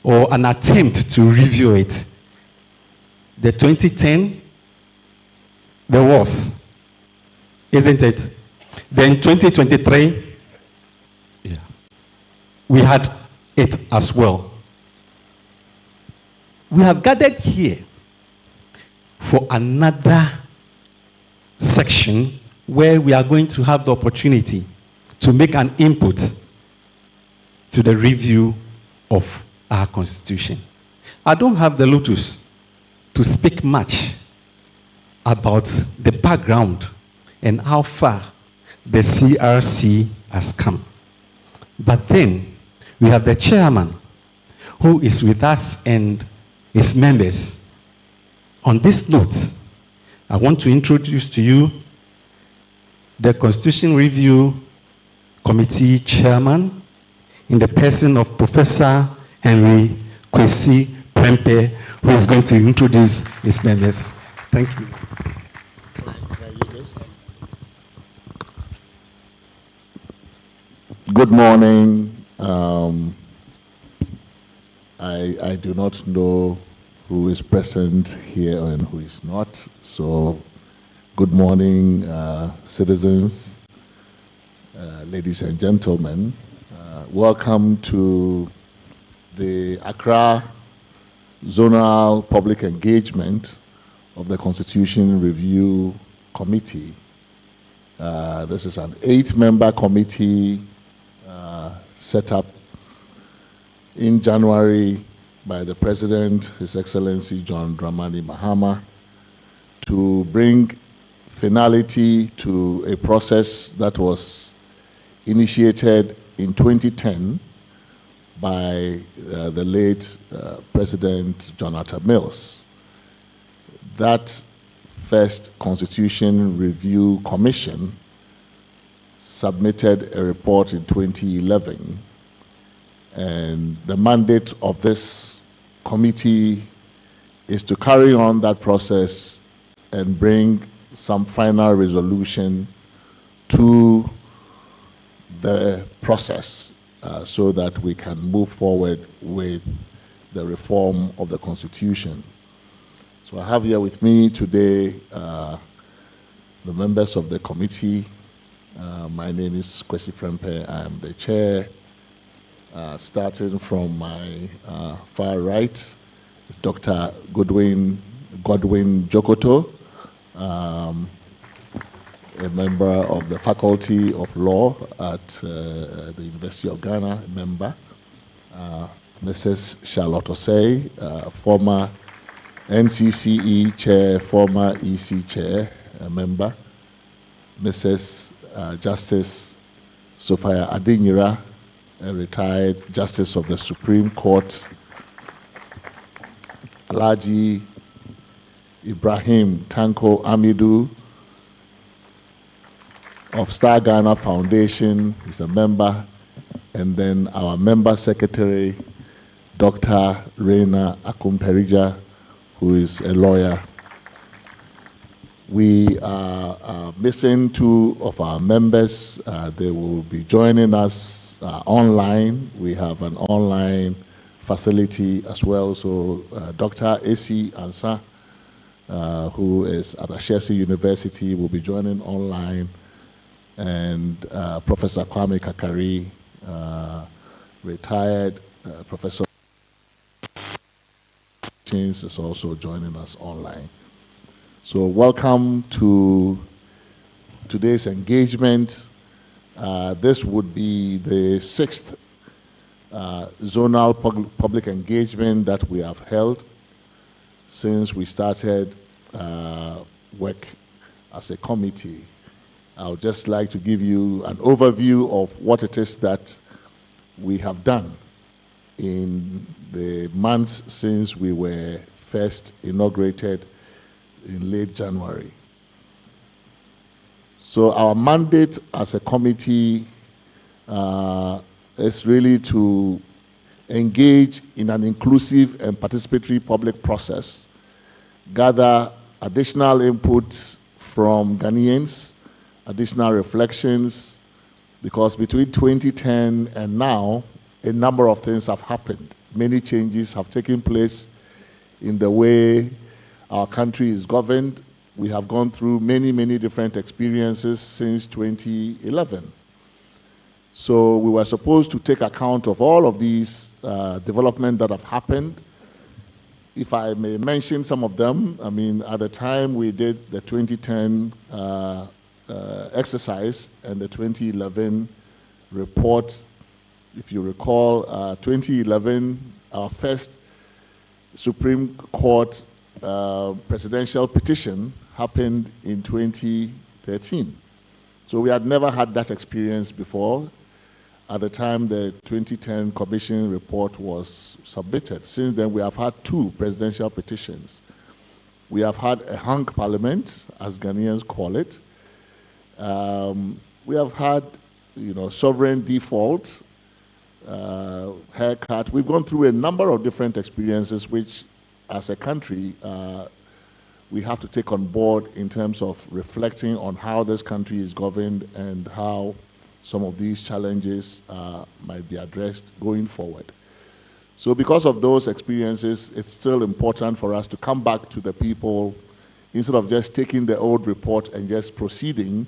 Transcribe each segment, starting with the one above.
or an attempt to review it. The 2010, there was, isn't it? Then 2023, we had it as well. We have gathered here for another section where we are going to have the opportunity to make an input to the review of our constitution. I don't have the lotus to speak much about the background and how far the CRC has come. But then we have the chairman who is with us and his members. On this note, I want to introduce to you the Constitution Review Committee Chairman in the person of Professor Henry Kwesi Prempeh, who is going to introduce his members. Thank you. Can I use this? Good morning. I do not know who is present here and who is not. So, good morning, citizens, ladies and gentlemen. Welcome to the Accra Zonal Public Engagement of the Constitution Review Committee. This is an 8-member committee set up in January by the President, His Excellency John Dramani Mahama, to bring finality to a process that was initiated in 2010 by the late President Jonathan Mills. That first Constitution Review Commission submitted a report in 2011, and the mandate of this committee is to carry on that process and bring some final resolution to the process so that we can move forward with the reform of the Constitution. So I have here with me today the members of the committee. My name is Kwesi Prempeh. I am the chair. Starting from my far right is Dr. Godwin Jokoto, a member of the Faculty of Law at the University of Ghana, a member. Mrs. Charlotte Osei, former NCCE chair, former EC chair, a member. Mrs. Justice Sophia Adinyira, a retired Justice of the Supreme Court. Alhaji Ibrahim Tanko Amidu of Star Ghana Foundation is a member. And then our member secretary, Dr. Reina Akumperija, who is a lawyer. We are missing 2 of our members. They will be joining us online. We have an online facility as well. So Dr. A.C. Ansa, who is at Ashesi University, will be joining online. And Professor Kwame Kakari, retired professor, is also joining us online. So welcome to today's engagement. This would be the 6th zonal public engagement that we have held since we started work as a committee. I would just like to give you an overview of what it is that we have done in the months since we were first inaugurated in late January. So our mandate as a committee is really to engage in an inclusive and participatory public process, gather additional input from Ghanaians, additional reflections, because between 2010 and now, a number of things have happened many changes have taken place in the way our country is governed. We have gone through many, many different experiences since 2011. So we were supposed to take account of all of these developments that have happened. If I may mention some of them, I mean, at the time we did the 2010 exercise and the 2011 report. If you recall, 2011, our first Supreme Court presidential petition happened in 2013. So we had never had that experience before. At the time the 2010 Commission report was submitted. Since then, we have had 2 presidential petitions. We have had a hung parliament, as Ghanaians call it. We have had, sovereign default, haircut. We've gone through a number of different experiences, which, as a country, we have to take on board in terms of reflecting on how this country is governed and how some of these challenges might be addressed going forward. So because of those experiences, it's still important for us to come back to the people instead of just taking the old report and just proceeding.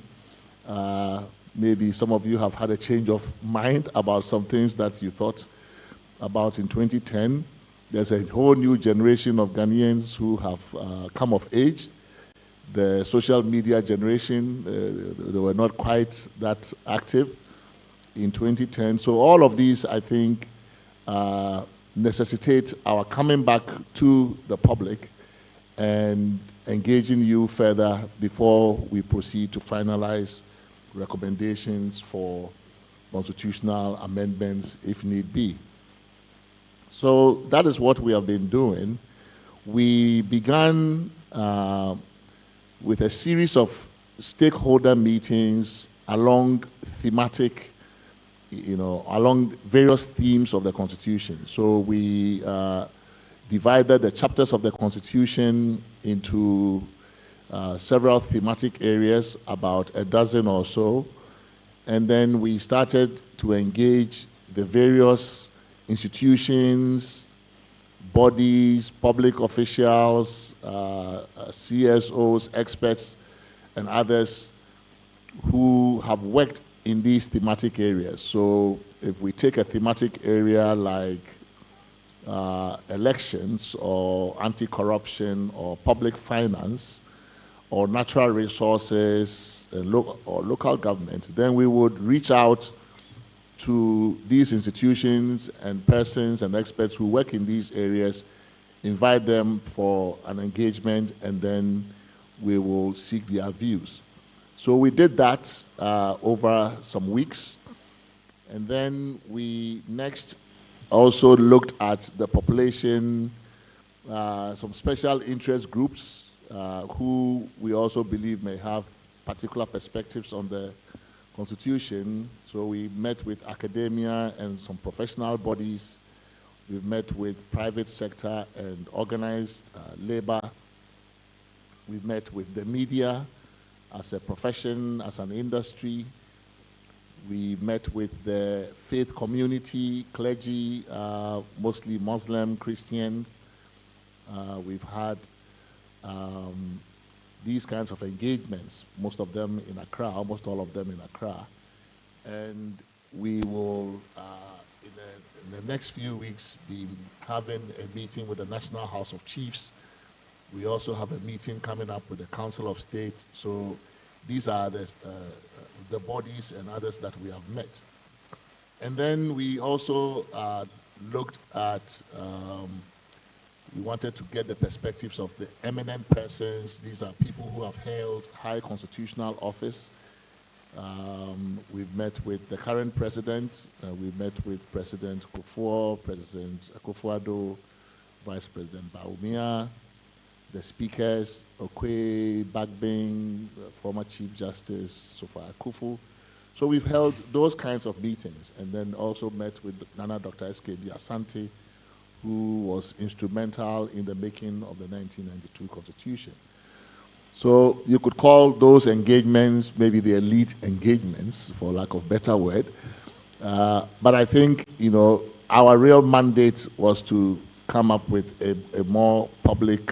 Maybe some of you have had a change of mind about some things that you thought about in 2010. There's a whole new generation of Ghanaians who have come of age. The social media generation, they were not quite that active in 2010. So all of these, I think, necessitate our coming back to the public and engaging you further before we proceed to finalize recommendations for constitutional amendments if need be. So that is what we have been doing. We began with a series of stakeholder meetings along thematic, along various themes of the Constitution. So we divided the chapters of the Constitution into several thematic areas, about a dozen or so, and then we started to engage the various institutions, bodies, public officials, CSOs, experts, and others who have worked in these thematic areas. So if we take a thematic area like elections or anti-corruption or public finance or natural resources or local government, then we would reach out to these institutions and persons and experts who work in these areas, invite them for an engagement, and then we will seek their views. So we did that over some weeks. And then we next also looked at the population, some special interest groups who we also believe may have particular perspectives on the Constitution. So we met with academia and some professional bodies. We've met with private sector and organized labor. We've met with the media as a profession, as an industry. We met with the faith community, clergy, mostly Muslim, Christian. We've had these kinds of engagements, most of them in Accra, almost all of them in Accra. And we will, in the next few weeks, be having a meeting with the National House of Chiefs. We also have a meeting coming up with the Council of State. So these are the bodies and others that we have met. And then we also looked at, we wanted to get the perspectives of the eminent persons. These are people who have held high constitutional office. We've met with the current president. We've met with President Kufuor, President Akufo-Addo, Vice President Bawumia, the speakers, Okwe, Bagbin, former Chief Justice, Sofa Akufu. So we've held those kinds of meetings, and then also met with Nana Dr. S.K.D. Asante, who was instrumental in the making of the 1992 Constitution. So you could call those engagements maybe the elite engagements, for lack of a better word. But I think, our real mandate was to come up with a more publicly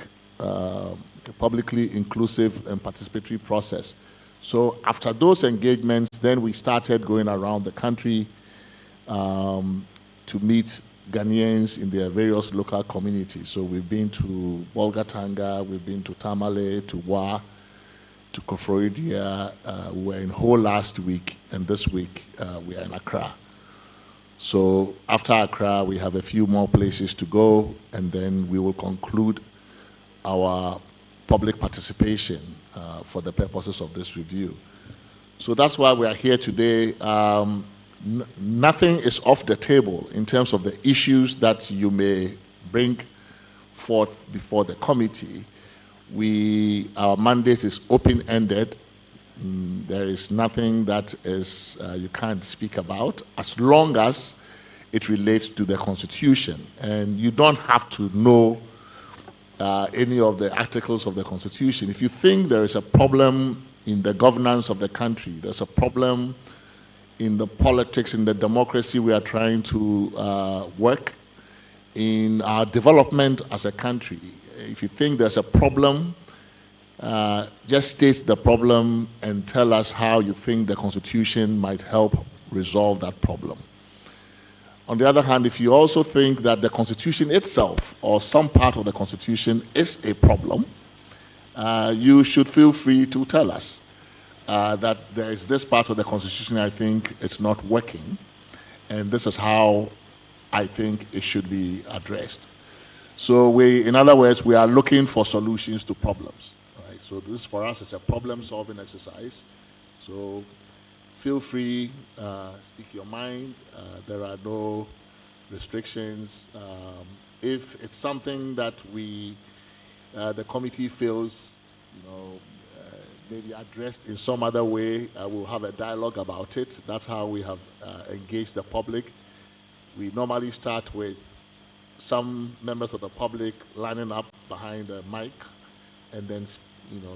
inclusive and participatory process. So after those engagements, then we started going around the country to meet Ghanaians in their various local communities. So we've been to Bolgatanga, we've been to Tamale, to Wa, to Kofroidia. We were in Ho last week, and this week we are in Accra. So after Accra, we have a few more places to go, and then we will conclude our public participation for the purposes of this review. So that's why we are here today. Nothing is off the table in terms of the issues that you may bring forth before the committee. Our mandate is open-ended. There is nothing that is you can't speak about as long as it relates to the Constitution. And you don't have to know any of the articles of the Constitution. If you think there is a problem in the governance of the country, there's a problem in the politics, in the democracy we are trying to work, in our development as a country, if you think there's a problem, just state the problem and tell us how you think the Constitution might help resolve that problem. On the other hand, if you also think that the Constitution itself or some part of the Constitution is a problem, you should feel free to tell us that there is this part of the Constitution I think it's not working, and this is how I think it should be addressed. So in other words, we are looking for solutions to problems. Right? So this for us is a problem-solving exercise. So feel free, speak your mind. There are no restrictions. If it's something that the committee feels, maybe addressed in some other way, we'll have a dialogue about it. That's how we have engaged the public. We normally start with some members of the public lining up behind a mic and then,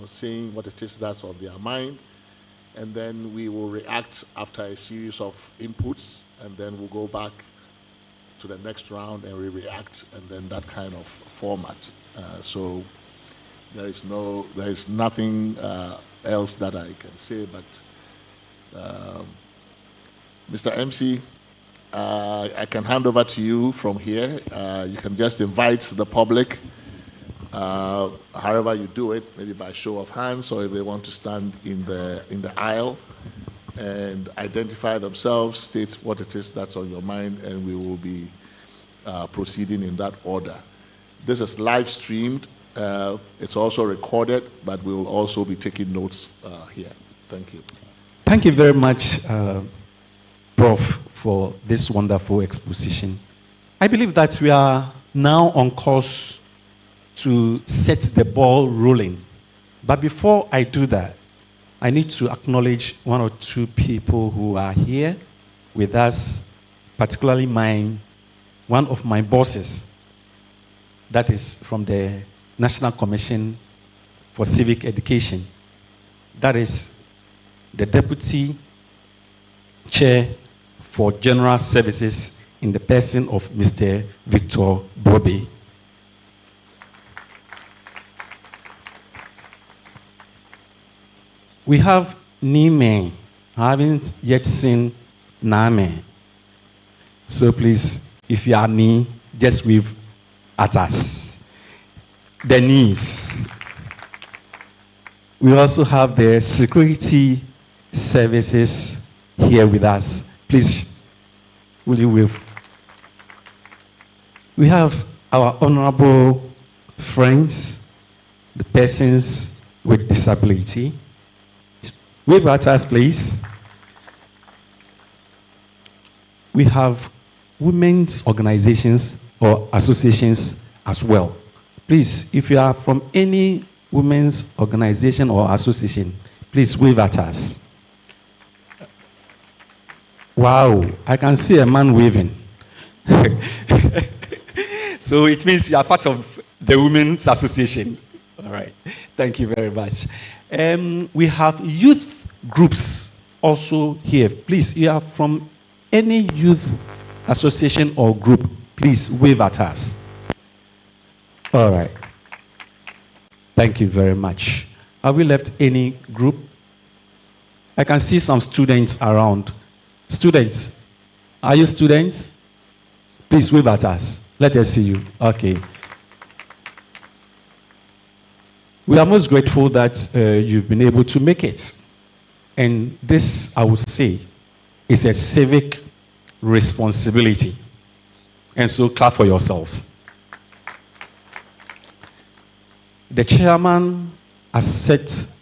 saying what it is that's on their mind. And then we will react after a series of inputs, and then we'll go back to the next round and we react, and then that kind of format. So there is nothing else that I can say, but Mr. MC, I can hand over to you from here. You can just invite the public, however you do it, maybe by show of hands, or if they want to stand in the aisle and identify themselves, state what it is that's on your mind, and we will be proceeding in that order. This is live streamed. It's also recorded, but we will also be taking notes here. Thank you. Thank you very much, Prof, for this wonderful exposition. I believe that we are now on course to set the ball rolling. But before I do that, I need to acknowledge one or two people who are here with us, particularly one of my bosses, that is from the National Commission for Civic Education. That is the Deputy Chair for General Services in the person of Mr. Victor Bobe. We have Nime. I haven't yet seen Name. So please, if you are Ni, just wave at us. Denise. We also have the security services here with us. Please, will you wave? We have our honorable friends, the persons with disability. Wave at us, please. We have women's organizations or associations as well. Please, if you are from any women's organization or association, please wave at us. Wow, I can see a man waving. So it means you are part of the women's association. All right, thank you very much. We have youth groups also here. Please, you are from any youth association or group, please wave at us. All right. Thank you very much. Have we left any group? I can see some students around. Students, are you students? Please wave at us. Let us see you. Okay. We are most grateful that you've been able to make it. And this, I would say, is a civic responsibility. And so clap for yourselves. The chairman has set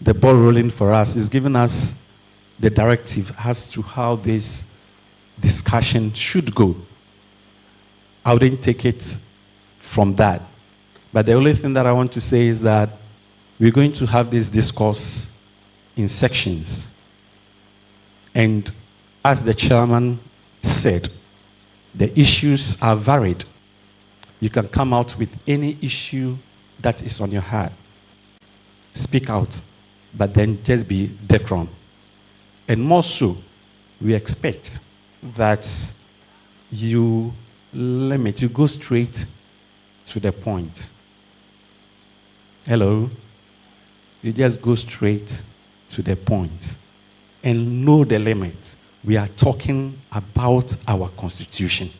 the ball rolling for us. He's given us the directive as to how this discussion should go. I wouldn't take it from that. But the only thing that I want to say is that we're going to have this discourse in sections. And as the chairman said, the issues are varied. You can come out with any issue that is on your heart. Speak out, but then just be decorum. And more so, we expect that you go straight to the point. Hello? You just go straight to the point and know the limit. We are talking about our constitution.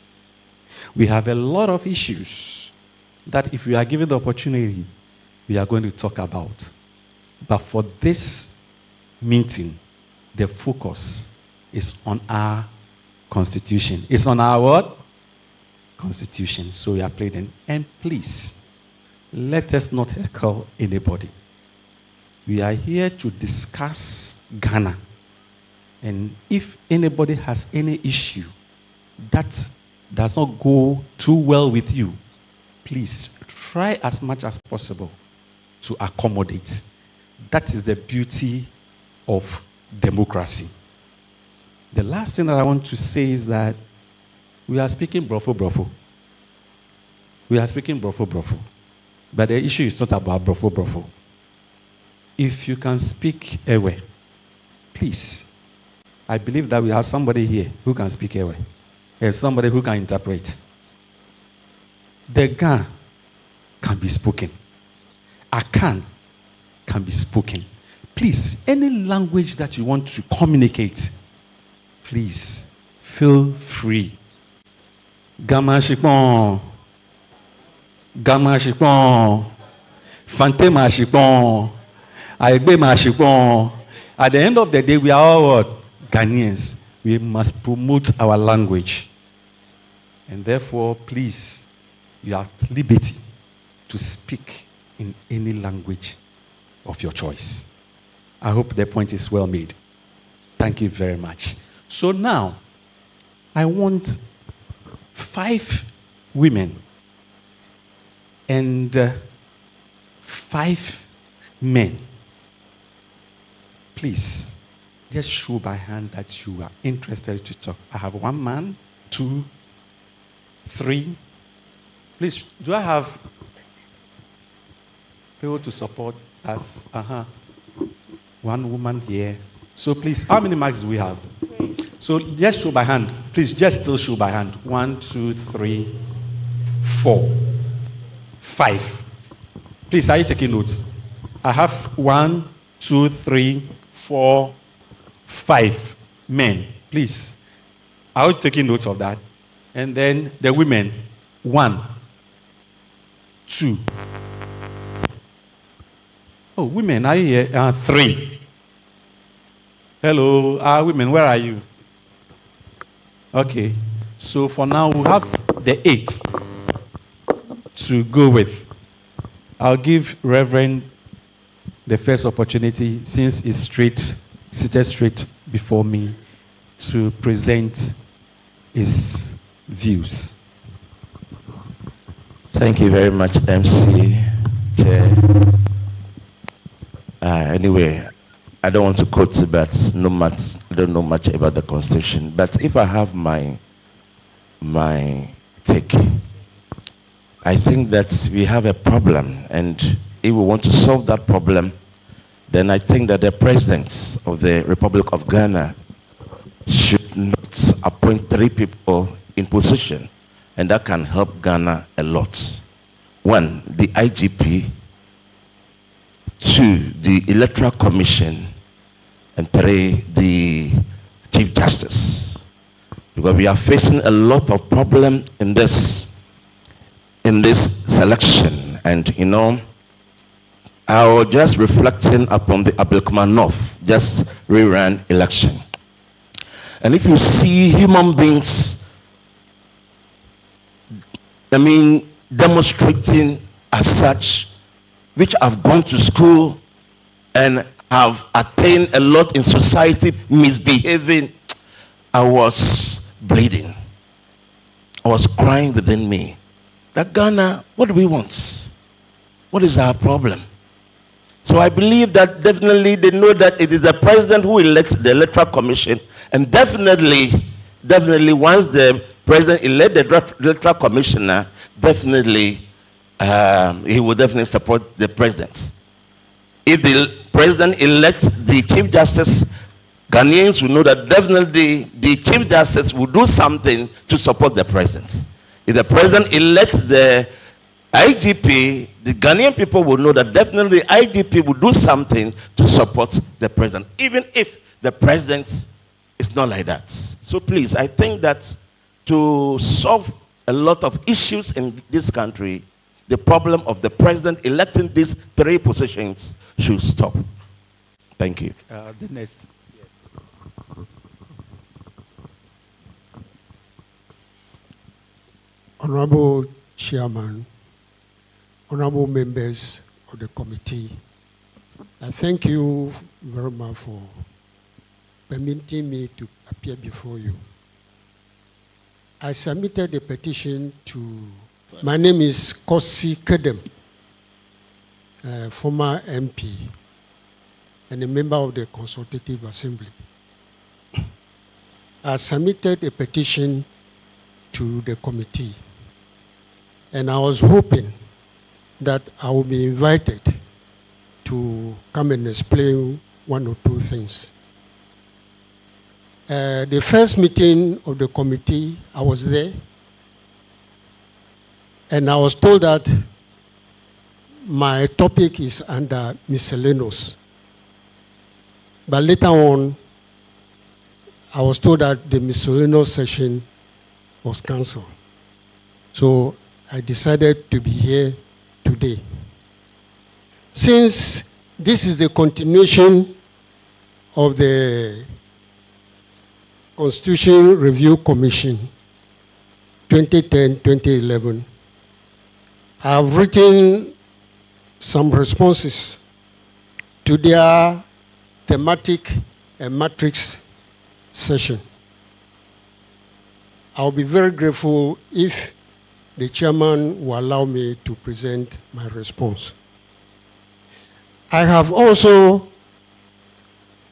We have a lot of issues that if we are given the opportunity, we are going to talk about. But for this meeting, the focus is on our constitution. It's on our what? Constitution. So we are playing. And please, let us not heckle anybody. We are here to discuss Ghana. And if anybody has any issue that does not go too well with you, please try as much as possible to accommodate. That is the beauty of democracy. The last thing that I want to say is that we are speaking brofo. We are speaking brofo. But the issue is not about brofo. If you can speak Ewe, please. I believe that we have somebody here who can speak Ewe. There's somebody who can interpret. The Ga can be spoken. Akan can be spoken. Please, any language that you want to communicate, please feel free. Gama shipon, Fante ma shipon, Aigbe ma shipon. At the end of the day, we are all what? Ghanaians. We must promote our language. And therefore, please, you have liberty to speak in any language of your choice. I hope the point is well made. Thank you very much. So now, I want 5 women and 5 men. Please, just show by hand that you are interested to talk. I have 1 man, 2, 3. Please, do I have people to support us? 1 woman here. So please, how many mics do we have? 3. So just show by hand. Please, just still show by hand. 1, 2, 3, 4, 5. Please, are you taking notes? I have 1, 2, 3, 4, 5 men. Please, are you taking notes of that? And then the women, 1, 2. Oh, women, are you here? 3. Hello, women, where are you? Okay, so for now we'll have the 8 to go with. I'll give Reverend the first opportunity, since he's seated straight before me, to present his views. Thank you very much, MC, Chair. Anyway, I don't want to quote, but I don't know much about the Constitution. But if I have my take, I think that we have a problem, and if we want to solve that problem, then I think that the President of the Republic of Ghana should not appoint appoint 3 people in position, and that can help Ghana a lot. 1, the IGP, 2, the Electoral Commission, and 3, the Chief Justice. Because we are facing a lot of problem in this selection. And you know, I was just reflecting upon the Ablekuma North just rerun election. And if you see human beings, demonstrating as such, which have gone to school and have attained a lot in society, misbehaving, I was bleeding. I was crying within me. That Ghana, what do we want? What is our problem? So I believe that definitely they know that it is the president who elects the Electoral Commission, and definitely once the president elects the Electoral Commissioner, definitely he will definitely support the president. If the president elects the Chief Justice, Ghanaians will know that definitely the Chief Justice will do something to support the president. If the president elects the IGP, the Ghanaian people will know that definitely the IGP will do something to support the president, even if the president is not like that. So please, I think that to solve a lot of issues in this country, the problem of the president electing these 3 positions should stop. Thank you. The next. Honorable Chairman, honorable members of the committee, I thank you very much for permitting me to appear before you. I submitted a petition to, my name is Kosi Kedem, former MP and a member of the Consultative Assembly. I submitted a petition to the committee, and I was hoping that I will be invited to come and explain 1 or 2 things. The first meeting of the committee, I was there, and I was told that my topic is under miscellaneous. But later on, I was told that the miscellaneous session was cancelled. So I decided to be here today. Since this is the continuation of the Constitution Review Commission 2010-2011, I have written some responses to their thematic and matrix session. I'll be very grateful if the chairman will allow me to present my response. I have also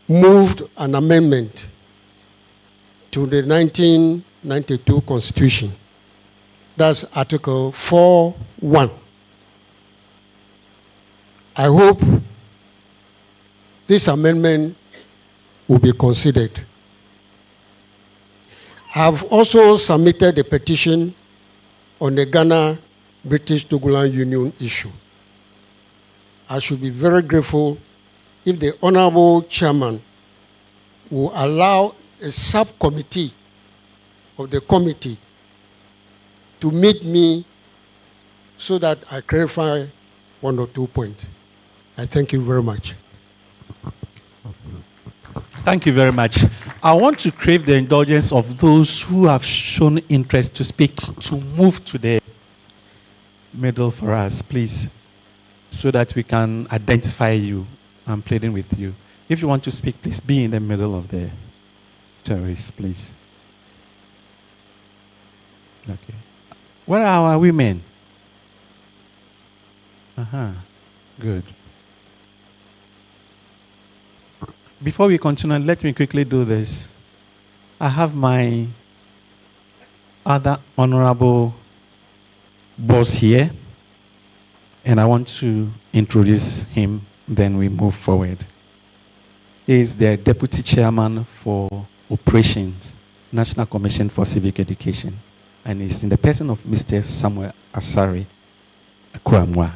moved an amendment to the 1992 Constitution. That's Article 4.1. I hope this amendment will be considered. I have also submitted a petition on the Ghana-British Togoland Union issue. I should be very grateful if the Honorable Chairman will allow a subcommittee of the committee to meet me so that I clarify 1 or 2 points. I thank you very much. Thank you very much. I want to crave the indulgence of those who have shown interest to speak to move to the middle for us, please, so that we can identify you. I'm pleading with you. If you want to speak, please be in the middle of the terrace, please. Okay. Where are our women? Good. Before we continue, let me quickly do this. I have my other honorable boss here, and I want to introduce him, then we move forward. He is the Deputy Chairman for Operations National Commission for Civic Education, and it's in the person of Mr. Samuel Asari Akuamwa.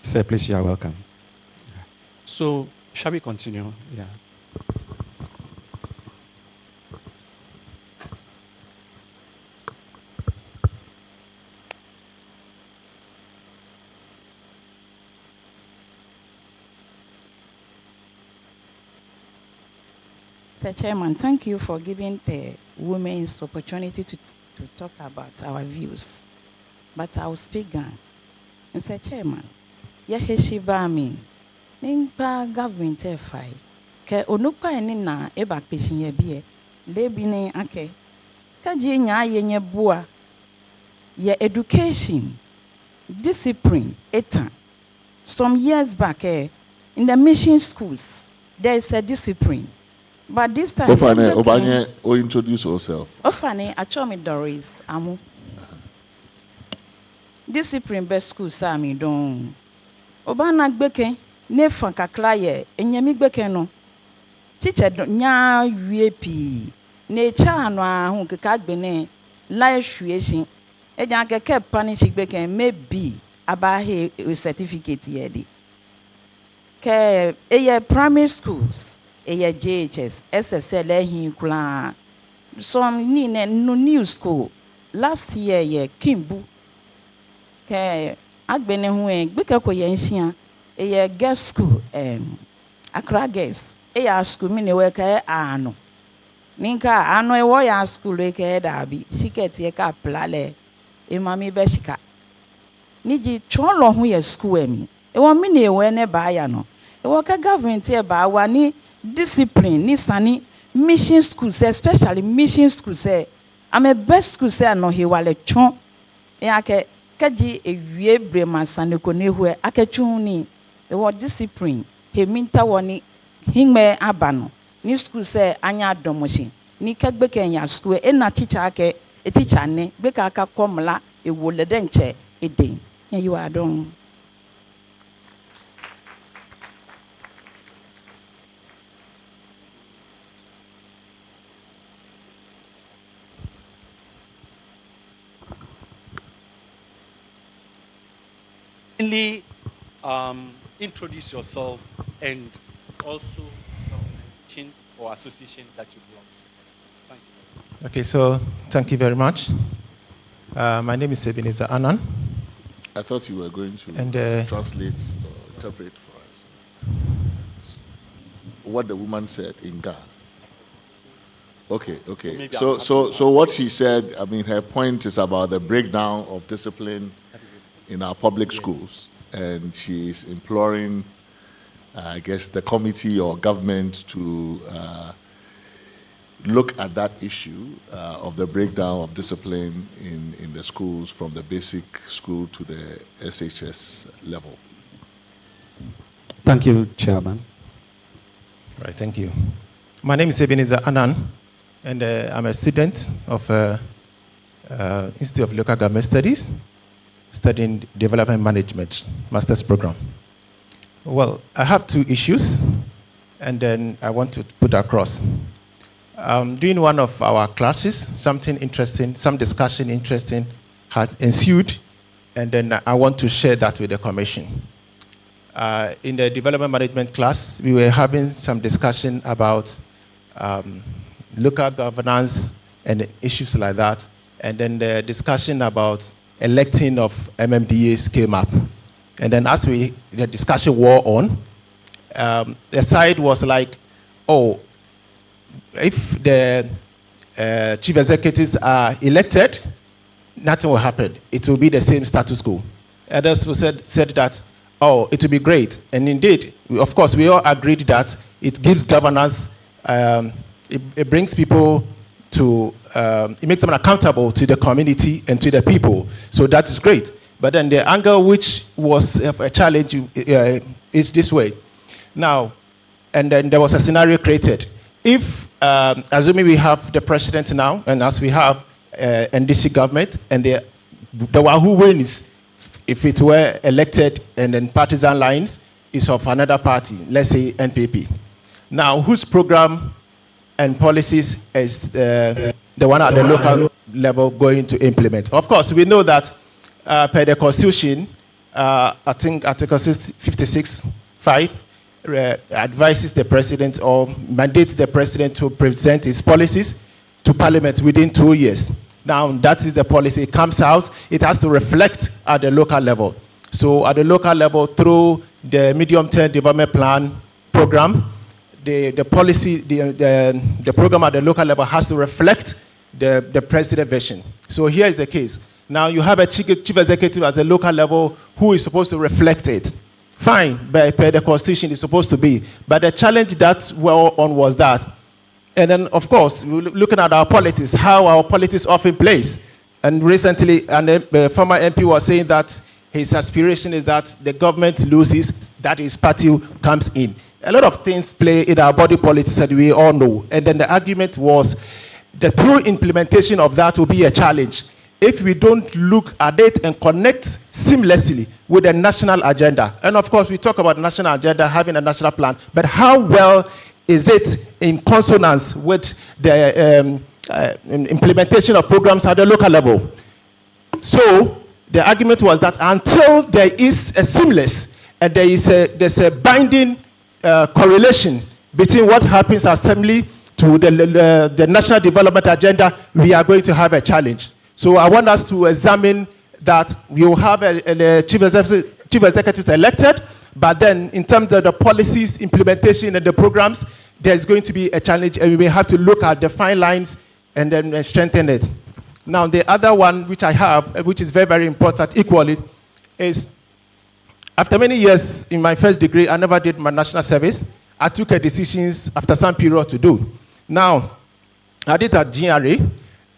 Sir, please, you are welcome. So, shall we continue? Yeah. Mr. Chairman, thank you for giving the women this opportunity to talk about our views. But I will speak again. Mr. Chairman, Yaheshiva mean, Nimpa government FI, Ke Onupa Nina Eba Pishin Yebie, Lebine Ake, Kajinya Yenye Bua, Ye education, discipline, etan. Some years back, in the mission schools, there is a discipline. But this time, Obanye, introduce yourself. Ofane, Achomi Doris, Amu. Discipline best school, Sami, don. Obana Gbeke, ne fanka klaye, enyemi Gbeke no. Teacher nya UAP, ne cha anwa hunke kagbene, life shueshin. Ejan keke panish Gbeke, maybe abahe certificate yedi. Ke eye primary schools. Eye JHS, SSL hin kula. Some ni no new school. Last year ye Kimbu. Ke agbene hu gbeke ko ye nhia. Eye girls school Accra girls. Eye school mi ne we ka ano. Ninka ano e wo ya school e ka dabi. Ticket ye ka plale. E mami be shika. Niji chonlo hu ye school emi. E wo mi ne we ne ba ya no. E wo ka government e ba wa ni discipline ni sani mission schools, especially mission schools. I'm a best school say no he wale chon e ake kaji ewie brema sani ko ne hu ake chun ni e wo discipline he minta woni hingme abano ni school say anya domoshi ni kagbe kenya school e na teacher ake e teacher ne be ka aka komla e wo le denche e den you are don. Introduce yourself and also organization or association that you belong to. Thank you. Okay, so thank you very much. My name is Ebenezer Anan. I thought you were going to translate or interpret for us what the woman said in Ghana. Okay. So what she said, I mean, her point is about the breakdown of discipline in our public schools, and she's imploring, I guess, the committee or government to look at that issue of the breakdown of discipline in the schools from the basic school to the SHS level. Thank you, Chairman. Right, thank you. My name is Ebenezer Anan, and I'm a student of Institute of Local Government Studies, studying Development Management Master's Program. Well, I have two issues, and then I want to put across. During one of our classes, something interesting, some discussion interesting had ensued, and then I want to share that with the Commission. In the Development Management class, we were having some discussion about local governance and issues like that, and then the discussion about electing of MMDAs came up. And then as the discussion wore on, the side was like, oh, if the chief executives are elected, nothing will happen. It will be the same status quo. Others said that, oh, it will be great. And indeed, of course, we all agreed that it gives governance, it brings people to, it makes them accountable to the community and to the people. So that is great. But then the angle which was a challenge is this way. Now, and then there was a scenario created. If, assuming we have the president now, and as we have NDC government, and the one who wins, if it were elected and then partisan lines, is of another party, let's say NPP. Now, whose program and policies is the one at the local level going to implement? Of course, we know that per the Constitution, I think Article 56(5) advises the president or mandates the president to present his policies to Parliament within 2 years. Now, that is the policy. It comes out, it has to reflect at the local level. So at the local level, through the medium-term development plan program, the policy, the program at the local level has to reflect the president vision. So here is the case. Now you have a chief executive at the local level who is supposed to reflect it. Fine, but per the Constitution it's supposed to be. But the challenge that we're on was that. And then, of course, we're looking at our politics, how our politics often plays. And recently, the former MP was saying that his aspiration is that the government loses, that his party comes in. A lot of things play in our body politics that we all know. And then the argument was the true implementation of that will be a challenge if we don't look at it and connect seamlessly with the national agenda. And of course, we talk about national agenda, having a national plan, but how well is it in consonance with the implementation of programs at the local level? So the argument was that until there is a seamless and there's a binding correlation between what happens at assembly to the national development agenda, we are going to have a challenge. So I want us to examine that we will have a chief executive elected, but then in terms of the policies, implementation, and the programs, there's going to be a challenge, and we may have to look at the fine lines and then strengthen it. Now, the other one which I have, which is very, very important equally, is after many years in my first degree, I never did my national service. I took a decision after some period to do. Now, I did at GRA,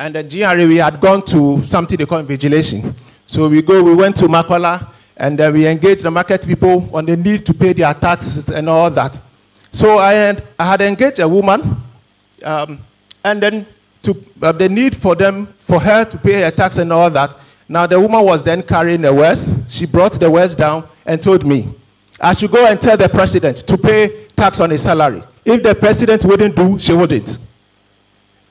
and at GRA we had gone to something they call invigilation. So we went to Makola, and we engaged the market people on the need to pay their taxes and all that. So I had engaged a woman, and then the need for her to pay her tax and all that. Now the woman was then carrying the wares. She brought the wares down and told me, I should go and tell the president to pay tax on his salary. If the president wouldn't do, she wouldn't.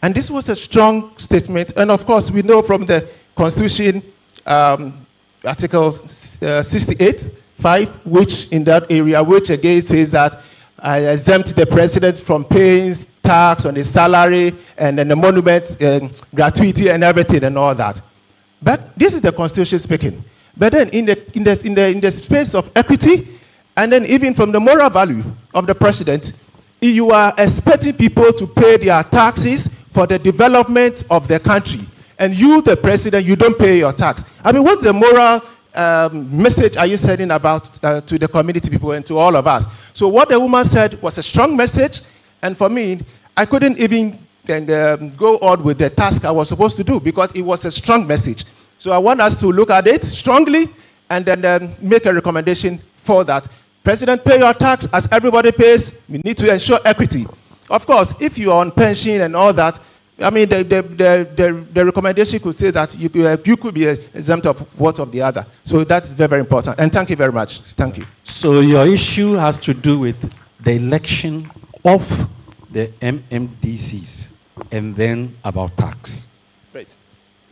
And this was a strong statement. And of course, we know from the Constitution, Article 68(5), which in that area, which again says that I exempt the president from paying tax on his salary and then the monument, gratuity and everything and all that. But this is the Constitution speaking. But then in the space of equity, and then even from the moral value of the president, you are expecting people to pay their taxes for the development of the country. And you, the president, you don't pay your tax. I mean, what's the moral message are you sending about to the community people and to all of us? So what the woman said was a strong message. And for me, I couldn't even go on with the task I was supposed to do because it was a strong message. So I want us to look at it strongly and then make a recommendation for that. President, pay your tax as everybody pays. We need to ensure equity. Of course, if you are on pension and all that, I mean, the recommendation could say that you could be exempt of one of the other. So that's very, very important. And thank you very much. Thank you. So your issue has to do with the election of the MMDCs and then about tax. Right.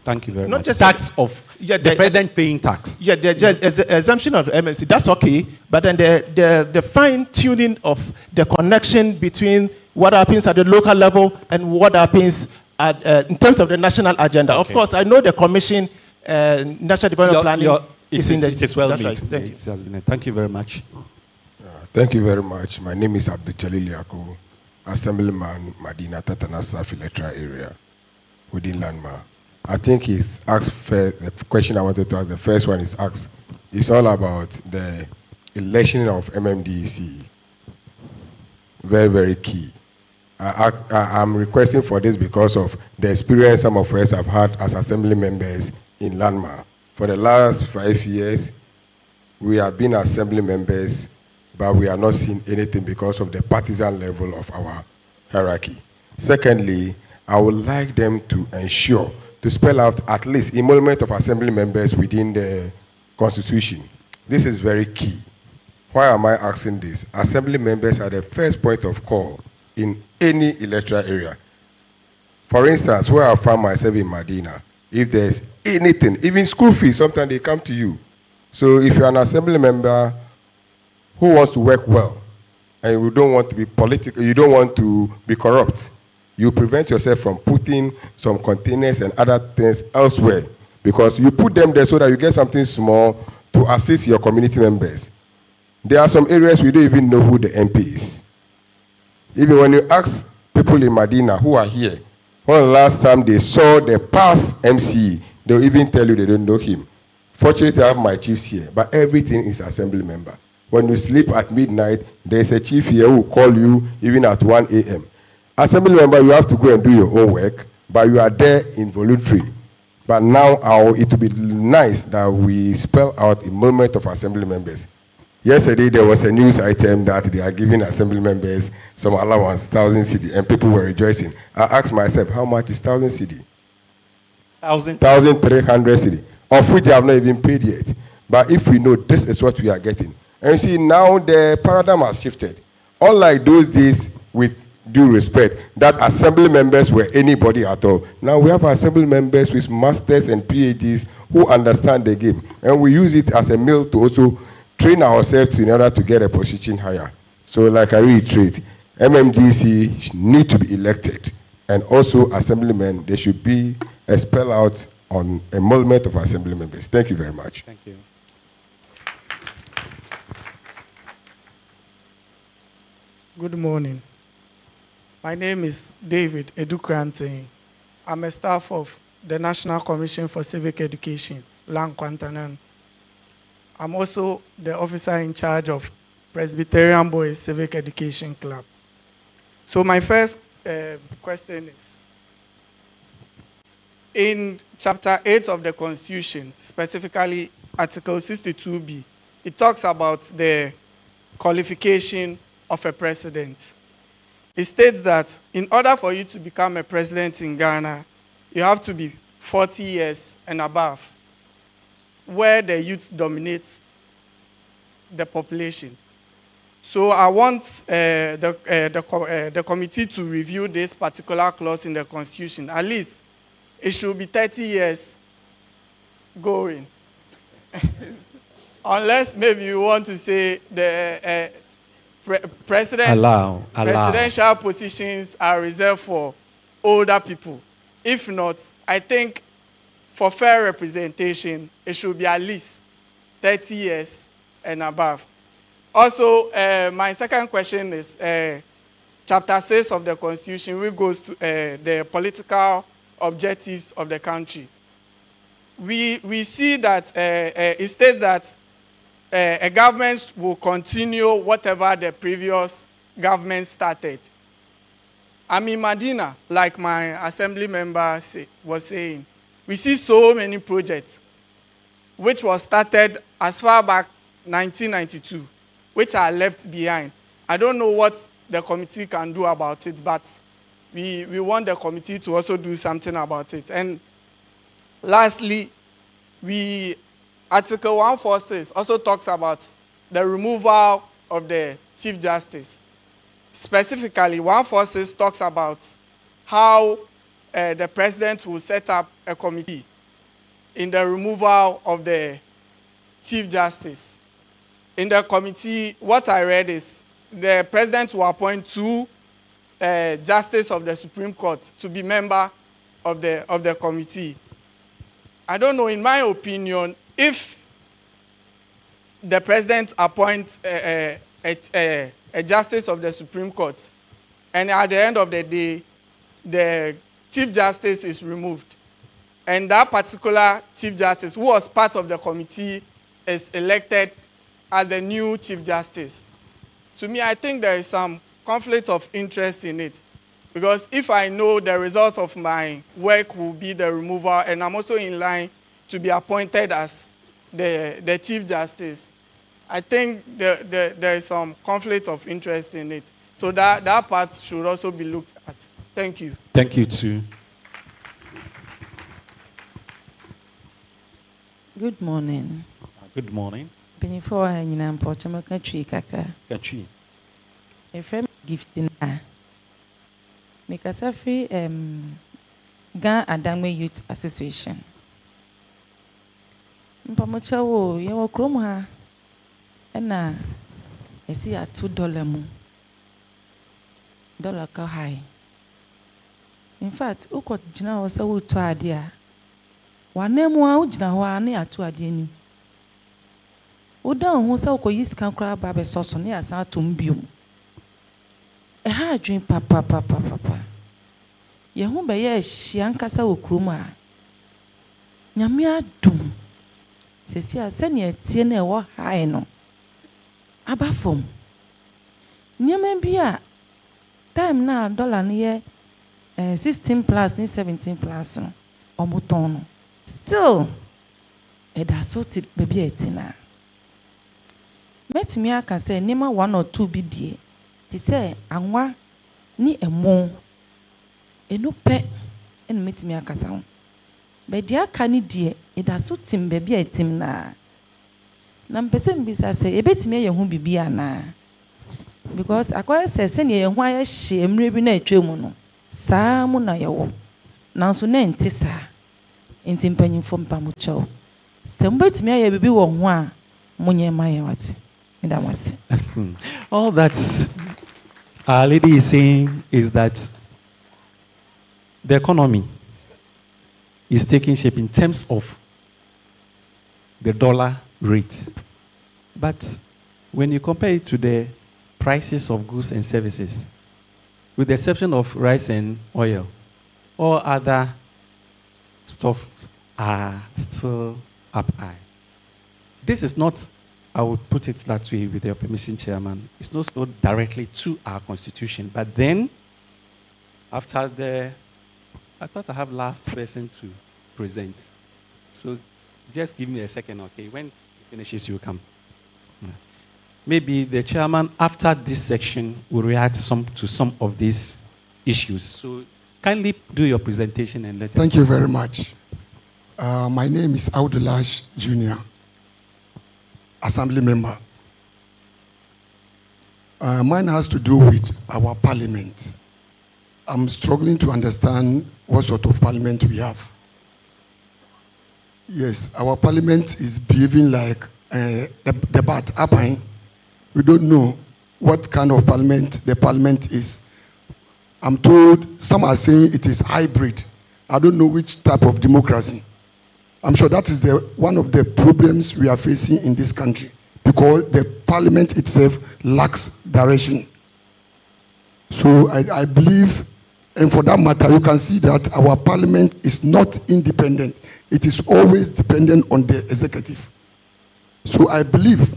Thank you very Not much. just Tax of the president paying tax. Yeah, the exemption of MMC, that's okay. But then the fine-tuning of the connection between what happens at the local level and what happens in terms of the national agenda. Okay. Of course, I know the commission, national development planning is in the... It is well made. Right. Thank you very much. Thank you very much. My name is Abdul Jalil Yako, Assemblyman Madina Tatanasa Filetra area within Landma. I think he's asked the question I wanted to ask. The first one is asked. It's all about the election of MMDC. Very, very key. I'm requesting for this because of the experience some of us have had as assembly members in Landma. For the last 5 years, we have been assembly members, but we are not seeing anything because of the partisan level of our hierarchy. Secondly, I would like them to ensure, to spell out at least emolument of assembly members within the Constitution. This is very key. Why am I asking this? Assembly members are the first point of call in any electoral area. For instance, where I found myself in Medina, if there's anything, even school fees, sometimes they come to you. So if you're an assembly member who wants to work well, and you don't want to be political, you don't want to be corrupt, you prevent yourself from putting some containers and other things elsewhere, because you put them there so that you get something small to assist your community members. There are some areas we don't even know who the MP is. Even when you ask people in Medina who are here, when the last time they saw the past MCE, they'll even tell you they don't know him. Fortunately, I have my chiefs here, but everything is assembly member. When you sleep at midnight, there's a chief here who will call you even at 1 a.m. Assembly member, you have to go and do your own work, but you are there involuntary. But now it will be nice that we spell out a moment of assembly members. Yesterday, there was a news item that they are giving assembly members some allowance, 1,000 cedi, and people were rejoicing. I asked myself, how much is 1,000 cedi? 1,300 cedi, of which they have not even paid yet. But if we know this is what we are getting. And you see, now the paradigm has shifted. Unlike those days, with due respect, that assembly members were anybody at all. Now we have assembly members with masters and PhDs who understand the game. And we use it as a meal to also train ourselves in order to get a position higher. So like I reiterate, MMGC need to be elected. And also assemblymen, there should be a spell out on emolument of assembly members. Thank you very much. Thank you. Good morning. My name is David Edukrante. I'm a staff of the National Commission for Civic Education, Lankwantanan. I'm also the officer in charge of Presbyterian Boys Civic Education Club. So my first question is, in Chapter 8 of the Constitution, specifically Article 62B, it talks about the qualification of a president. It states that in order for you to become a president in Ghana, you have to be 40 years and above, where the youth dominates the population. So I want the committee to review this particular clause in the Constitution. At least it should be 30 years going. Unless maybe you want to say the presidential positions are reserved for older people. If not, I think for fair representation, it should be at least 30 years and above. Also, my second question is Chapter 6 of the Constitution, which goes to the political objectives of the country. We see that it states that a government will continue whatever the previous government started. I'm in Medina, like my assembly member was saying. We see so many projects which was started as far back 1992, which are left behind. I don't know what the committee can do about it, but we want the committee to also do something about it. And lastly, Article 146 also talks about the removal of the Chief Justice. Specifically, 146 talks about how the president will set up a committee in the removal of the Chief Justice. In the committee, what I read is the president will appoint 2 justices of the Supreme Court to be member of the committee. I don't know, in my opinion, if the president appoints a justice of the Supreme Court, and at the end of the day, the Chief Justice is removed, and that particular Chief Justice, who was part of the committee, is elected as the new Chief Justice. To me, I think there is some conflict of interest in it, because if I know the result of my work will be the removal, and I'm also in line to be appointed as the Chief Justice, I think there is some conflict of interest in it. So that part should also be looked at. Thank you. Thank you, too. Good morning. Good morning. Penifo a nyina mpɔtɔm ka twi kakra. Katwi. Efrem gifting a. Mekasa fi Ga Adangme Youth Association. Mpamocha wo ye wo krom ha. Na esi a $2 mu. Dollar ka high. In fact, uko jina ho se wo to ade a. Wanemu a ujina ho a na ya to ade ni. Oda ho se ukoyi sika kra ba be soso na ya san atom biom. Ha adwen papa. Ye hu be ye hia nkasa wo krom a. Nyame adum. Sesi a se ne tie na e wo high no. Aba fom. Nyame bi a time na dollar ne ye 16 plus ni 17 plus no. Omoton no. Still e da so ti baby etina. Metumi aka say nima 1 or 2 bi die. Ti say anwa ni emo enu pe en metumi aka sa ho. Be dia aka ni die e da so tim baby etim na. Na mpese mbisa say ebetumi ye ho bibi ana. Because akwai say ne ye ho aye hye emre bi na atwemu no. Saa mu na ye wo. Nanso na enti saa. Enti mpanyimfo mpamu chaw. Se mbetumi aye bibi wo ho a munye maye wate. All that our lady is saying is that the economy is taking shape in terms of the dollar rate. But when you compare it to the prices of goods and services, with the exception of rice and oil, all other stuff are still up high. This is not, I would put it that way with your permission, Chairman. It's not so directly to our constitution. But then, after I thought I have last person to present. So just give me a second, okay? When he finishes, you come. Maybe the chairman, after this section, will react to some of these issues. So kindly do your presentation and let us. Thank you very much. My name is Audulash Jr., Assembly Member. Mine has to do with our parliament. I'm struggling to understand what sort of parliament we have. Yes, our parliament is behaving like the bat apine. We don't know what kind of parliament the parliament is. I'm told some are saying it is hybrid. I don't know which type of democracy. I'm sure that is one of the problems we are facing in this country because the parliament itself lacks direction. So I believe, and for that matter, you can see that our parliament is not independent. It is always dependent on the executive. So I believe,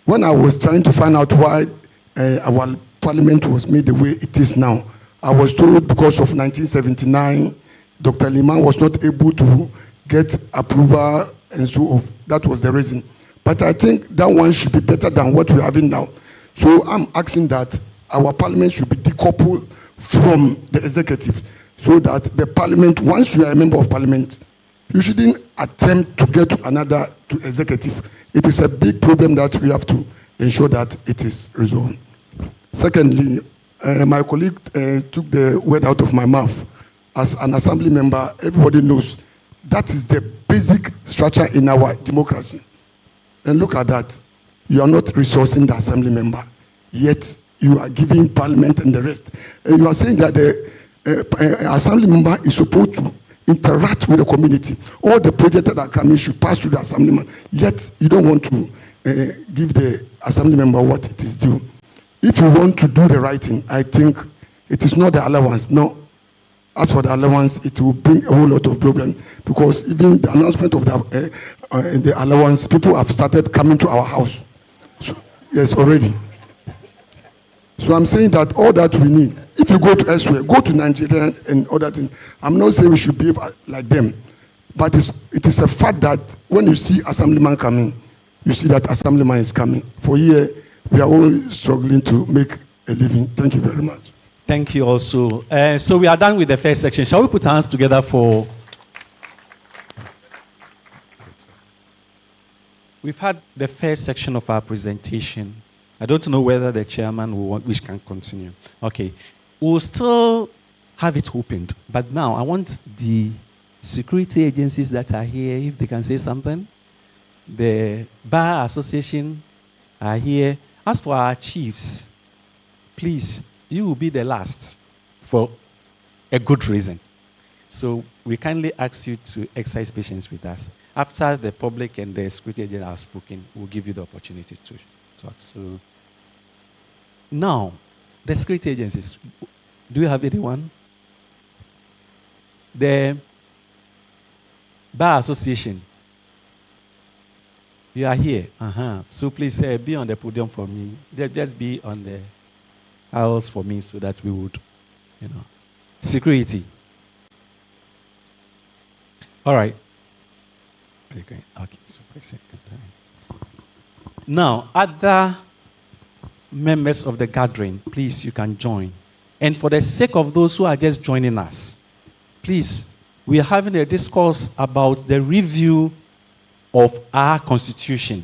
when I was trying to find out why our parliament was made the way it is now, I was told because of 1979, Dr. Liman was not able to get approval, and so that was the reason. But I think that one should be better than what we're having now. So I'm asking that our parliament should be decoupled from the executive, so that the parliament, once you are a member of parliament, you shouldn't attempt to get to another executive. It is a big problem that we have to ensure that it is resolved. Secondly, my colleague took the word out of my mouth. As an assembly member, everybody knows that is the basic structure in our democracy. And look at that. You are not resourcing the assembly member, yet you are giving parliament and the rest. And you are saying that the assembly member is supposed to interact with the community. All the projects that are coming should pass through the assembly member, yet you don't want to give the assembly member what it is due. If you want to do the right thing, I think it is not the allowance. No. As for the allowance, it will bring a whole lot of problems because even the announcement of the allowance, people have started coming to our house. So, yes, already. So I'm saying that all that we need, if you go to elsewhere, go to Nigeria and other things, I'm not saying we should behave like them, but it is a fact that when you see assemblyman coming, you see that assemblyman is coming. For here, we are all struggling to make a living. Thank you very much. Thank you also. So we are done with the first section. Shall we put our hands together for... we've had the first section of our presentation. I don't know whether the chairman will want, which can continue. Okay. We'll still have it opened, but now I want the security agencies that are here, if they can say something. The Bar Association are here. As for our chiefs, please, you will be the last for a good reason. So we kindly ask you to exercise patience with us. After the public and the security agent have spoken, we'll give you the opportunity to talk. So now, the security agencies, do you have anyone? The Bar Association, you are here. So please be on the podium for me. Just be on the aisles for me so that we would, Security. All right. Okay. So now, other members of the gathering, please, you can join. And for the sake of those who are just joining us, please, we are having a discourse about the review of our constitution.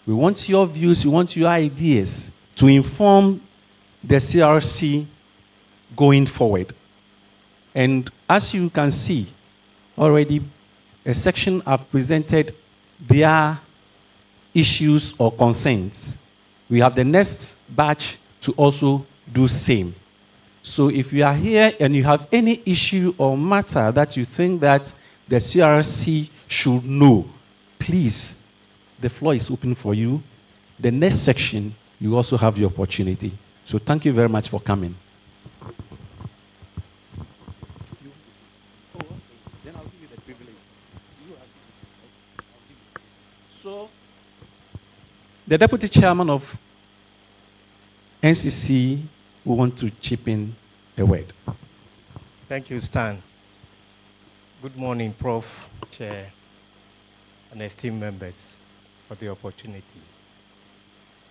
We want your views, we want your ideas to inform the CRC going forward. And as you can see, already a section have presented their issues or concerns. We have the next batch to also do same. So if you are here and you have any issue or matter that you think that the CRC should know, please, the floor is open for you. The next section, you also have the opportunity. So thank you very much for coming. Then I'll give you the privilege. So, the deputy chairman of NCC will want to chip in a word. Thank you, Stan. Good morning, Prof, Chair, and esteemed members, for the opportunity.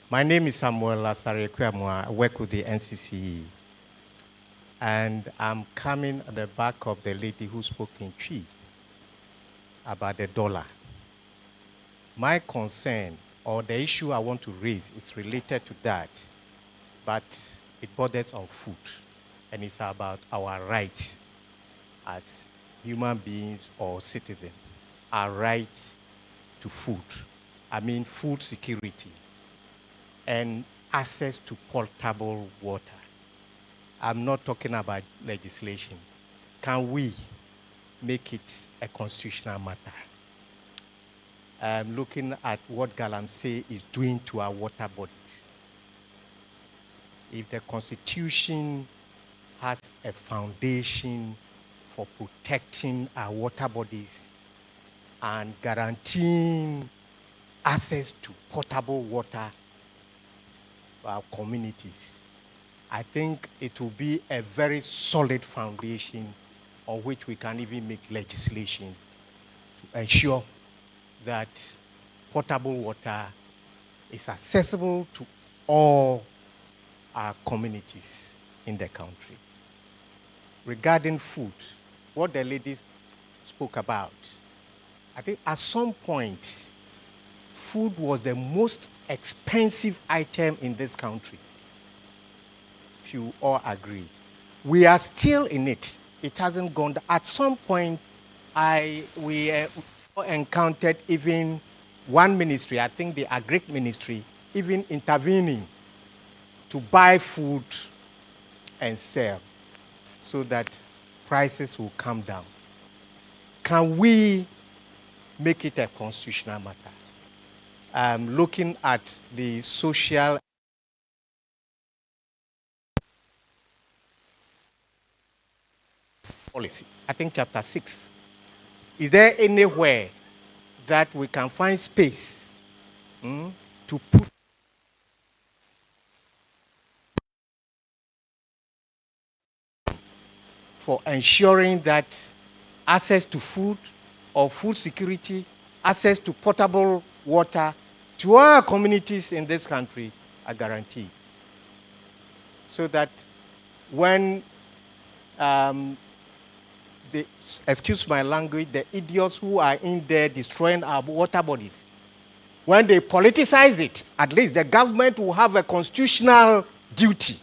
My name is Samuel Lasare-Kwamwa. I work with the NCC, and I'm coming at the back of the lady who spoke in Chi about the dollar. My concern, or the issue I want to raise, is related to that, but it borders on food, and it's about our rights as human beings or citizens, our right to food. I mean food security and access to potable water. I'm not talking about legislation. Can we make it a constitutional matter? I'm looking at what Galamsey is doing to our water bodies. If the Constitution has a foundation for protecting our water bodies and guaranteeing access to potable water for our communities, I think it will be a very solid foundation on which we can even make legislation to ensure that potable water is accessible to all our communities in the country. Regarding food, what the lady spoke about, I think at some point, food was the most expensive item in this country. If you all agree. We are still in it. It hasn't gone down. At some point, we encountered even one ministry, I think the Agric ministry, even intervening to buy food and sell so that prices will come down. Can we make it a constitutional matter? Looking at the social policy, I think chapter 6. Is there anywhere that we can find space to put for ensuring that access to food or food security, access to potable water to our communities in this country are guaranteed? So that when excuse my language, the idiots who are in there destroying our water bodies when they politicize it, at least the government will have a constitutional duty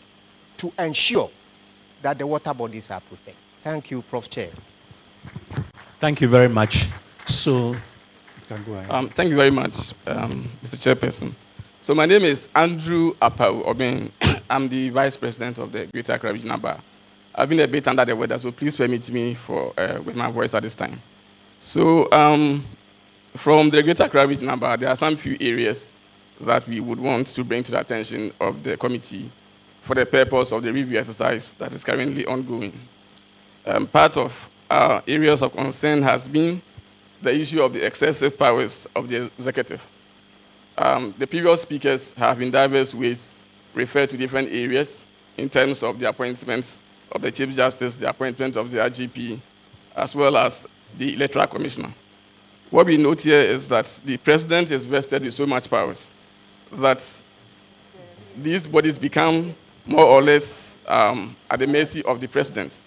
to ensure that the water bodies are protected. Thank you, Prof. Chair. Thank you very much. So, you can go ahead. Thank you very much, Mr. Chairperson. So my name is Andrew Apau Obeng. I'm the Vice President of the Greater Accra Regional Bar. I've been a bit under the weather, so please permit me with my voice at this time. So from the Greater Accra Regional Bar, there are some few areas that we would want to bring to the attention of the committee for the purpose of the review exercise that is currently ongoing. Part of our areas of concern has been the issue of the excessive powers of the executive. The previous speakers have in diverse ways referred to different areas in terms of the appointments of the Chief Justice, the appointment of the IGP, as well as the Electoral Commissioner. What we note here is that the President is vested with so much powers that these bodies become more or less at the mercy of the President.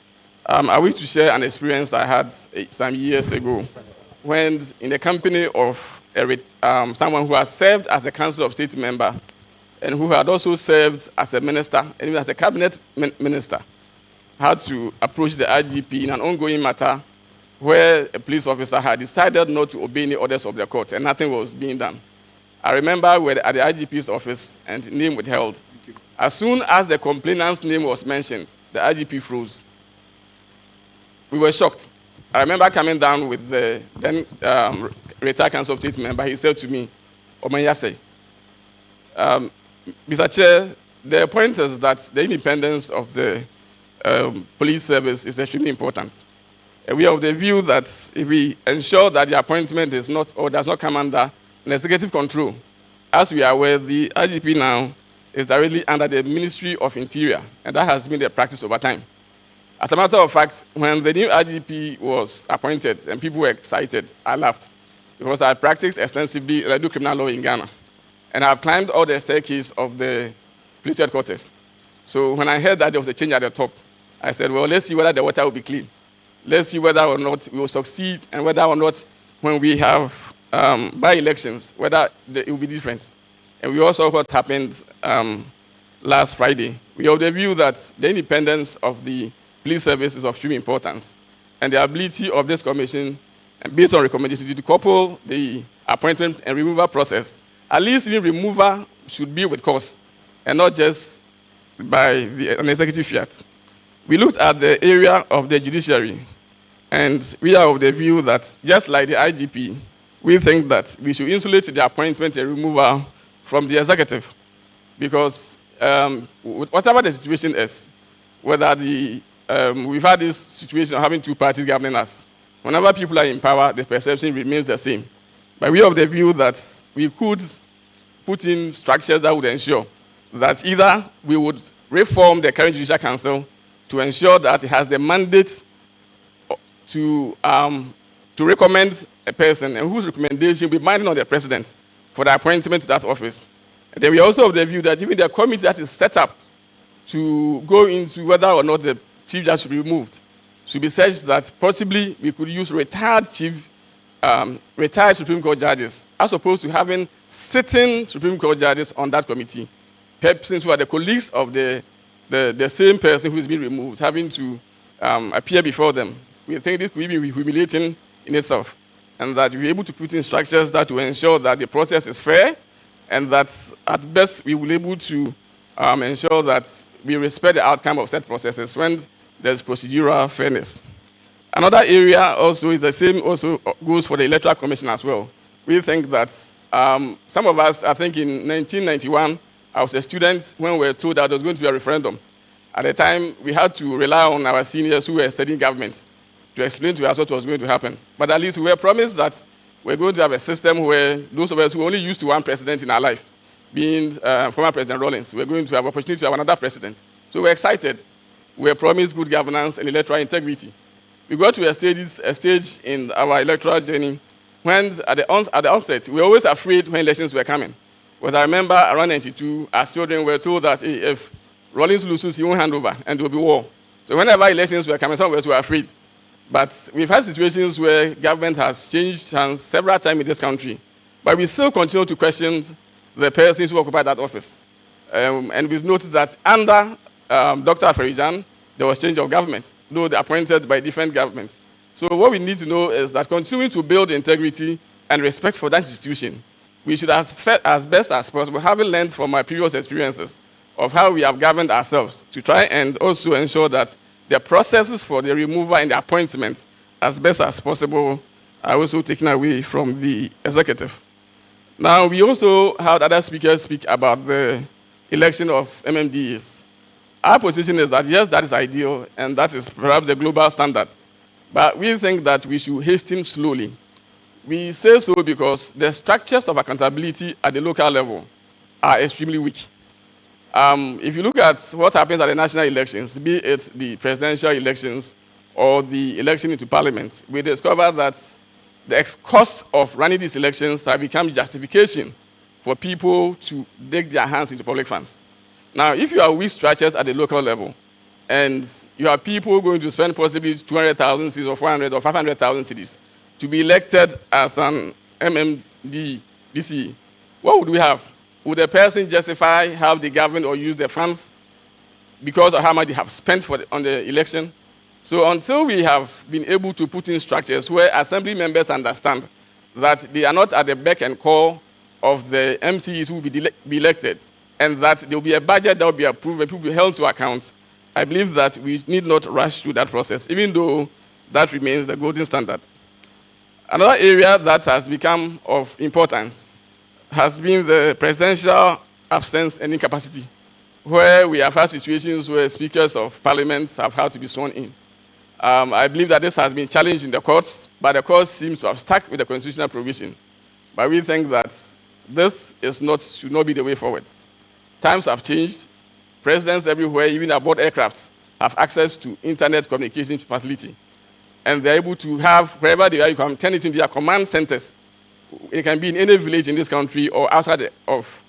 I wish to share an experience I had some years ago when in the company of someone who had served as a Council of State member and who had also served as a minister, and even as a cabinet minister, had to approach the IGP in an ongoing matter where a police officer had decided not to obey any orders of the court and nothing was being done. I remember we were at the IGP's office and name withheld. As soon as the complainant's name was mentioned, the IGP froze. We were shocked. I remember coming down with the then retired Council of State member. He said to me, Omanyase, Mr. Chair, the point is that the independence of the police service is extremely important. We are of the view that if we ensure that the appointment is not or does not come under an executive control, as we are aware, the IGP now is directly under the Ministry of Interior, and that has been the practice over time. As a matter of fact, when the new IGP was appointed and people were excited, I laughed because I practiced extensively, I do criminal law in Ghana, and I've climbed all the staircase of the police headquarters. So when I heard that there was a change at the top, I said, well, let's see whether the water will be clean. Let's see whether or not we will succeed and whether or not when we have by-elections, whether it will be different. And we also what happened last Friday. We have the view that the independence of the police service is of extreme importance, and the ability of this commission, based on recommendations, to couple the appointment and removal process, at least even removal should be with cause, and not just by an executive fiat. We looked at the area of the judiciary, and we are of the view that, just like the IGP, we think that we should insulate the appointment and removal from the executive, because whatever the situation is, whether we've had this situation of having two parties governing us, whenever people are in power, the perception remains the same. But we are of the view that we could put in structures that would ensure that either we would reform the current Judicial Council to ensure that it has the mandate to recommend a person and whose recommendation will be binding on the President for the appointment to that office. And then we are also of the view that even the committee that is set up to go into whether or not the Chief Judge should be removed should be such that possibly we could use retired Supreme Court judges as opposed to having sitting Supreme Court judges on that committee, persons who are the colleagues of the same person who is being removed, having to appear before them. We think this could be humiliating in itself, and that we're able to put in structures that will ensure that the process is fair, and that at best we will be able to ensure that we respect the outcome of said processes when there's procedural fairness. Another area also is the same, also goes for the Electoral Commission as well. We think that some of us, I think in 1991, I was a student when we were told that there was going to be a referendum. At the time, we had to rely on our seniors who were studying government to explain to us what was going to happen. But at least we were promised that we're going to have a system where those of us who only used to one president in our life, being former President Rawlings, we're going to have opportunity to have another president. So we're excited. We're promised good governance and electoral integrity. We got to a stage in our electoral journey when at the onset, we were always afraid when elections were coming. Because I remember around 92, as children were told that if Rawlings loses, he won't hand over and there will be war. So whenever elections were coming, some of us were afraid. But we've had situations where government has changed hands several times in this country. But we still continue to question the persons who occupy that office. And we've noted that under Dr. Aferijan, there was change of government, though they appointed by different governments. So what we need to know is that continuing to build integrity and respect for that institution, we should, as best as possible, having learned from my previous experiences of how we have governed ourselves, to try and also ensure that the processes for the removal and the appointment, as best as possible, are also taken away from the executive. Now, we also had other speakers speak about the election of MMDs. Our position is that, yes, that is ideal, and that is perhaps the global standard. But we think that we should hasten slowly. We say so because the structures of accountability at the local level are extremely weak. If you look at what happens at the national elections, be it the presidential elections or the election into parliament, we discover that the cost of running these elections have become justification for people to dig their hands into public funds. Now, if you are weak structures at the local level, and you have people going to spend possibly 200,000 cedis or 400 or 500,000 cedis to be elected as an MMDC, what would we have? Would the person justify how they govern or use the funds because of how much they have spent on the election? So until we have been able to put in structures where assembly members understand that they are not at the beck and call of the MCs who will be elected, and that there will be a budget that will be approved and people will be held to account, I believe that we need not rush through that process, even though that remains the golden standard. Another area that has become of importance has been the presidential absence and incapacity, where we have had situations where speakers of parliament have had to be sworn in. I believe that this has been challenged in the courts, but the courts seem to have stuck with the constitutional provision. But we think that this should not be the way forward. Times have changed. Presidents everywhere, even aboard aircrafts, have access to internet communication facility. And they're able to have, wherever they are, you can turn it into their command centers. It can be in any village in this country or outside of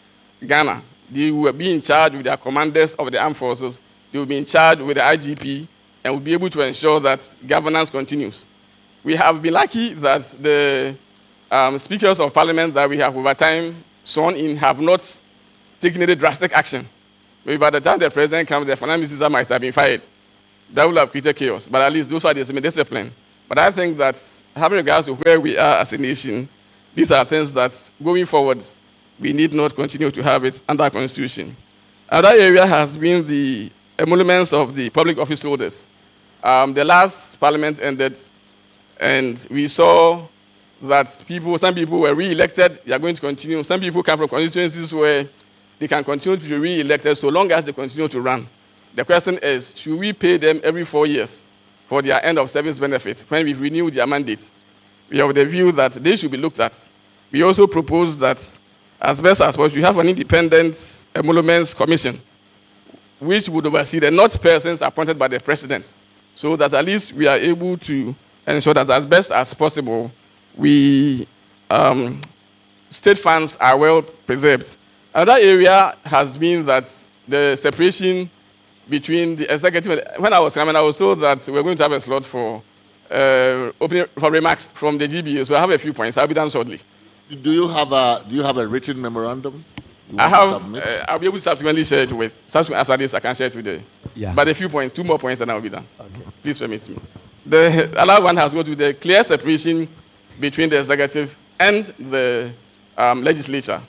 Ghana. They will be in charge with their commanders of the armed forces. They will be in charge with the IGP and will be able to ensure that governance continues. We have been lucky that the speakers of parliament that we have over time sworn in have not taken any drastic action. Maybe by the time the president comes, the finance minister might have been fired. That would have created chaos. But at least those are the discipline. But I think that having regards to where we are as a nation, these are things that going forward, we need not continue to have it under our constitution. Another area has been the emoluments of the public office holders. The last parliament ended, and we saw that some people were re-elected. They are going to continue. Some people come from constituencies where they can continue to be re-elected so long as they continue to run. The question is, should we pay them every 4 years for their end of service benefits when we renew their mandate? We have the view that they should be looked at. We also propose that, as best as possible, we have an independent emoluments commission, which would oversee the not persons appointed by the president, so that at least we are able to ensure that, as best as possible, state funds are well preserved. Another area has been that the separation between the executive. When I was coming, I was told that we're going to have a slot for opening for remarks from the GBA. So I have a few points. I'll be done shortly. Do you have a written memorandum? I have. I'll be able to subsequently share it with. Subsequently after this, I can share it with you. Yeah. But a few points, 2 more points, and I'll be done. Okay. Please permit me. The other one has to go to the clear separation between the executive and the legislature.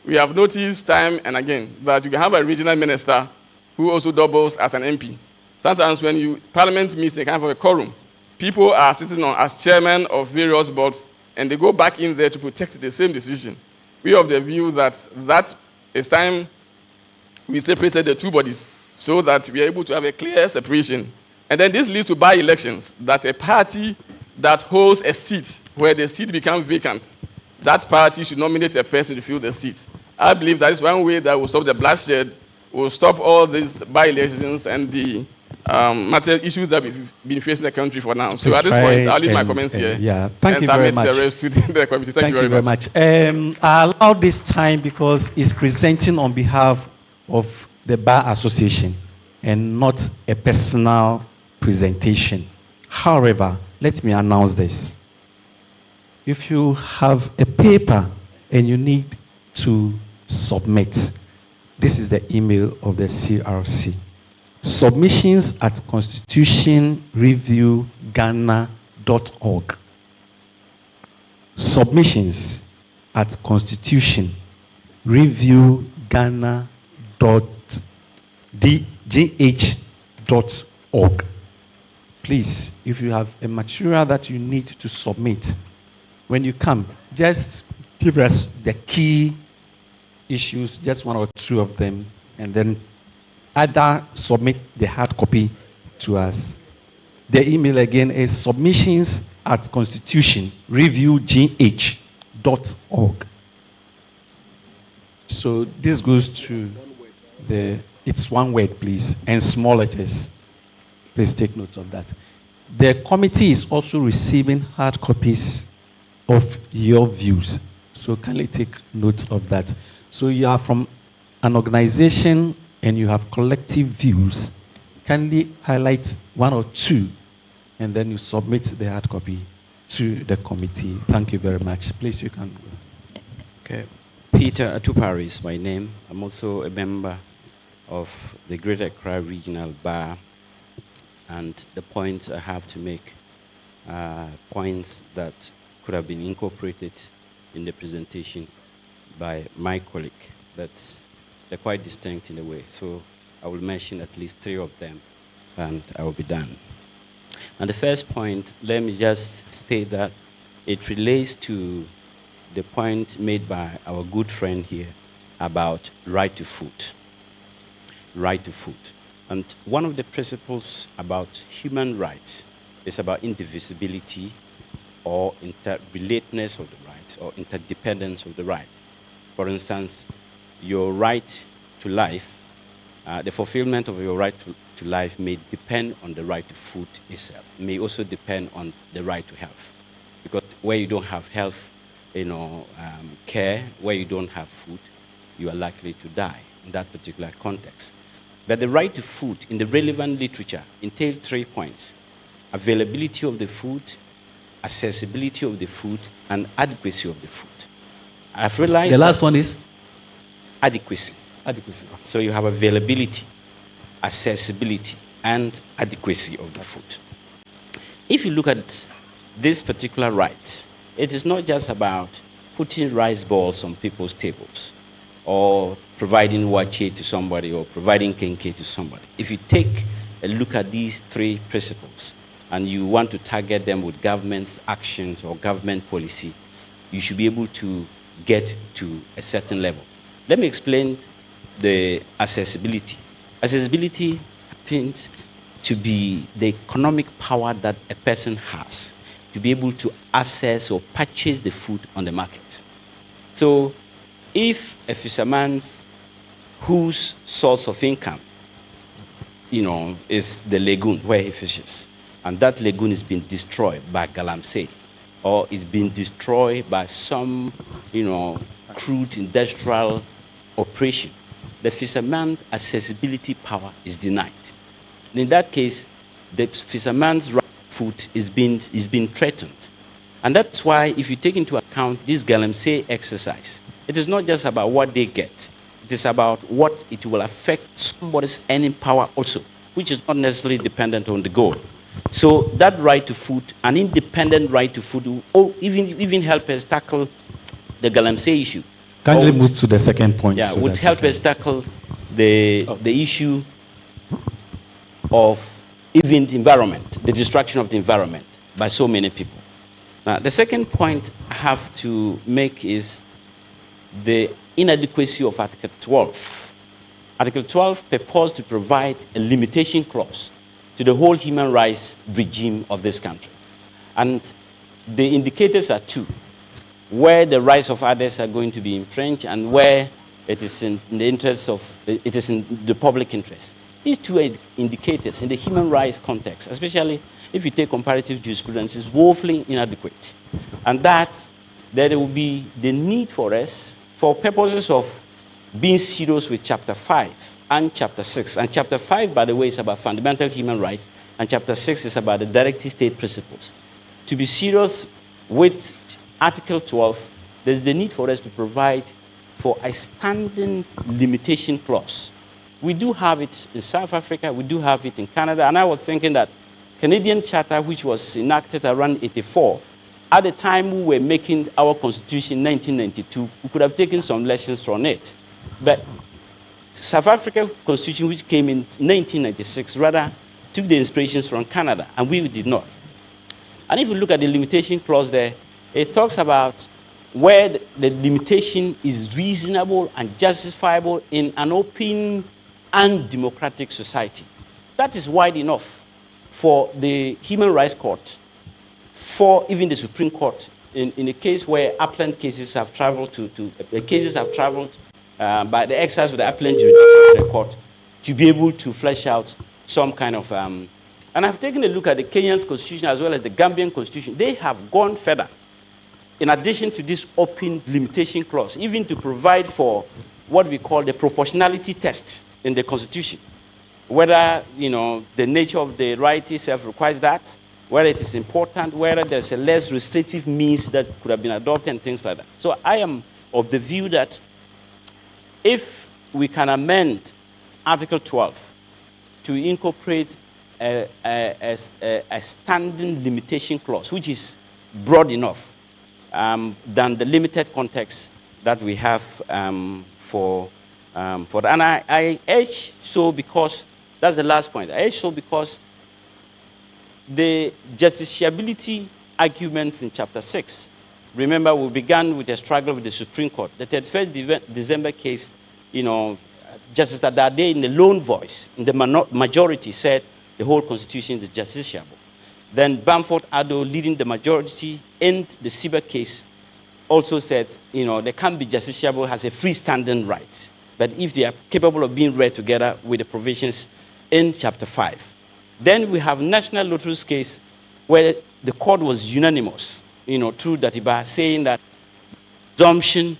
We have noticed time and again that you can have a regional minister who also doubles as an MP. Sometimes when parliament meets, they can have a quorum. People are sitting on as chairman of various boards, and they go back in there to protect the same decision. We have the view that it's time we separated the two bodies so that we are able to have a clear separation. And then this leads to by-elections, that a party that holds a seat where the seat becomes vacant, that party should nominate a person to fill the seat. I believe that is one way that will stop the bloodshed, will stop all these by-elections and the issues that we've been facing in the country for now. So at this point, I'll leave my comments here. Yeah, thank you very much. The rest to the committee. Thank you very much. I allow this time because it's presenting on behalf of the Bar Association and not a personal presentation. However, let me announce this. If you have a paper and you need to submit. This is the email of the CRC. Submissions at constitutionreviewghana.org. Submissions at constitutionreviewghana.gh.org. Please, if you have a material that you need to submit, when you come, just give us the key issues, just one or two of them, and then either submit the hard copy to us. The email again is submissions@constitutionreviewgh.org. So this goes to it's one word, please, and small letters. Please take note of that. The committee is also receiving hard copies of your views. So kindly take note of that. So you are from an organization and you have collective views. Kindly highlight one or two and then you submit the hard copy to the committee. Thank you very much. Please, you can. Okay. Peter Atupari is my name. I'm also a member of the Greater Accra Regional Bar. And the points I have to make are points that could have been incorporated in the presentation by my colleague. They're quite distinct in a way. So I will mention at least 3 of them, and I will be done. And the first point, let me just state that it relates to the point made by our good friend here about right to food. Right to food. And one of the principles about human rights is about indivisibility or interrelatedness of the rights or interdependence of the right. For instance, your right to life, the fulfillment of your right to life may depend on the right to food itself. It may also depend on the right to health. Because where you don't have health, care, where you don't have food, you are likely to die in that particular context. But the right to food in the relevant literature entails 3 points: availability of the food, accessibility of the food, and adequacy of the food. I've realized the last one is adequacy. Adequacy. So you have availability, accessibility, and adequacy of the food. If you look at this particular right, it is not just about putting rice balls on people's tables or providing wache to somebody or providing kenke to somebody. If you take a look at these 3 principles and you want to target them with government's actions or government policy, you should be able to get to a certain level. Let me explain the accessibility. Accessibility happens to be the economic power that a person has to be able to access or purchase the food on the market. So if a fisherman whose source of income, is the lagoon where he fishes, and that lagoon is being destroyed by galamsey, or is being destroyed by some, crude industrial operation, the fisherman's accessibility power is denied. And in that case, the fisherman's right to food is being threatened. And that's why, if you take into account this galamsey exercise, it is not just about what they get. It is about what it will affect somebody's earning power also, which is not necessarily dependent on the goal. So that right to food, an independent right to food, will even help us tackle the galamsey issue. Can we move to the second point? Yeah, would help us tackle the issue of even the environment, the destruction of the environment by so many people. Now, the second point I have to make is the inadequacy of Article 12. Article 12 purports to provide a limitation clause to the whole human rights regime of this country. And the indicators are 2, where the rights of others are going to be infringed and where it is in the interest of, it is in the public interest. These 2 indicators in the human rights context, especially if you take comparative jurisprudence, is woefully inadequate. And that there will be the need for us, for purposes of being serious with Chapter 5 and Chapter 6. And Chapter 5, by the way, is about fundamental human rights, and Chapter 6 is about the directive state principles. To be serious with Article 12, there's the need for us to provide for a standing limitation clause. We do have it in South Africa, we do have it in Canada, and I was thinking that Canadian Charter, which was enacted around 84, at the time we were making our constitution in 1992, we could have taken some lessons from it. But South African constitution, which came in 1996, rather took the inspirations from Canada, and we did not. And if you look at the limitation clause there, it talks about where the limitation is reasonable and justifiable in an open and democratic society. That is wide enough for the Human Rights Court, for even the Supreme Court, in a case where appellant cases have traveled by the exercise of the appellant jurisdiction of the court, to be able to flesh out some kind of, and I've taken a look at the Kenyan constitution as well as the Gambian constitution. They have gone further, in addition to this open limitation clause, even to provide for what we call the proportionality test in the constitution. Whether, the nature of the right itself requires that, whether it is important, whether there's a less restrictive means that could have been adopted and things like that. So I am of the view that if we can amend Article 12 to incorporate a standing limitation clause, which is broad enough than the limited context that we have for that. And I urge so because, that's the last point, I urge so because the justiciability arguments in Chapter 6, remember we began with a struggle with the Supreme Court. The 31st December case, Justice Adade in the lone voice, in the majority, said the whole constitution is justiciable. Then Bamford Addo, leading the majority in the Siba case, also said, they can't be justiciable as a freestanding right, but if they are capable of being read together with the provisions in Chapter 5. Then we have National Lottery's case, where the court was unanimous, through Datiba, saying that presumption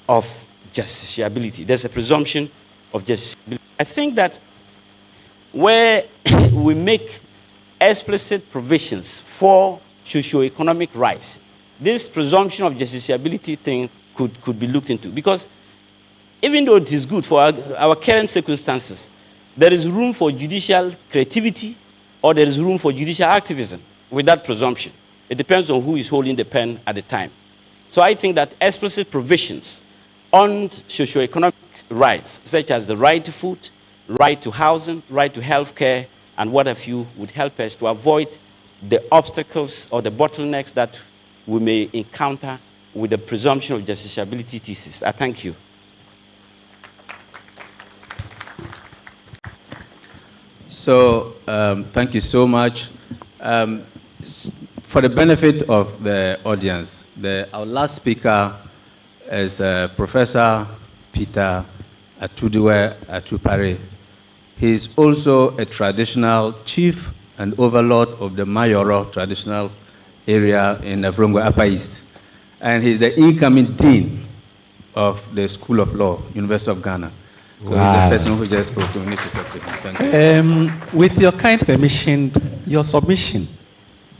of justiciability. There's a presumption of justiciability. I think that where we make explicit provisions for socio-economic rights, this presumption of justiciability thing could be looked into. Because even though it is good for our current circumstances, there is room for judicial creativity or there is room for judicial activism with that presumption. It depends on who is holding the pen at the time. So I think that explicit provisions on socio-economic rights, such as the right to food, right to housing, right to health care, and what have you, would help us to avoid the obstacles or the bottlenecks that we may encounter with the presumption of justiciability thesis. I thank you. So, thank you so much. For the benefit of the audience, our last speaker is Professor Peter Atupare. He is also a traditional chief and overlord of the Mayoro traditional area in Avrongo Upper East. And he's the incoming dean of the School of Law, University of Ghana. So wow. The person who just spoke to me to talk to him. Thank you. With your kind permission, your submission,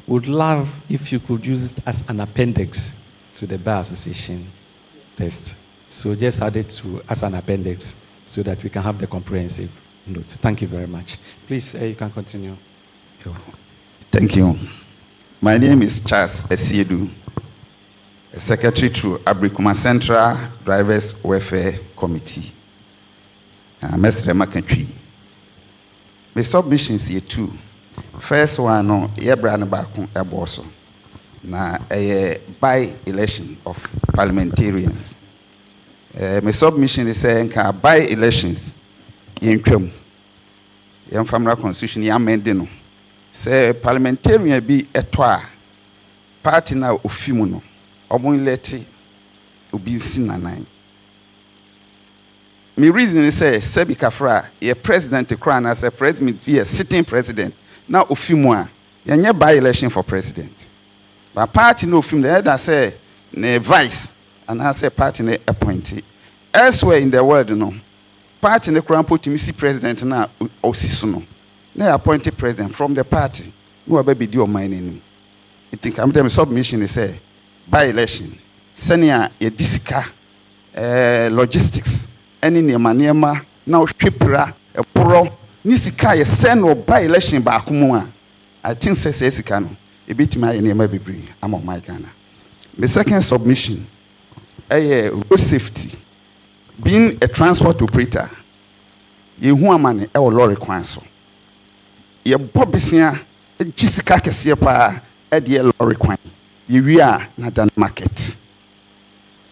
would love if you could use it as an appendix to the Bar Association test. So just add it as an appendix so that we can have the comprehensive note. Thank you very much. Please, you can continue. Thank you. My name is Charles Esiedu, Secretary to Abrikuma Central Drivers Welfare Committee. Mr. Makantwi. My submissions here too. First one, no, Yebrana Bakun Eboso. Na a by-election of parliamentarians. My submission is saying by-elections in Kwem. Yam family constitution yam mendino. Say parliamentarian be etwa party na ofimuno. Omo leti obi sinanai. My reason is say Sebi Kafra, a president to crown as a president, be a sitting president. Now ofimwa, yanya by-election for president. But party no film the head say ne vice and I say party ne appointee. Elsewhere in the world, party ne crown put me see president na osisuno. Ne appointed president from the party. No baby do mine. I think I'm the submission is say by-election senia ye disika logistics any nneɛma na ohwepra eporo ni sika ye send no by election ba komo a I think say sika no e bitimi aye nneɛma bebree am of my Ghana. My second submission road safety. Being a transport operator, you who amane e lorry kwan so. Ye bobisia jisika kese pa e de lorry kwan. Ye wi a na dan market.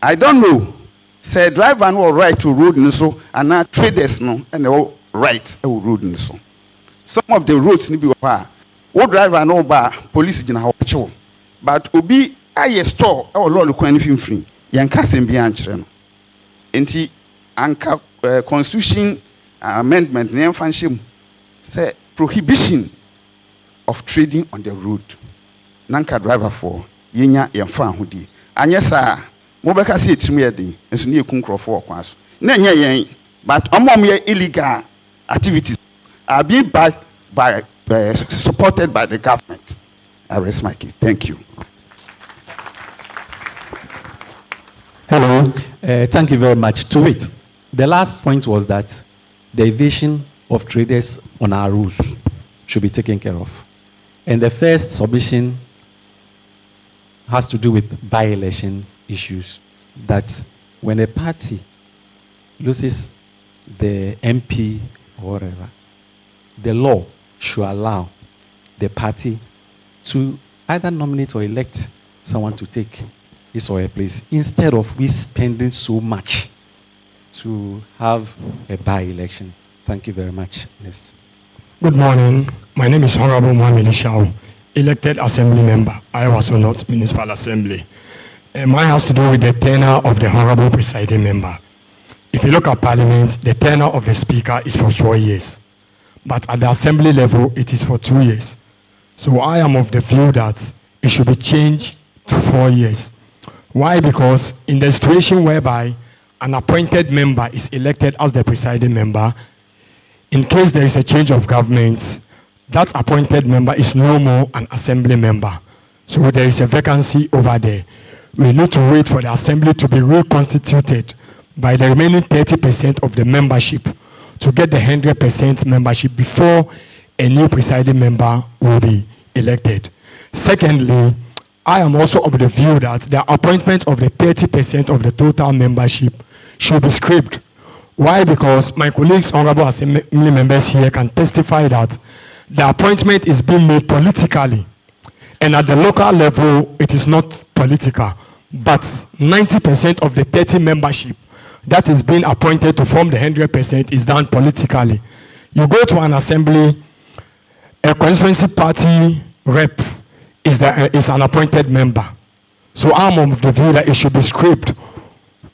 I don't know. Say driver no right to road no so and traders no and all right e road no so. Some of the roads ni bi wa o driver no ba police gina ho chew. But obi aye store e lorry kwan ni fimfini. Yanka sembi ankyere no. Enti anka constitution amendment ne fanshim say prohibition of trading on the road. Nanka driver for yenya yemfa ahodi. Anye sa mo beka se etrim yedi enso ne ekun krofo okwan so. Na enya yen but omom ye illegal activities are being backed by supported by the government. I rest my case. Thank you. Hello. Thank you very much. To it, the last point was that the evasion of traders on our rules should be taken care of. And the first submission has to do with by-election issues, that when a party loses the MP or whatever, the law should allow the party to either nominate or elect someone to take his or her place, instead of we spending so much to have a by-election. Thank you very much. Next. Good morning. My name is Honorable Mohamed Ishao, elected Assembly Member, Iowa North Municipal Assembly. Mine has to do with the tenure of the Honorable Presiding Member. If you look at Parliament, the tenure of the Speaker is for 4 years. But at the Assembly level, it is for 2 years. So I am of the view that it should be changed to 4 years. Why? Because in the situation whereby an appointed member is elected as the presiding member, in case there is a change of government, that appointed member is no more an assembly member. So there is a vacancy over there. We need to wait for the assembly to be reconstituted by the remaining 30% of the membership to get the 100% membership before a new presiding member will be elected. Secondly, I am also of the view that the appointment of the 30% of the total membership should be scrapped. Why? Because my colleagues, honorable assembly members here, can testify that the appointment is being made politically. And at the local level, it is not political. But 90% of the 30 membership that is being appointed to form the 100% is done politically. You go to an assembly, a constituency party rep is an appointed member. So I'm of the view that it should be scrapped.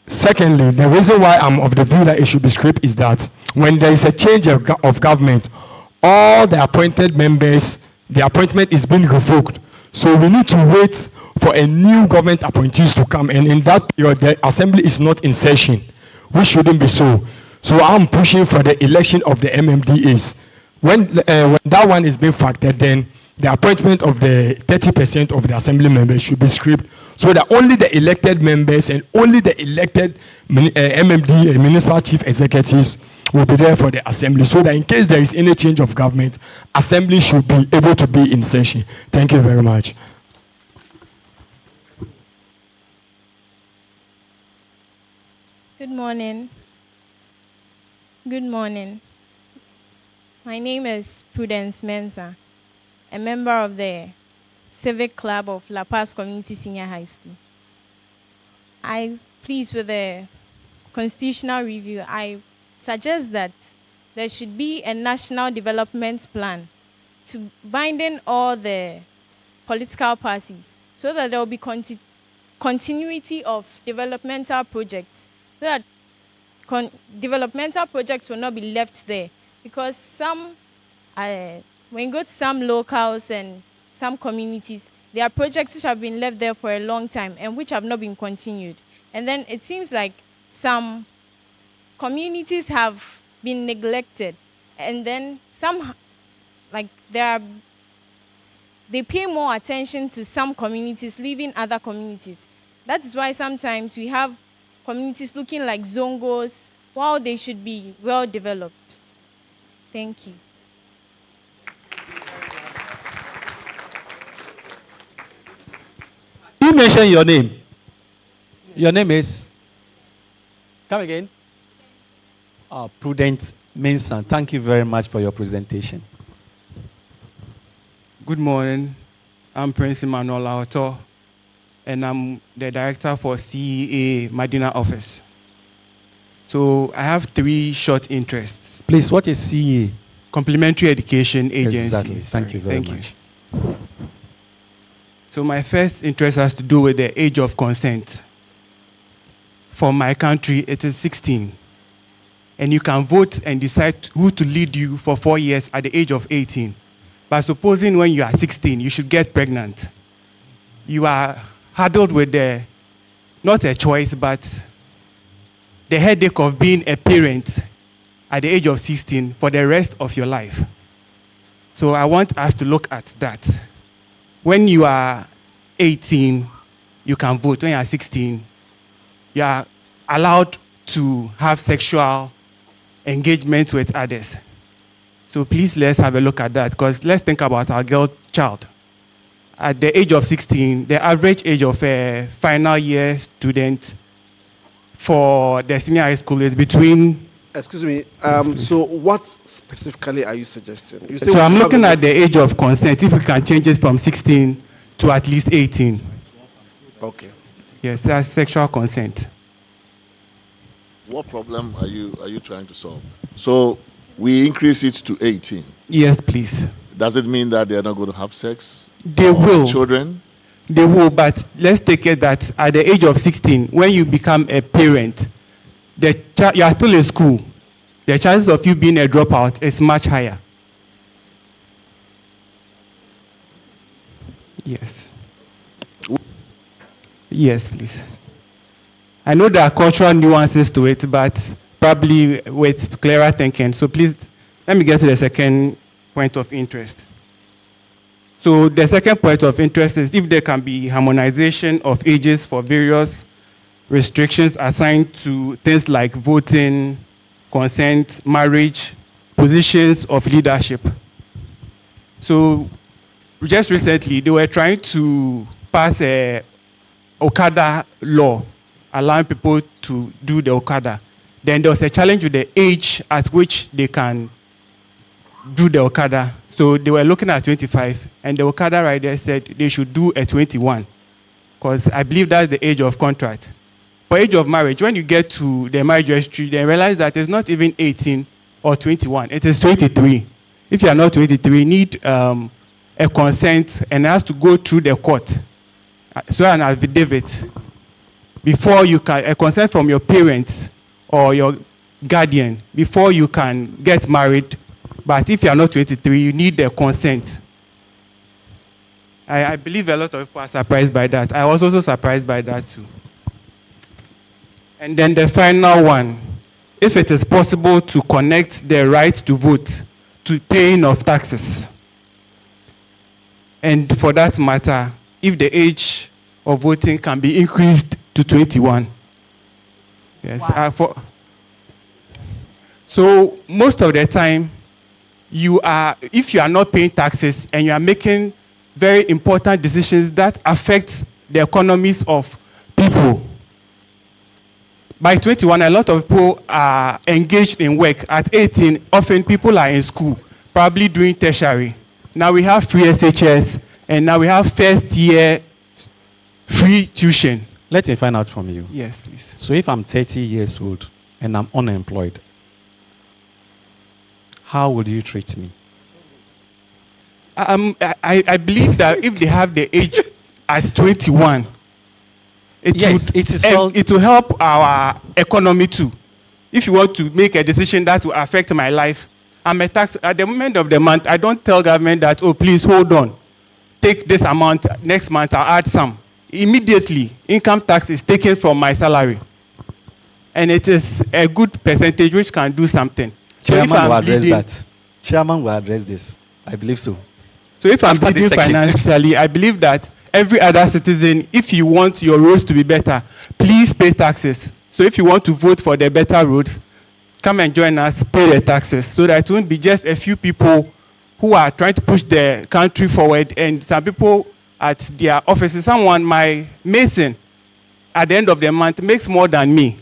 Secondly, the reason why I'm of the view that it should be scrapped is that when there is a change of government, all the appointed members, the appointment is being revoked. So we need to wait for a new government appointees to come, and in that period, the assembly is not in session, which shouldn't be so. So I'm pushing for the election of the MMDAs. When that one is being factored, then the appointment of the 30% of the assembly members should be scrapped, so that only the elected members and only the elected MMD municipal chief executives will be there for the assembly, so that in case there is any change of government, assembly should be able to be in session. Thank you very much. Good morning. Good morning. My name is Prudence Mensah, a member of the Civic Club of La Paz Community Senior High School. Please, with the constitutional review, I suggest that there should be a national development plan to binding all the political parties, so that there will be continuity of developmental projects, so that developmental projects will not be left there. Because some, when you go to some locals and some communities, there are projects which have been left there for a long time and which have not been continued. And then it seems like some communities have been neglected. And then some, like they pay more attention to some communities, leaving other communities. That is why sometimes we have communities looking like zongos while they should be well developed. Thank you. You mentioned your name. Your name is? Come again? Prudence Minson. Thank you very much for your presentation. Good morning. I'm Prince Emmanuel Lahoto, and I'm the director for CEA Medina office. So I have 3 short interests. Please, what is CEA? Complementary Education Agency. Exactly. Thank you very much. So my first interest has to do with the age of consent. For my country, it is 16. And you can vote and decide who to lead you for 4 years at the age of 18. But supposing when you are 16, you should get pregnant. You are saddled with not a choice, but the headache of being a parent at the age of 16 for the rest of your life. So I want us to look at that. When you are 18, you can vote. When you are 16, you are allowed to have sexual engagement with others. So please let's have a look at that, because let's think about our girl child. At the age of 16, the average age of a final year student for the senior high school is between... Excuse me. So what specifically are you suggesting? You So I'm looking at the age of consent, if we can change it from 16 to at least 18. Okay. Yes, that's sexual consent. What problem are you trying to solve? So we increase it to 18. Yes, please. Does it mean that they're not going to have sex? They will. Children? They will, but let's take it that at the age of 16, when you become a parent, you are still in school. The chances of you being a dropout is much higher. Yes. Yes, please. I know there are cultural nuances to it, but probably with clearer thinking. So please, let me get to the second point of interest. So the second point of interest is if there can be harmonization of ages for various restrictions assigned to things like voting, consent, marriage, positions of leadership. So just recently, they were trying to pass a Okada law, allowing people to do the Okada. Then there was a challenge with the age at which they can do the Okada. So they were looking at 25, and the Okada rider said they should do a 21, because I believe that's the age of contract. For age of marriage, when you get to the marriage registry, they realize that it's not even 18 or 21, it is 23. If you are not 23, you need a consent, and it has to go through the court. So an affidavit before you can, a consent from your parents or your guardian before you can get married. But if you are not 23, you need the consent. I believe a lot of people are surprised by that. I was also surprised by that too. And then the final one, if it is possible to connect the right to vote to paying of taxes. And for that matter, if the age of voting can be increased to 21. Yes. Wow. So most of the time, if you are not paying taxes and you are making very important decisions that affect the economies of people, by 21, a lot of people are engaged in work. At 18, often people are in school, probably doing tertiary. Now we have free SHS, and now we have first year free tuition. Let me find out from you. Yes, please. So if I'm 30 years old and I'm unemployed, how would you treat me? I believe that if they have the age at 21, it will help our economy too. If you want to make a decision that will affect my life, I'm a tax. At the moment of the month, I don't tell government that, oh, please hold on, take this amount, next month I'll add some. Immediately, income tax is taken from my salary. And it is a good percentage which can do something. Chairman will address that. Chairman will address this. I believe so. So if I'm bleeding financially, I believe that every other citizen, if you want your roads to be better, please pay taxes. So if you want to vote for the better roads, come and join us, pay the taxes, so that it won't be just a few people who are trying to push the country forward, and some people at their offices. Someone, my mason, at the end of the month makes more than me.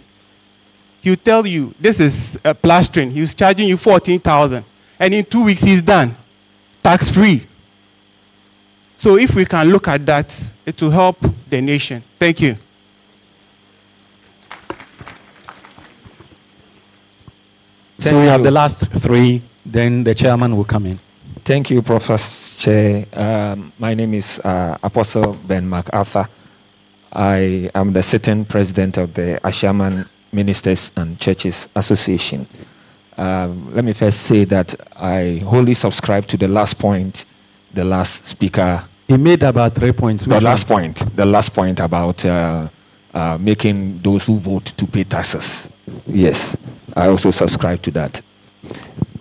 He'll tell you, this is plastering. He's charging you 14,000. And in 2 weeks, he's done. Tax-free. So if we can look at that, it will help the nation. Thank you. So we have the last three, then the chairman will come in. Thank you, Professor Chair. My name is Apostle Ben MacArthur. I am the sitting president of the Ashaman Ministers and Churches Association. Let me first say that I wholly subscribe to the last point the last speaker. He made about 3 points. The last point about making those who vote to pay taxes. Yes, I also subscribe to that.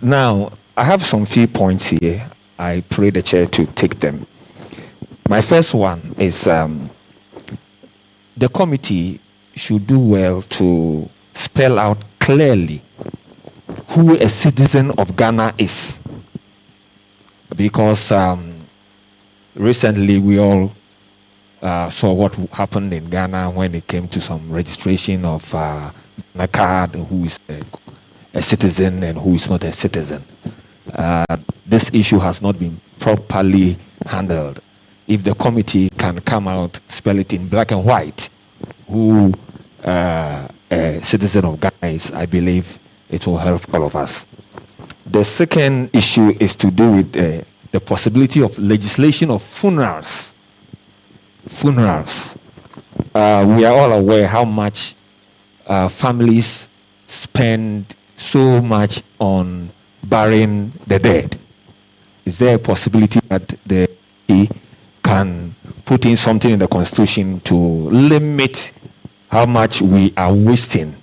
Now, I have some few points here. I pray the chair to take them. My first one is the committee should do well to spell out clearly who a citizen of Ghana is. Because recently we all saw what happened in Ghana when it came to some registration of a card, who is a citizen and who is not a citizen. This issue has not been properly handled. If the committee can come out, spell it in black and white, who a citizen of Ghana is, I believe it will help all of us. The second issue is to do with the possibility of legislation of funerals. Funerals. We are all aware how much families spend so much on burying the dead. Is there a possibility that the can put in something in the Constitution to limit how much we are wasting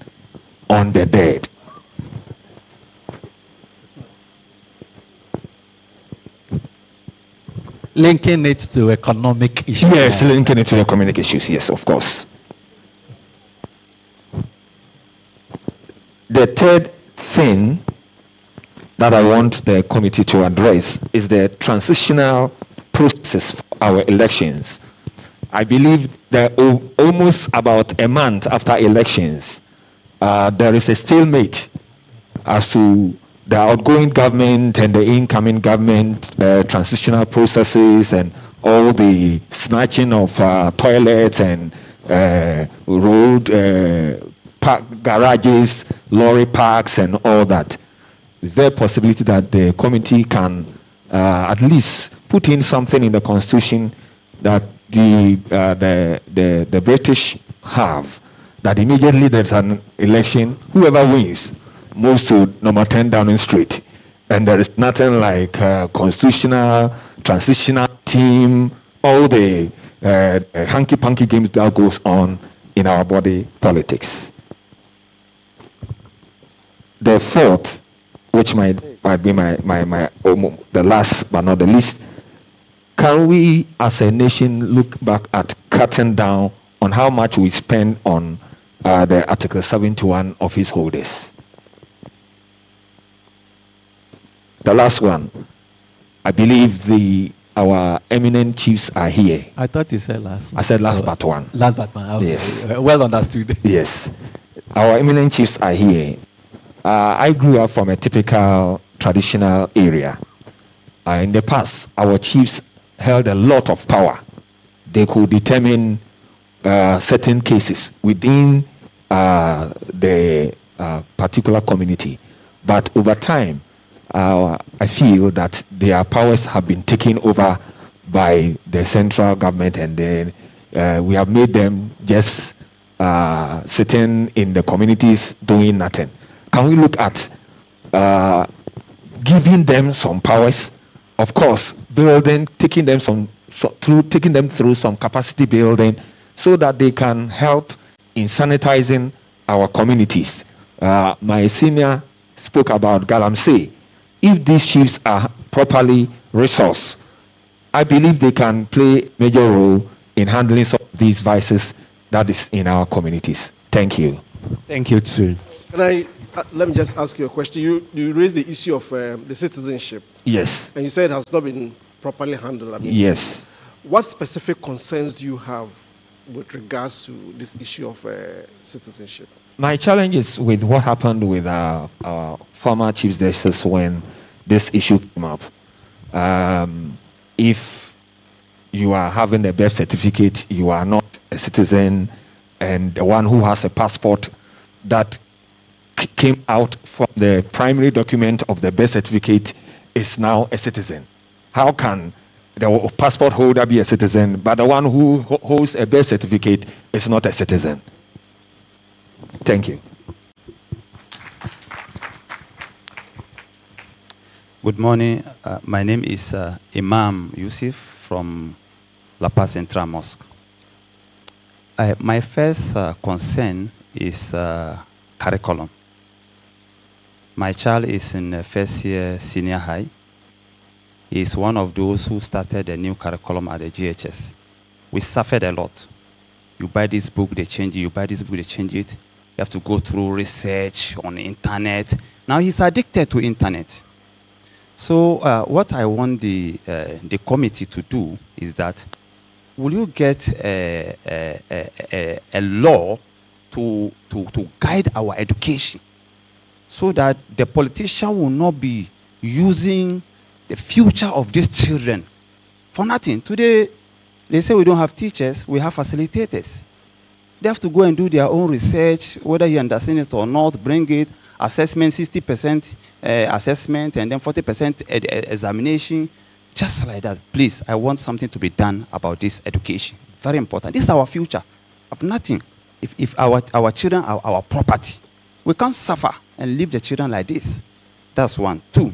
on the dead? Linking it to economic issues. Yes, linking it to economic issues, yes, of course. The third thing that I want the committee to address is the transitional process for our elections. I believe that almost about a month after elections, there is a stalemate as to the outgoing government and the incoming government transitional processes and all the snatching of toilets and road garages, lorry parks and all that. Is there a possibility that the committee can at least put in something in the Constitution that the British have, that immediately there's an election, whoever wins moves to number 10 Downing Street, and there is nothing like constitutional, transitional team, all the hanky-panky games that goes on in our body politics. The fourth, which might be the last but not the least, can we as a nation look back at cutting down on how much we spend on the Article 71 office holders? The last one, I believe our eminent chiefs are here. I thought you said last one. I said last but one. Last but one, okay. Yes. Well understood. Yes. Our eminent chiefs are here. I grew up from a typical traditional area. In the past, our chiefs held a lot of power. They could determine certain cases within the particular community. But over time, I feel that their powers have been taken over by the central government, and then we have made them just sitting in the communities doing nothing. Can we look at giving them some powers? Of course, taking them through some capacity building, so that they can help in sanitizing our communities. My senior spoke about Galamsey. If these chiefs are properly resourced, I believe they can play a major role in handling some of these vices that is in our communities. Thank you. Thank you too. Can I let me just ask you a question? You raised the issue of the citizenship. Yes. And you said it has not been properly handled. I mean, yes. What specific concerns do you have with regards to this issue of citizenship? My challenge is with what happened with our former Chief Justice when this issue came up. If you are having a birth certificate, you are not a citizen, and the one who has a passport that came out from the primary document of the birth certificate is now a citizen. How can the passport holder be a citizen, but the one who holds a birth certificate is not a citizen? Thank you. Good morning. My name is Imam Yusuf from La Paz Central Mosque. My first concern is curriculum. My child is in first year senior high. He is one of those who started a new curriculum at the GHS. We suffered a lot. You buy this book, they change it. You buy this book, they change it. You have to go through research on the internet. Now he's addicted to internet. So what I want the committee to do is that, will you get a law to guide our education so that the politician will not be using the future of these children for nothing? Today, they say we don't have teachers, we have facilitators. They have to go and do their own research, whether you understand it or not, bring it, assessment, 60% assessment, and then 40% examination, just like that. Please, I want something to be done about this education. Very important. This is our future. Of nothing. If our children are our property, we can't suffer and leave the children like this. That's one. Two,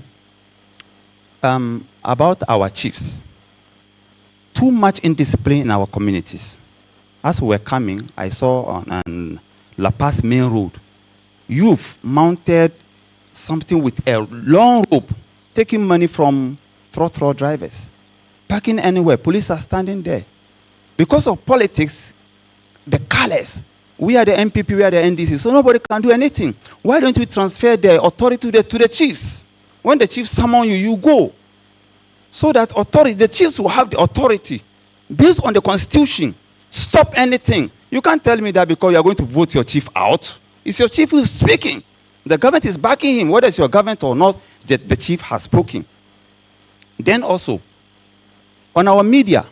about our chiefs. Too much indiscipline in our communities. As we were coming, I saw on La Paz main road, youth mounted something with a long rope, taking money from throttle drivers, parking anywhere. Police are standing there. Because of politics, the colors, we are the MPP, we are the NDC, so nobody can do anything. Why don't we transfer the authority to the chiefs? When the chiefs summon you, you go. So that authority, the chiefs will have the authority based on the constitution. Stop anything. You can't tell me that because you are going to vote your chief out. It's your chief who is speaking. The government is backing him. Whether it's your government or not, the chief has spoken. Then also, on our media,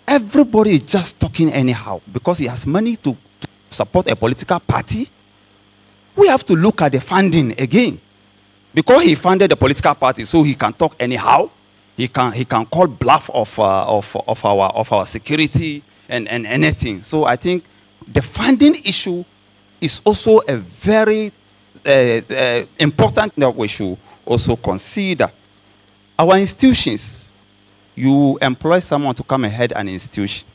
everybody is just talking anyhow because he has money to support a political party. We have to look at the funding again. Because he funded the political party, so he can talk anyhow. He can call bluff of our security and anything. So I think the funding issue is also a very important that we should also consider. Our institutions, you employ someone to come and head an institution.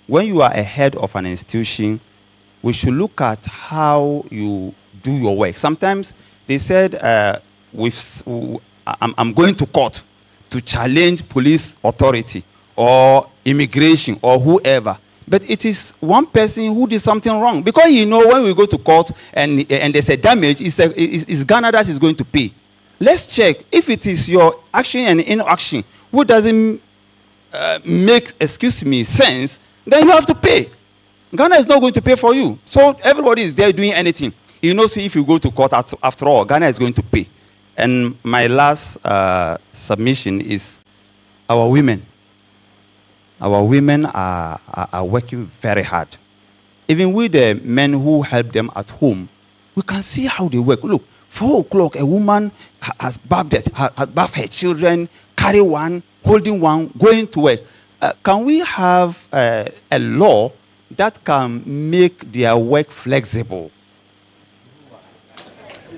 When you are a head of an institution, we should look at how you do your work. Sometimes they said, I'm going to court to challenge police authority or immigration or whoever. But it is one person who did something wrong. Because you know when we go to court and there's a damage, it's Ghana that is going to pay. Let's check if it is your action and inaction who doesn't make, sense, then you have to pay. Ghana is not going to pay for you. So everybody is there doing anything. He knows if you go to court, after all, Ghana is going to pay. And my last submission is our women. Our women are working very hard. Even with the men who help them at home, we can see how they work. Look, 4 o'clock, a woman has bathed her children, carry one, holding one, going to work. Can we have a law that can make their work flexible?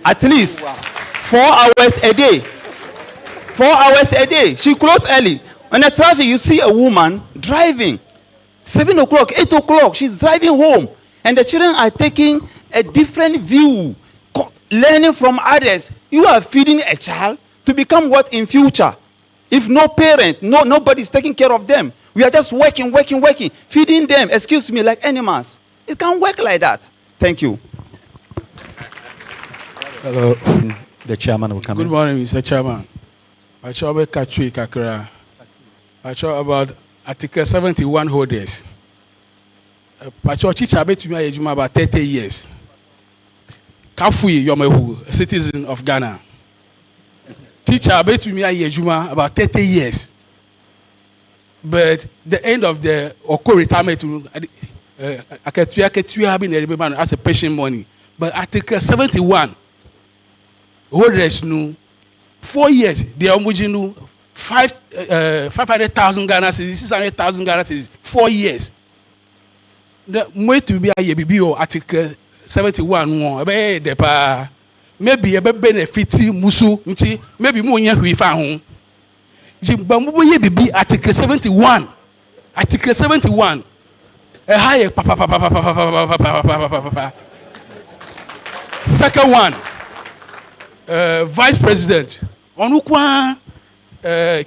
At least 4 hours a day. 4 hours a day. She closes early. On the traffic, you see a woman driving. 7 o'clock, 8 o'clock, she's driving home. And the children are taking a different view, learning from others. You are feeding a child to become what in future? If no parent, nobody is taking care of them. We We are just working, feeding them, excuse me, like animals. It can't work like that. Thank you. Hello. The chairman will come in. Good morning, Mr. Chairman. I shall be Katri Accra. I shall about Article 71 holders. I shall teach about 30 years. Kafui Yomehu, a citizen of Ghana. Teacher about 30 years. But the end of the Oko retirement, as a pension money. But Article 71, holders no 4 years, they are moving 500,000 Ghana cedis, 600,000 Ghana cedis, 4 years. The way to be a BBO Article 71 maybe a benefit musu maybe more hon Jimbamu be Article 71. Article 71. A higher second one, Vice President Onukwa,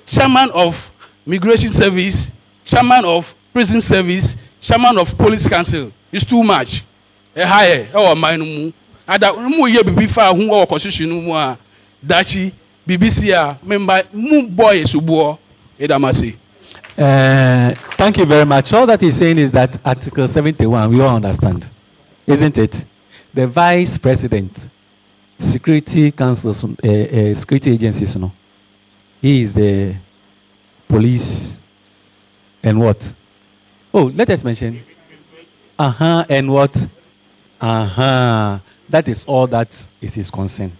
Chairman of Migration Service, Chairman of Prison Service, Chairman of Police Council. It's too much. A higher or mine. Ada mu ye bibi fa hu or constitution mu a dachi BBC a member mu boy subuo edamase. Thank you very much. All that he's saying is that Article 71, we all understand, isn't it? The Vice President, Security Councils, security agencies, no, he is the police and what? Oh, let us mention. And what? That is all that is his concern.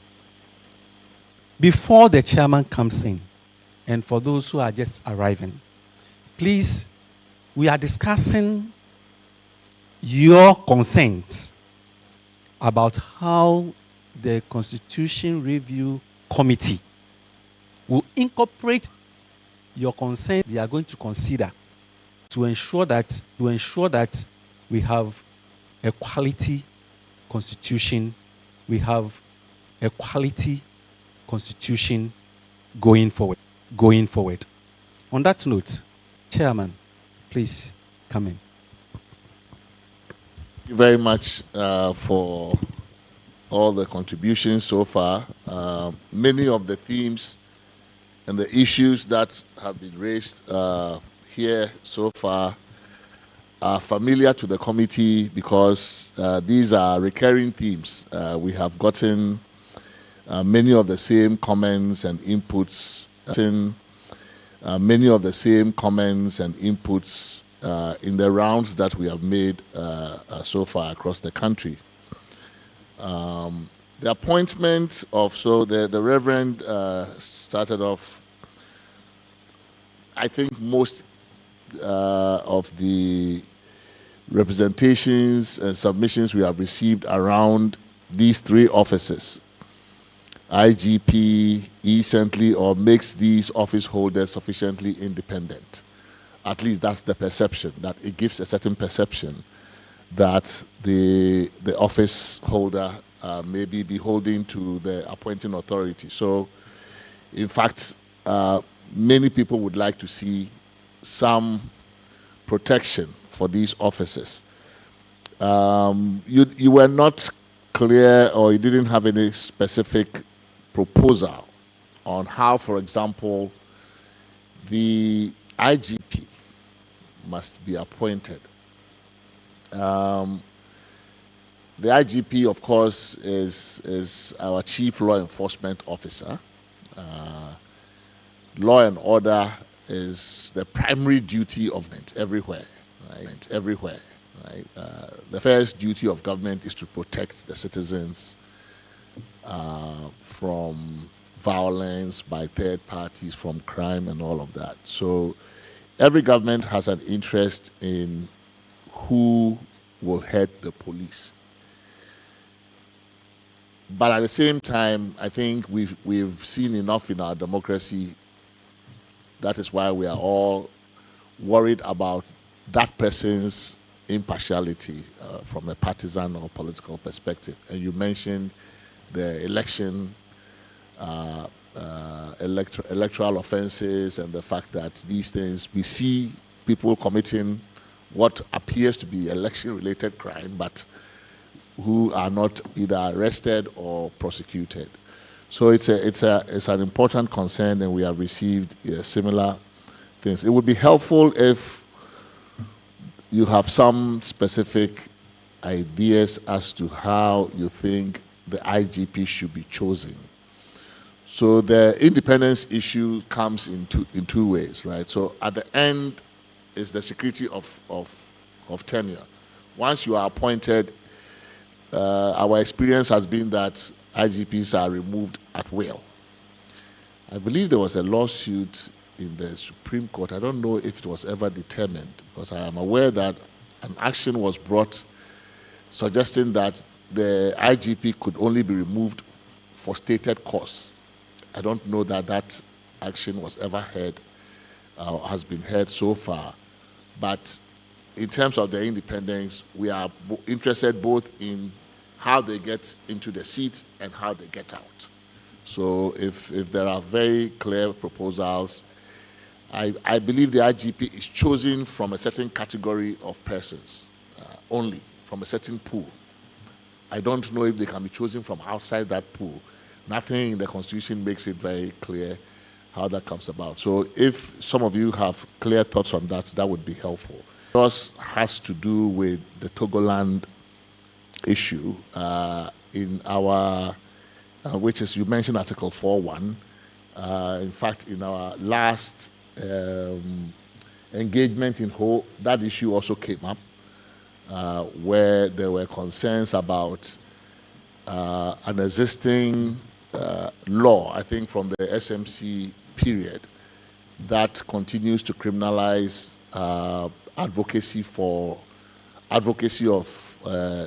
Before the chairman comes in, and for those who are just arriving, please, we are discussing your concerns about how the Constitution Review Committee will incorporate your concerns they are going to consider to ensure that we have a quality constitution, we have a quality constitution going forward. On that note, Chairman, please come in. Thank you very much for all the contributions so far. Many of the themes and the issues that have been raised here so far are familiar to the committee because these are recurring themes. We have gotten many of the same comments and inputs in the rounds that we have made so far across the country. The appointment of, the Reverend started off, I think most of the representations and submissions we have received around these three offices, IGP, essentially, or makes these office holders sufficiently independent. At least that's the perception, that it gives a certain perception that the office holder may be beholden to the appointing authority. So, in fact, many people would like to see some protection for these offices. You were not clear, or you didn't have any specific proposal on how, for example, the IGP must be appointed. The IGP, of course, is our chief law enforcement officer. Law and order is the primary duty of government everywhere, right? Everywhere, right? The first duty of government is to protect the citizens from violence by third parties, from crime and all of that. So every government has an interest in who will head the police. But at the same time, I think we've seen enough in our democracy. That is why we are all worried about that person's impartiality from a partisan or political perspective. And you mentioned the election, electoral offenses, and the fact that these things, we see people committing what appears to be election-related crime, but who are not either arrested or prosecuted. So it's an important concern, and we have received similar things. It would be helpful if you have some specific ideas as to how you think the IGP should be chosen. So the independence issue comes in two ways, right? So at the end is the security of tenure. Once you are appointed, our experience has been that IGPs are removed at will. I believe there was a lawsuit in the Supreme Court. I don't know if it was ever determined, because I am aware that an action was brought suggesting that the IGP could only be removed for stated cause. I don't know that that action was ever heard, has been heard so far. But in terms of their independence, we are interested both in how they get into the seat and how they get out. So if there are very clear proposals, I believe the IGP is chosen from a certain category of persons, only from a certain pool. I don't know if they can be chosen from outside that pool. Nothing in the Constitution makes it very clear how that comes about. So if some of you have clear thoughts on that, that would be helpful. This has to do with the Togoland issue in our, which is, you mentioned Article 4.1. In fact, in our last engagement in Ho, that issue also came up, where there were concerns about an existing law, I think from the SMC period, that continues to criminalize advocacy of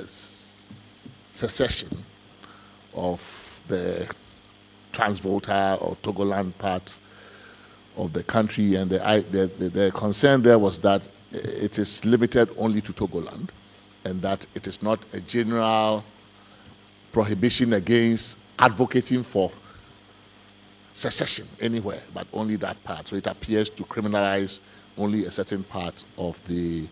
secession of the Transvolta or Togoland part of the country, and the concern there was that it is limited only to Togoland, and that it is not a general prohibition against advocating for secession anywhere, but only that part. So it appears to criminalize only a certain part of the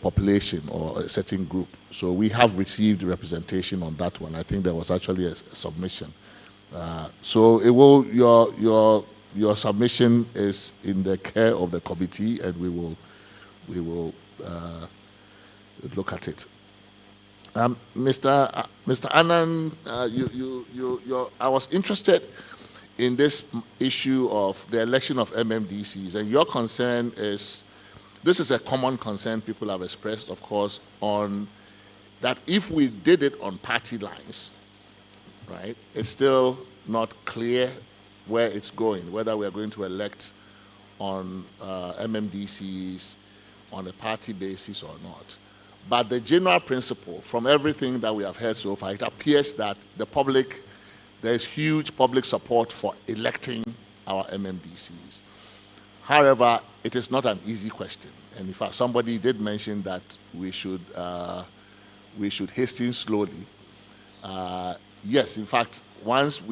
population or a certain group. So we have received representation on that one. I think there was actually a submission. So it will, your submission is in the care of the committee, and we will look at it. Mr. Annan, I was interested in this issue of the election of MMDCs, and your concern is, this is a common concern people have expressed, of course, on that if we did it on party lines, right, it's still not clear where it's going, whether we are going to elect on MMDCs on a party basis or not. But the general principle, from everything that we have heard so far, it appears that there is huge public support for electing our MMDCs. However, it is not an easy question. And in fact, somebody did mention that we should hasten slowly. Yes, in fact, once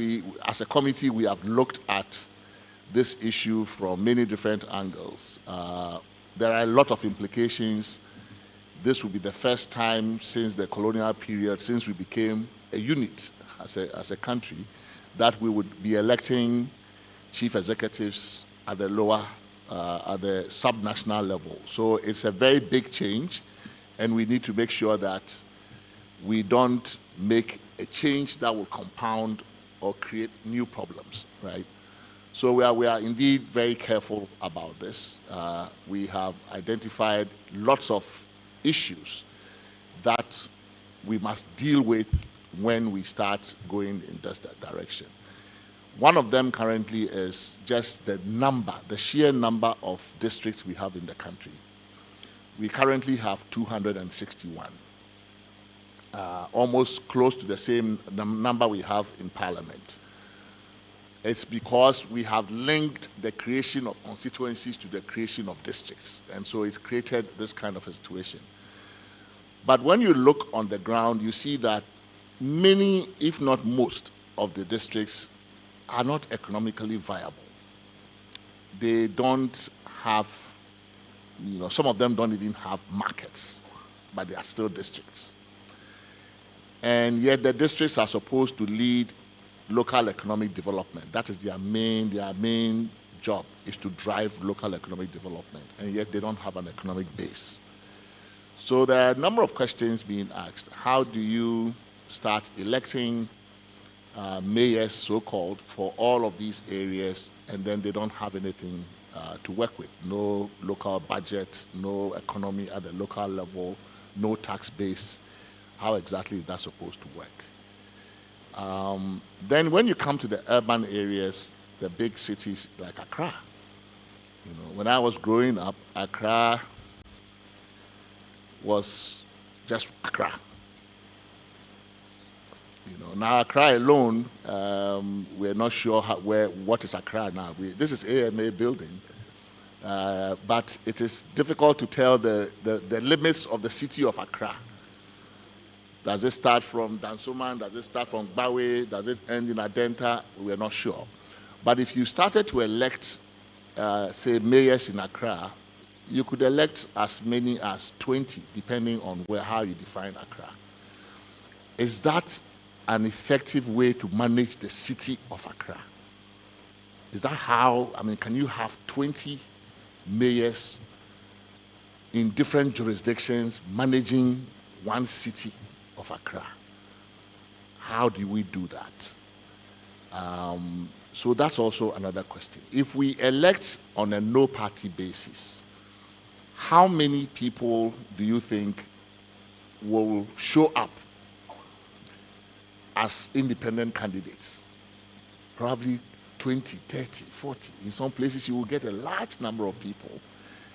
as a committee, we have looked at this issue from many different angles. There are a lot of implications. This will be the first time since the colonial period, since we became a unit as a country, that we would be electing chief executives at the lower, at the subnational level. So it's a very big change, and we need to make sure that we don't make a change that will compound or create new problems, right? So we are indeed very careful about this. We have identified lots of issues that we must deal with when we start going in this direction. One of them currently is just the sheer number of districts we have in the country. We currently have 261, almost close to the same number we have in Parliament. It's because we have linked the creation of constituencies to the creation of districts. And so it's created this kind of a situation. But when you look on the ground, you see that many, if not most, of the districts are not economically viable. They don't have some of them don't even have markets, but they are still districts. And yet the districts are supposed to lead local economic development. That is their main job, is to drive local economic development, and yet they don't have an economic base. So there are a number of questions being asked. How do you start electing mayors, so-called, for all of these areas, and then they don't have anything to work with? No local budget, no economy at the local level, no tax base. How exactly is that supposed to work? Then when you come to the urban areas, the big cities like Accra, when I was growing up, Accra was just Accra. Now Accra alone, we're not sure what is Accra now. This is AMA building, but it is difficult to tell the limits of the city of Accra. Does it start from Dansoman? Does it start from Bawe? Does it end in Adenta? We're not sure. But if you started to elect, say, mayors in Accra, you could elect as many as 20, depending on how you define Accra. Is that an effective way to manage the city of Accra? Is that how, can you have 20 mayors in different jurisdictions managing one city of Accra? How do we do that? So that's also another question. If we elect on a no-party basis, how many people do you think will show up as independent candidates? Probably 20, 30, 40. In some places, you will get a large number of people.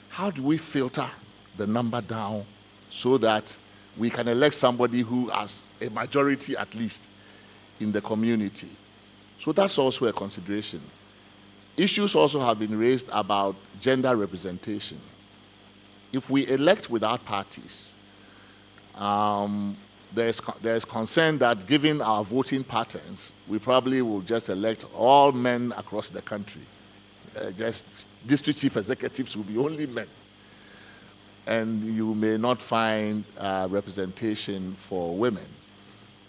How do we filter the number down so that we can elect somebody who has a majority, at least, in the community? So that's also a consideration. Issues also have been raised about gender representation. If we elect without parties, there's concern that given our voting patterns, we probably will just elect all men across the country. Just district chief executives will be only men. And you may not find representation for women.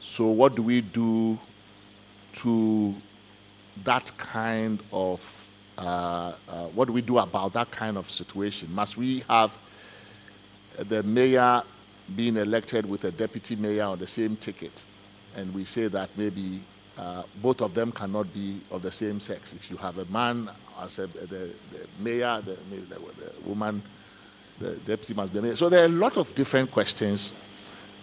So what do we do to that kind of, what do we do about that kind of situation? Must we have the mayor being elected with a deputy mayor on the same ticket? And we say that maybe both of them cannot be of the same sex. If you have a man as the mayor, the woman, the deputy must be a mayor. So there are a lot of different questions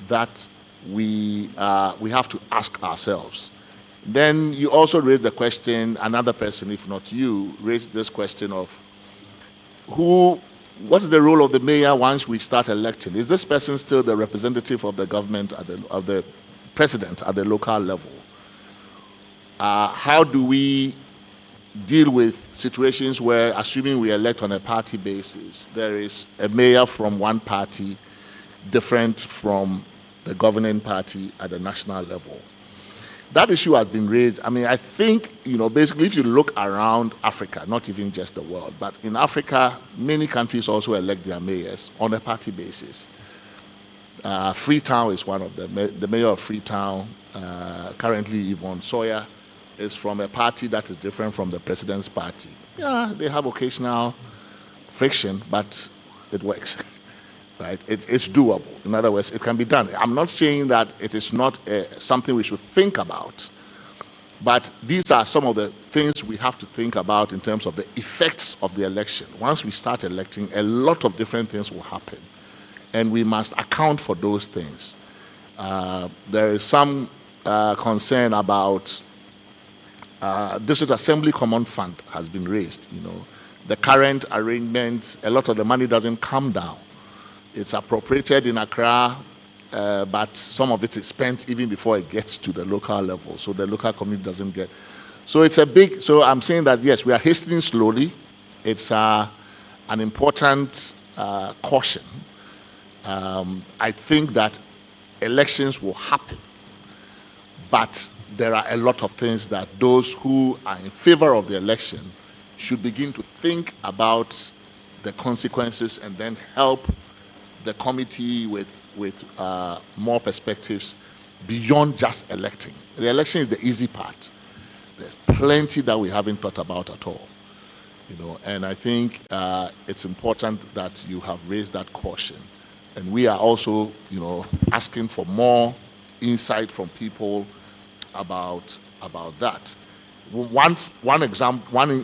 that we have to ask ourselves. Then you also raised the question, another person, if not you, raised this question of what's the role of the mayor once we start electing? Is this person still the representative of the government, of the president at the local level? How do we deal with situations where, assuming we elect on a party basis, there is a mayor from one party different from the governing party at the national level? That issue has been raised. I think, basically, if you look around Africa, not even just the world, but in Africa, many countries also elect their mayors on a party basis. Freetown is one of them. The mayor of Freetown, currently Yvonne Sawyer, is from a party that is different from the president's party. Yeah, they have occasional friction, but it works. Right? It's doable. In other words, it can be done. I'm not saying that it is not something we should think about, but these are some of the things we have to think about in terms of the effects of the election. Once we start electing, a lot of different things will happen, and we must account for those things. There is some concern about District Assembly Common Fund has been raised. The current arrangements, a lot of the money doesn't come down. It's appropriated in Accra, but some of it is spent even before it gets to the local level, so the local community doesn't get. So it's so I'm saying that, yes, we are hastening slowly. It's an important caution. I think that elections will happen, but there are a lot of things that those who are in favor of the election should begin to think about the consequences and then help the committee with more perspectives beyond just electing. The election is the easy part. There's plenty that we haven't thought about at all. And I think it's important that you have raised that caution. And we are also, asking for more insight from people about that. One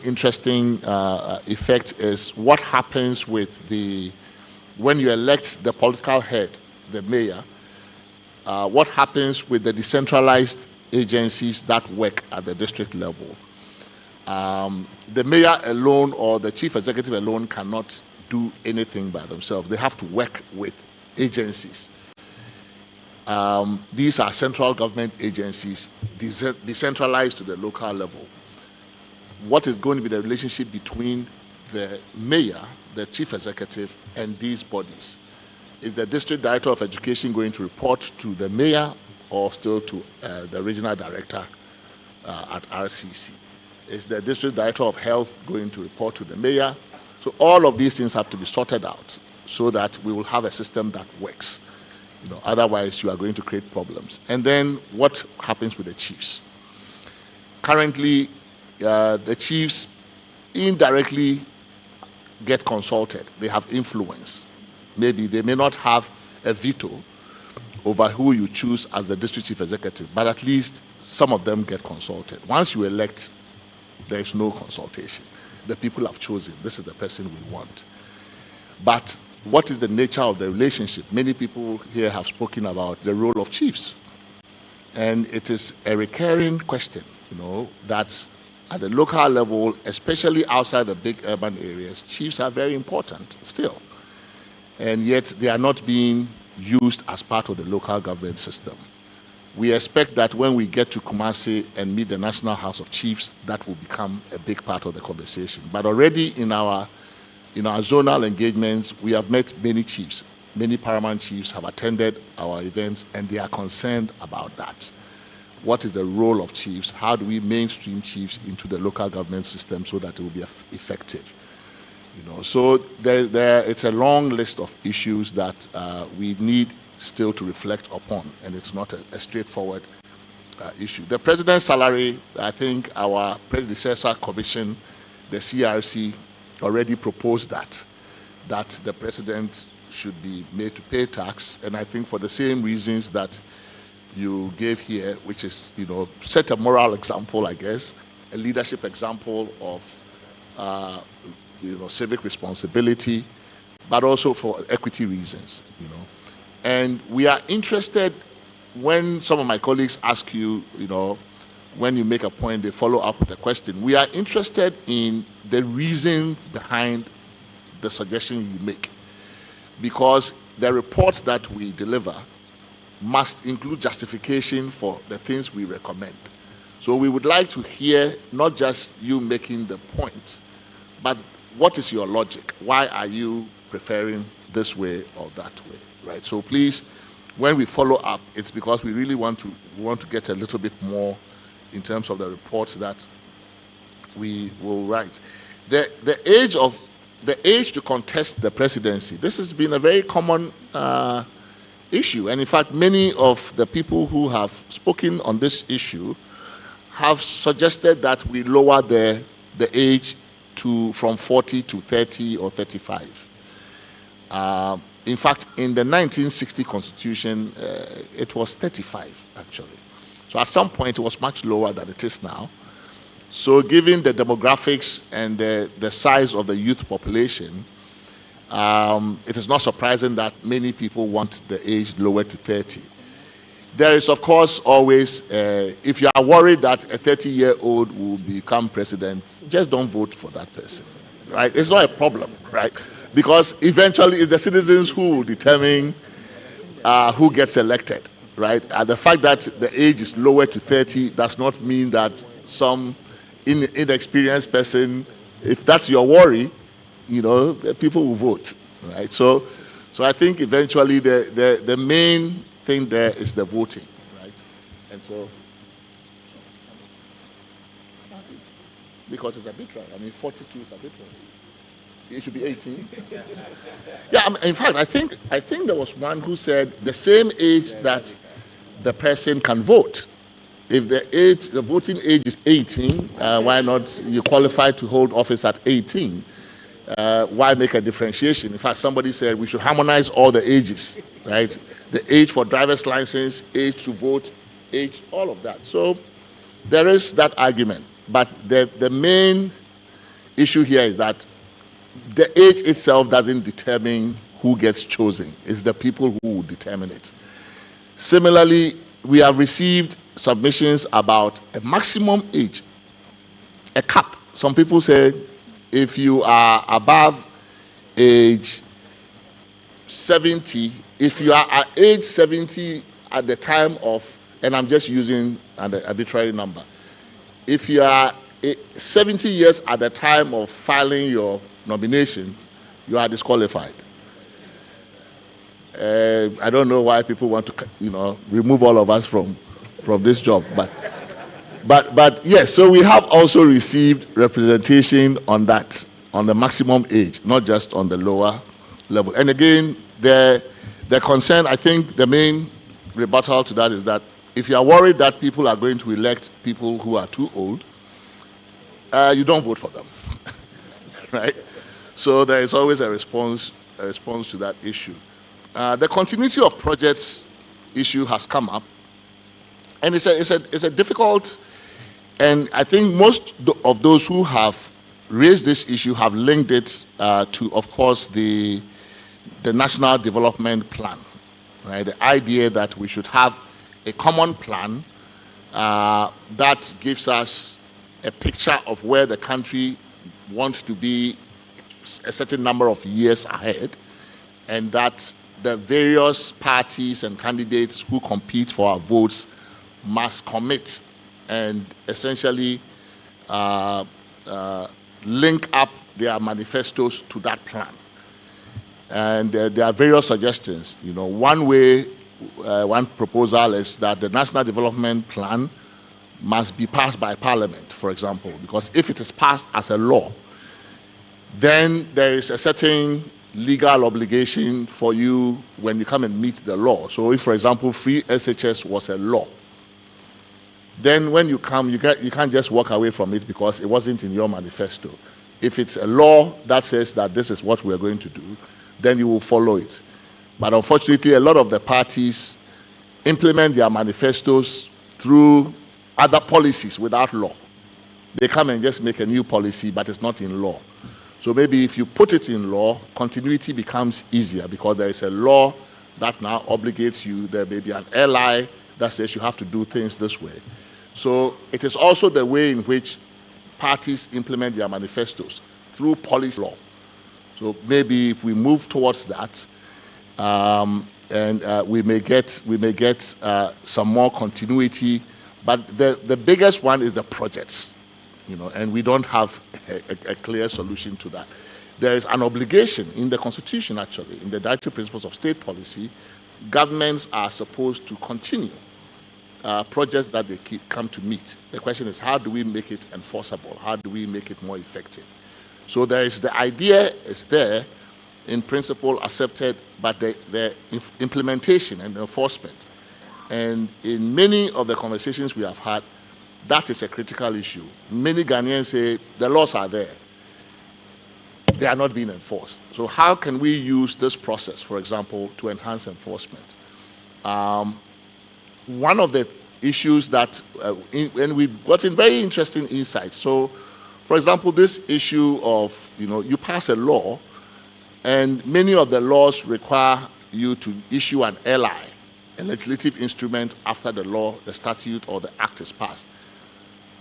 interesting effect is what happens with when you elect the political head, the mayor, what happens with the decentralized agencies that work at the district level. The mayor alone or the chief executive alone cannot do anything by themselves. They have to work with agencies. These are central government agencies decentralized to the local level. What is going to be the relationship between the mayor, the chief executive, and these bodies? Is the district director of education going to report to the mayor or still to the regional director at RCC? Is the district director of health going to report to the mayor? So all of these things have to be sorted out so that we will have a system that works. Otherwise you are going to create problems. And then what happens with the chiefs? Currently, the chiefs indirectly get consulted. They have influence. Maybe they may not have a veto over who you choose as the district chief executive, but at least some of them get consulted. Once you elect, there is no consultation. The people have chosen, this is the person we want. But what is the nature of the relationship? Many people here have spoken about the role of chiefs. And it is a recurring question, that at the local level, especially outside the big urban areas, chiefs are very important still. And yet they are not being used as part of the local government system. We expect that when we get to Kumasi and meet the National House of Chiefs, that will become a big part of the conversation. But already in our zonal engagements, we have met many chiefs. Many paramount chiefs have attended our events, and they are concerned about that. What is the role of chiefs? How do we mainstream chiefs into the local government system so that it will be effective? So it's a long list of issues that we need still to reflect upon, and it's not a straightforward issue. The president's salary, I think our predecessor commission, the CRC, already proposed that the president should be made to pay tax, and I think for the same reasons that you gave here, which is, set a moral example, I guess, a leadership example of, civic responsibility, but also for equity reasons, And we are interested when some of my colleagues ask you, when you make a point, they follow up with a question. We are interested in the reason behind the suggestion you make, because the reports that we deliver must include justification for the things we recommend. So we would like to hear not just you making the point, but what is your logic? Why are you preferring this way or that way, right? So please, when we follow up, it's because we really want to get a little bit more in terms of the reports that we will write. The age to contest the presidency, this has been a very common issue. And in fact, many of the people who have spoken on this issue have suggested that we lower the age from 40 to 30 or 35. In fact, in the 1960 Constitution, it was 35, actually. So at some point, it was much lower than it is now. So given the demographics and the size of the youth population, it is not surprising that many people want the age lowered to 30. There is, of course, always, if you are worried that a 30-year-old will become president, just don't vote for that person, right? It's not a problem, right? Because eventually it's the citizens who will determine who gets elected, right? And the fact that the age is lowered to 30 does not mean that some inexperienced person, if that's your worry, people will vote, right? So I think eventually the main thing there is the voting, right? And so, because it's arbitrary. I mean, 42 is arbitrary. It should be 18. Yeah, in fact, I think there was one who said the same age that the person can vote. If the voting age is 18, why not you qualify to hold office at 18? Why make a differentiation? In fact, somebody said we should harmonize all the ages, right? The age for driver's license, age to vote, age, all of that. So there is that argument. But the main issue here is that the age itself doesn't determine who gets chosen. It's the people who will determine it. Similarly, we have received submissions about a maximum age, a cap. Some people say if you are above age 70, if you are at age 70 at the time of, and I'm just using an arbitrary number, if you are 70 years at the time of filing your nominations, you are disqualified. I don't know why people want to, remove all of us from this job, but yes. So we have also received representation on that, on the maximum age, not just on the lower level. And again, the concern, I think, the main rebuttal to that is that if you are worried that people are going to elect people who are too old, you don't vote for them, right? So there is always a response to that issue. The continuity of projects issue has come up, and it's a difficult, and I think most of those who have raised this issue have linked it to, of course, the National Development Plan, right? The idea that we should have a common plan that gives us a picture of where the country wants to be a certain number of years ahead, and that the various parties and candidates who compete for our votes must commit and essentially link up their manifestos to that plan. And there are various suggestions. One proposal is that the National Development Plan must be passed by Parliament, for example, because if it is passed as a law, then there is a certain legal obligation for you when you come and meet the law. So if, for example, free SHS was a law, then when you come, you can't just walk away from it because it wasn't in your manifesto. If it's a law that says that this is what we're going to do, then you will follow it. But unfortunately, a lot of the parties implement their manifestos through other policies without law. They come and just make a new policy, but it's not in law. So maybe if you put it in law, continuity becomes easier because there is a law that now obligates you. There may be an ally that says you have to do things this way. So it is also the way in which parties implement their manifestos, through policy law. So maybe if we move towards that, we may get some more continuity. But the biggest one is the projects, and we don't have a clear solution to that. There is an obligation in the Constitution, actually, in the Directive Principles of State Policy. Governments are supposed to continue projects that they come to meet. The question is, how do we make it enforceable? How do we make it more effective? So the idea is there, in principle accepted, but the implementation and the enforcement. And in many of the conversations we have had, that is a critical issue. Many Ghanaians say the laws are there. They are not being enforced. So how can we use this process, for example, to enhance enforcement? One of the issues that, and we've gotten very interesting insights. So, for example, this issue of, you pass a law, and many of the laws require you to issue an LI, a legislative instrument, after the law, the statute, or the act is passed.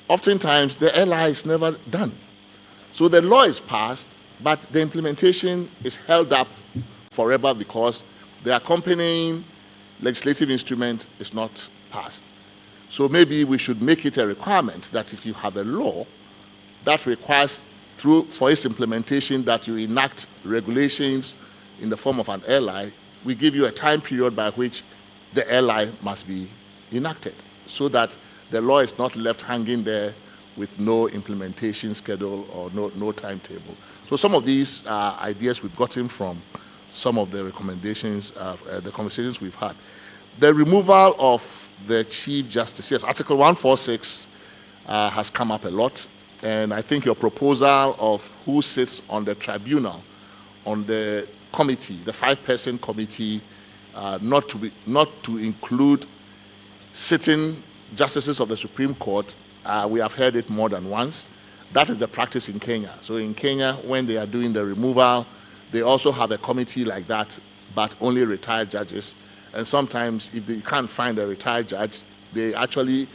Oftentimes, the LI is never done. So the law is passed, but the implementation is held up forever because the accompanying legislative instrument is not passed. So maybe we should make it a requirement that if you have a law that requires, for its implementation, that you enact regulations in the form of an LI, we give you a time period by which the LI must be enacted, so that the law is not left hanging there with no implementation schedule or no timetable. So some of these ideas we've gotten from some of the recommendations, the conversations we've had. The removal of the Chief Justice, yes, Article 146 has come up a lot, and I think your proposal of who sits on the tribunal, on the committee, the 5-person committee, not to include sitting justices of the Supreme Court, we have heard it more than once. That is the practice in Kenya. So in Kenya, when they are doing the removal, they also have a committee like that, but only retired judges. And sometimes, if they can't find a retired judge, they actually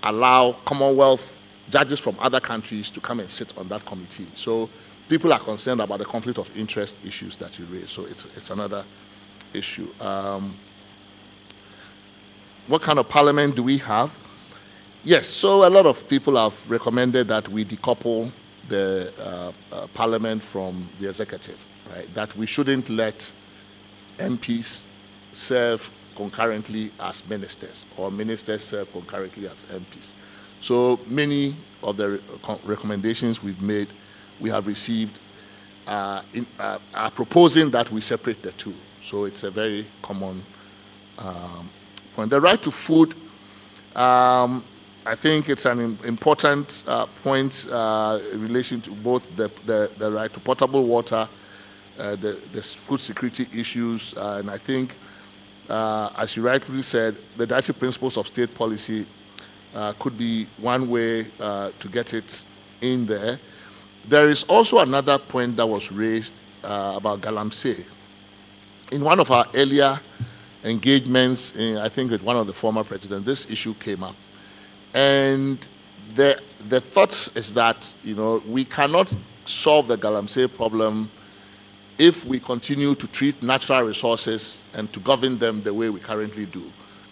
allow Commonwealth judges from other countries to come and sit on that committee. So people are concerned about the conflict of interest issues that you raise. So it's another issue. What kind of parliament do we have? Yes, so a lot of people have recommended that we decouple the parliament from the executive, right? That we shouldn't let MPs serve concurrently as ministers, or ministers serve concurrently as MPs. So many of the recommendations we've made, we have received, are proposing that we separate the two. So it's a very common point. The right to food, I think it's an important point in relation to both the right to potable water, the food security issues, and I think, as you rightly said, the dietary principles of state policy could be one way to get it in there. There is also another point that was raised about galamsey. In one of our earlier engagements, I think with one of the former presidents, this issue came up. And the thought is that, we cannot solve the galamsey problem if we continue to treat natural resources and to govern them the way we currently do.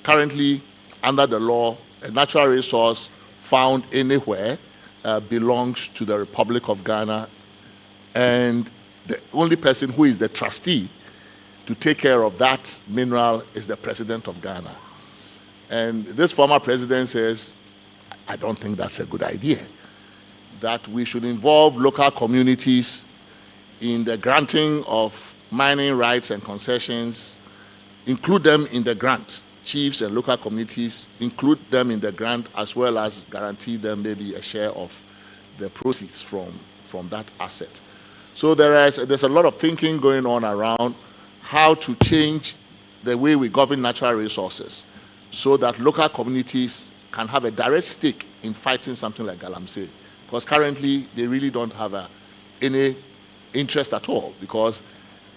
Currently, under the law, a natural resource found anywhere belongs to the Republic of Ghana, and the only person who is the trustee to take care of that mineral is the President of Ghana. And this former president says, I don't think that's a good idea, that we should involve local communities in the granting of mining rights and concessions, include them in the grant. Chiefs and local communities, include them in the grant, as well as guarantee them maybe a share of the proceeds from that asset. So there's a lot of thinking going on around how to change the way we govern natural resources so that local communities can have a direct stake in fighting something like galamsey. Because currently, they really don't have any interest at all, because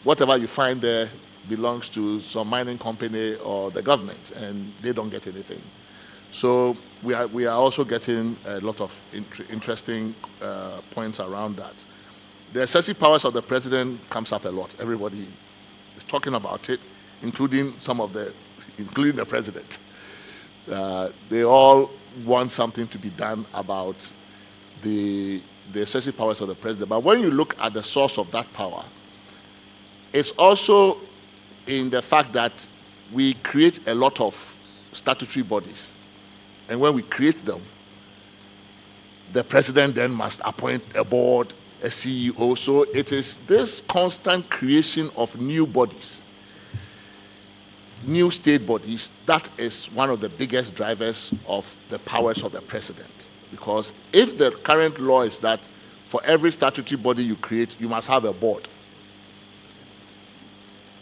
whatever you find there belongs to some mining company or the government, and they don't get anything. So we are also getting a lot of interesting points around that. The excessive powers of the president comes up a lot. Everybody is talking about it, including the president. They all want something to be done about the excessive powers of the president. But when you look at the source of that power, it's also in the fact that we create a lot of statutory bodies. And when we create them, the president then must appoint a board, a CEO. So it is this constant creation of new bodies, new state bodies, that is one of the biggest drivers of the powers of the president. Because if the current law is that for every statutory body you create, you must have a board,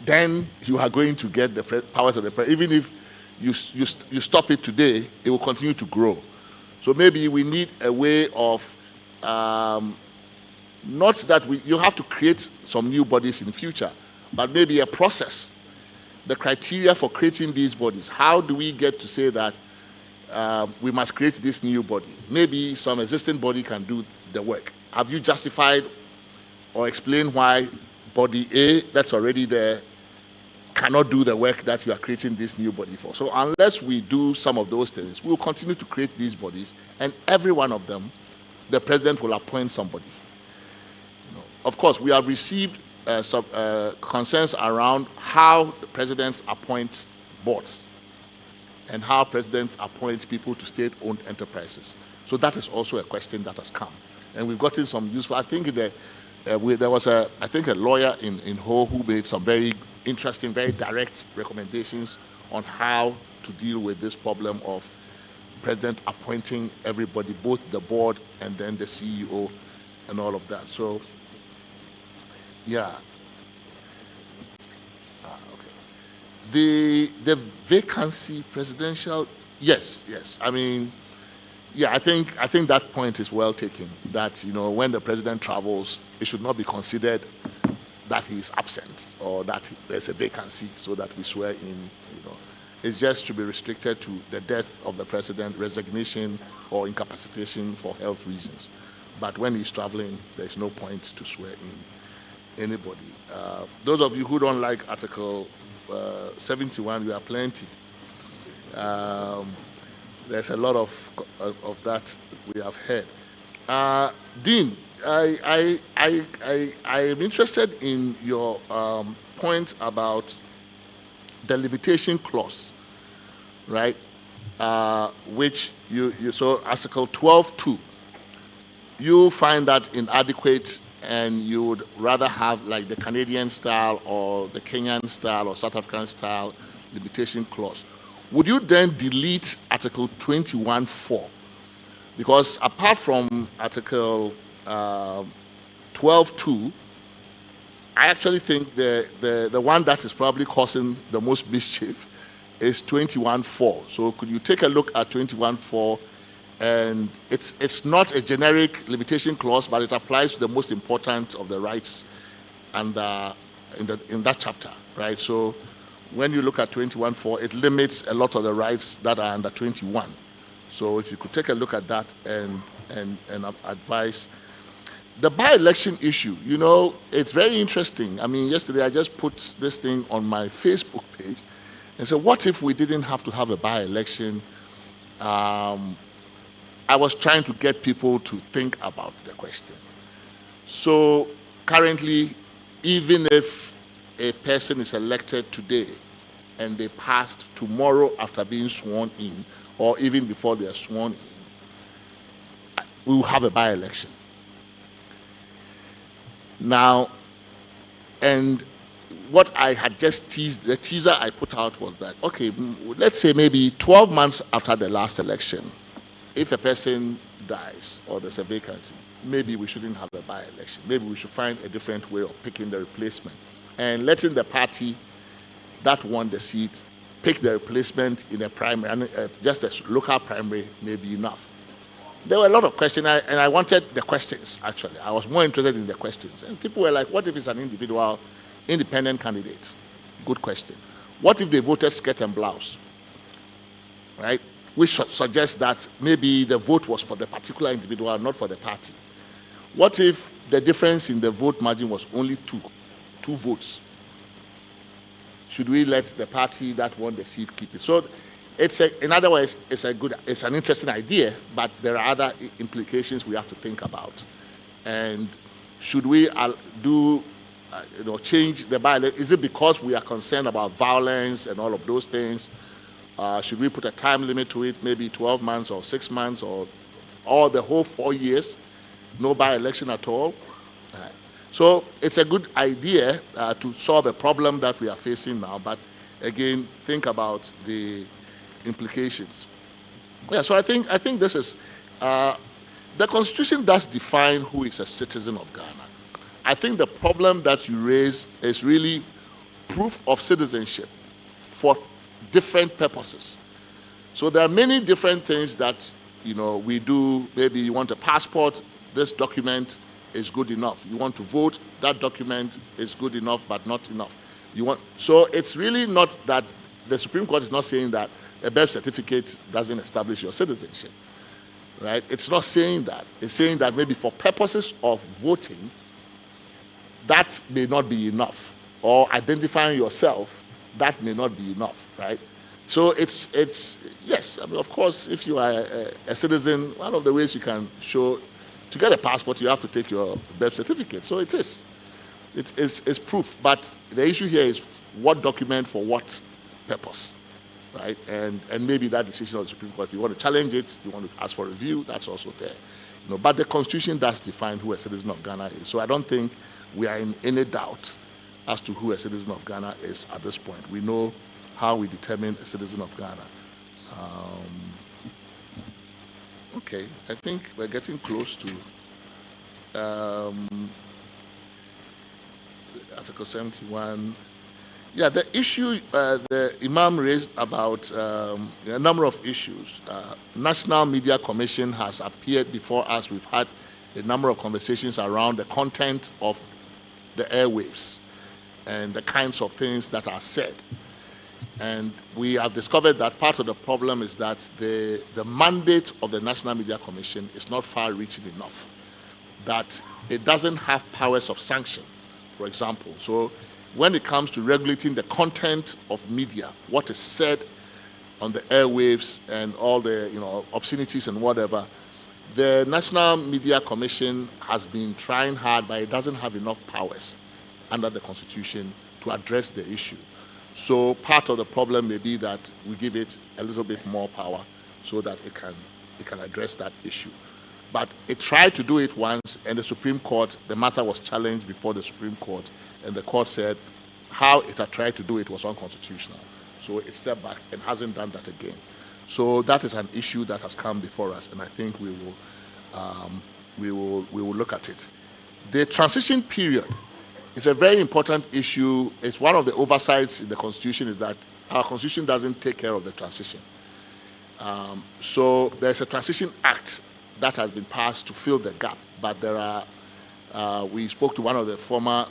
then you are going to get the powers of the president. Even if you stop it today, it will continue to grow. So maybe we need a way of, not that you have to create some new bodies in the future, but maybe a process, the criteria for creating these bodies. How do we get to say that we must create this new body? Maybe some existing body can do the work. Have you justified or explained why body A that's already there cannot do the work that you are creating this new body for? So unless we do some of those things, we will continue to create these bodies, and every one of them, the president will appoint somebody. Of course, we have received some concerns around how the presidents appoint boards. and how presidents appoint people to state-owned enterprises. So that is also a question that has come. And we've gotten some useful, I think there was a lawyer in Ho who made some very interesting, very direct recommendations on how to deal with this problem of president appointing everybody, both the board and then the CEO and all of that. So, yeah. Okay. The vacancy presidential, yes. I mean, yeah, I think that point is well taken. That, you know, when the president travels, it should not be considered that he is absent or that there's a vacancy so that we swear in, you know. It's just to be restricted to the death of the president, resignation or incapacitation for health reasons. But when he's traveling, there's no point to swear in anybody. Those of you who don't like Article 71, you are plenty. There's a lot of that we have heard. Dean, I am interested in your point about the limitation clause, right? Which so Article 12.2, you find that inadequate and you would rather have like the Canadian style or the Kenyan style or South African style limitation clause. Would you then delete Article 21.4? Because apart from Article 12.2, I actually think the one that is probably causing the most mischief is 21.4. So could you take a look at 21.4? And it's not a generic limitation clause, but it applies to the most important of the rights and in that chapter, right? So when you look at 21.4, it limits a lot of the rights that are under 21. So if you could take a look at that and advise. The by-election issue, you know, it's very interesting. I mean, yesterday I just put this thing on my Facebook page and said, what if we didn't have to have a by-election? I was trying to get people to think about the question. So currently, even if a person is elected today and they passed tomorrow after being sworn in, or even before they are sworn in, we will have a by-election. Now, and what I had just teased, the teaser I put out was that, okay, let's say maybe 12 months after the last election, if a person dies or there's a vacancy, maybe we shouldn't have a by-election. Maybe we should find a different way of picking the replacement and letting the party that won the seat pick the replacement in a primary, and just a local primary may be enough. There were a lot of questions, and I wanted the questions, actually. I was more interested in the questions. And people were like, what if it's an individual, independent candidate? Good question. What if they voted skirt and blouse? Right? Which suggests that maybe the vote was for the particular individual, not for the party. What if the difference in the vote margin was only two votes? Should we let the party that won the seat keep it? So in other words, it's an interesting idea, but there are other implications we have to think about. And should we change the bylaw? Is it because we are concerned about violence and all of those things? Should we put a time limit to it, maybe 12 months or 6 months or the whole 4 years, no by-election at all? So it's a good idea to solve a problem that we are facing now, but again, think about the implications. Yeah, so I think this is, the Constitution does define who is a citizen of Ghana. I think the problem that you raise is really proof of citizenship for different purposes. So there are many different things that, you know, we do. Maybe you want a passport, this document is good enough. You want to vote, that document is good enough, but not enough. So it's really not that the Supreme Court is not saying that a birth certificate doesn't establish your citizenship, right? It's not saying that. It's saying that maybe for purposes of voting, that may not be enough, or identifying yourself, that may not be enough, right? So it's yes, I mean, of course, if you are a citizen, one of the ways you can show, to get a passport, you have to take your birth certificate. So it's proof. But the issue here is what document for what purpose, right? And maybe that decision of the Supreme Court, if you want to challenge it, you want to ask for review, that's also there. But the Constitution does define who a citizen of Ghana is. So I don't think we are in any doubt as to who a citizen of Ghana is at this point. We know how we determine a citizen of Ghana. Okay, I think we're getting close to Article 71. Yeah, the issue the Imam raised about a number of issues. National Media Commission has appeared before us. We've had a number of conversations around the content of the airwaves and the kinds of things that are said. And we have discovered that part of the problem is that the mandate of the National Media Commission is not far-reaching enough, that it doesn't have powers of sanction, for example. So when it comes to regulating the content of media, what is said on the airwaves and all the obscenities and whatever, the National Media Commission has been trying hard, but it doesn't have enough powers under the Constitution to address the issue. So part of the problem may be that we give it a little bit more power so that it can address that issue. But it tried to do it once, and the Supreme Court, the matter was challenged before the Supreme Court, and the court said how it had tried to do it was unconstitutional. So it stepped back and hasn't done that again. So that is an issue that has come before us, and I think we will look at it. The transition period is a very important issue. It's one of the oversights in the Constitution is that our Constitution doesn't take care of the transition. So there's a Transition Act that has been passed to fill the gap, but there are, we spoke to one of the former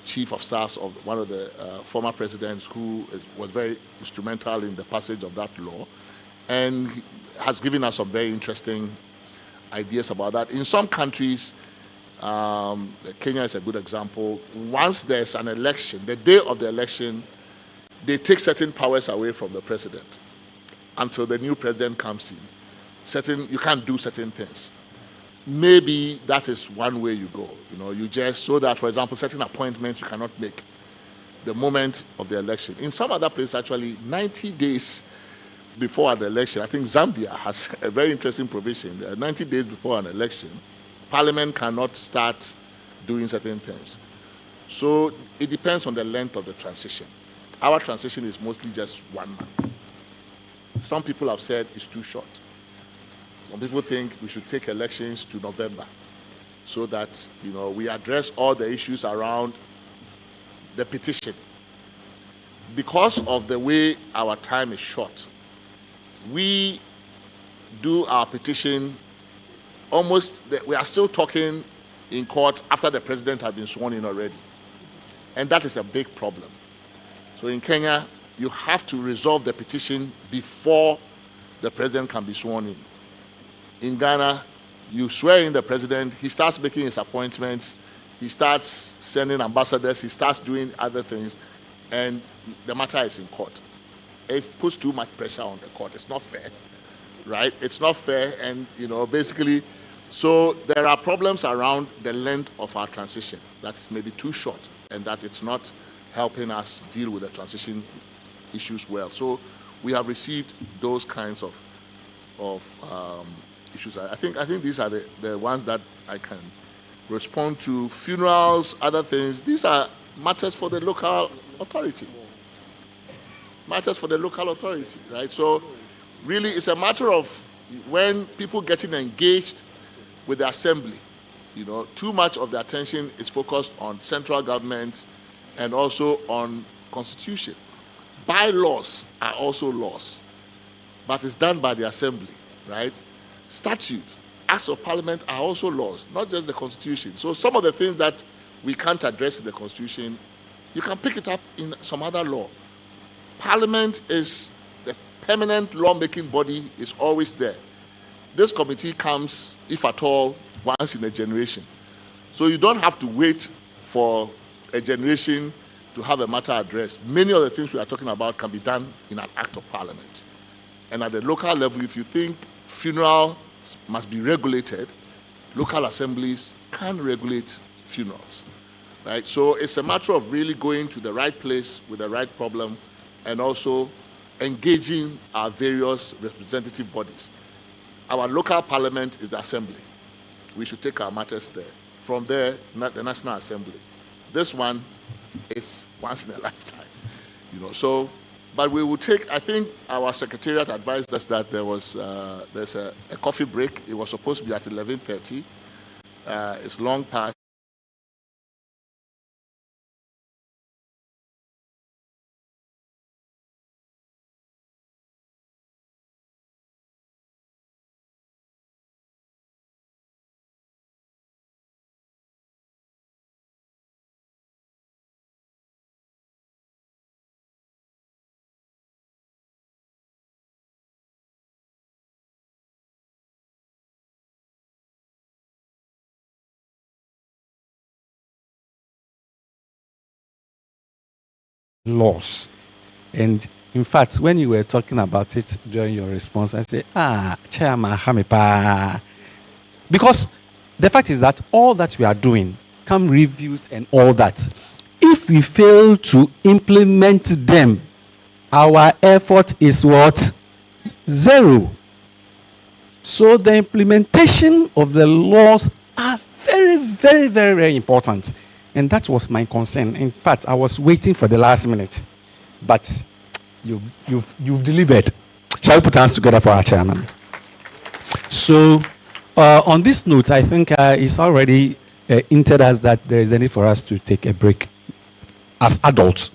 chief of staffs of one of the former presidents who was very instrumental in the passage of that law, and has given us some very interesting ideas about that. In some countries, Kenya is a good example. Once there's an election, the day of the election, they take certain powers away from the president until the new president comes in. You can't do certain things. Maybe that is one way you go. You just, so that, for example, certain appointments you cannot make the moment of the election. In some other places, actually, 90 days before an election, I think Zambia has a very interesting provision. 90 days before an election, Parliament cannot start doing certain things. So it depends on the length of the transition. Our transition is mostly just 1 month. Some people have said it's too short. Some people think we should take elections to November so that we address all the issues around the petition. Because of the way our time is short, we do our petition we are still talking in court after the president has been sworn in already. And that is a big problem. So in Kenya, you have to resolve the petition before the president can be sworn in. In Ghana, you swear in the president, he starts making his appointments, he starts sending ambassadors, he starts doing other things, and the matter is in court. It puts too much pressure on the court. It's not fair, right? It's not fair, and basically, so there are problems around the length of our transition that is maybe too short, and that it's not helping us deal with the transition issues well. So we have received those kinds of issues. I think these are the ones that I can respond to. Funerals, other things, these are matters for the local authority. Matters for the local authority, right? So really it's a matter of when people getting engaged with the assembly, too much of the attention is focused on central government and also on constitution. Bylaws are also laws, but it's done by the assembly, right? Statutes, acts of parliament are also laws, not just the constitution. So some of the things that we can't address in the constitution, you can pick it up in some other law. Parliament is the permanent lawmaking body, is always there. This committee comes, if at all, once in a generation. So you don't have to wait for a generation to have a matter addressed. Many of the things we are talking about can be done in an act of parliament. And at the local level, if you think funerals must be regulated, local assemblies can regulate funerals, right? So it's a matter of really going to the right place with the right problem and also engaging our various representative bodies. Our local parliament is the assembly. We should take our matters there. From there, the National Assembly. This one is once in a lifetime, So, but we will take. I think our secretariat advised us that there's a coffee break. It was supposed to be at 11:30. It's long past. Laws. And in fact, when you were talking about it during your response, I said, Chairman Hamipa. Because the fact is that all that we are doing, come reviews and all that, if we fail to implement them, our effort is what? Zero. So the implementation of the laws are very, very, very, very important. And that was my concern. In fact, I was waiting for the last minute. But you've delivered. Shall we put hands together for our chairman? So on this note, I think it's already hinted us that there is a need for us to take a break as adults.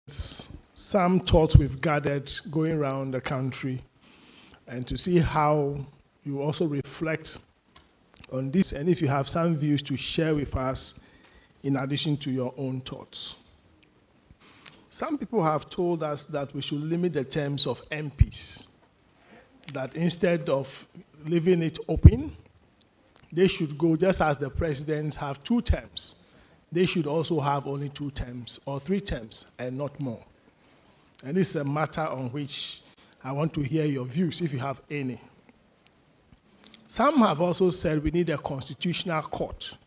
some thoughts we've gathered going around the country and to see how you also reflect on this and if you have some views to share with us in addition to your own thoughts. Some people have told us that we should limit the terms of MPs, that instead of leaving it open, they should go just as the presidents have 2 terms. They should also have only 2 terms or 3 terms and not more. And this is a matter on which I want to hear your views, if you have any. Some have also said we need a constitutional court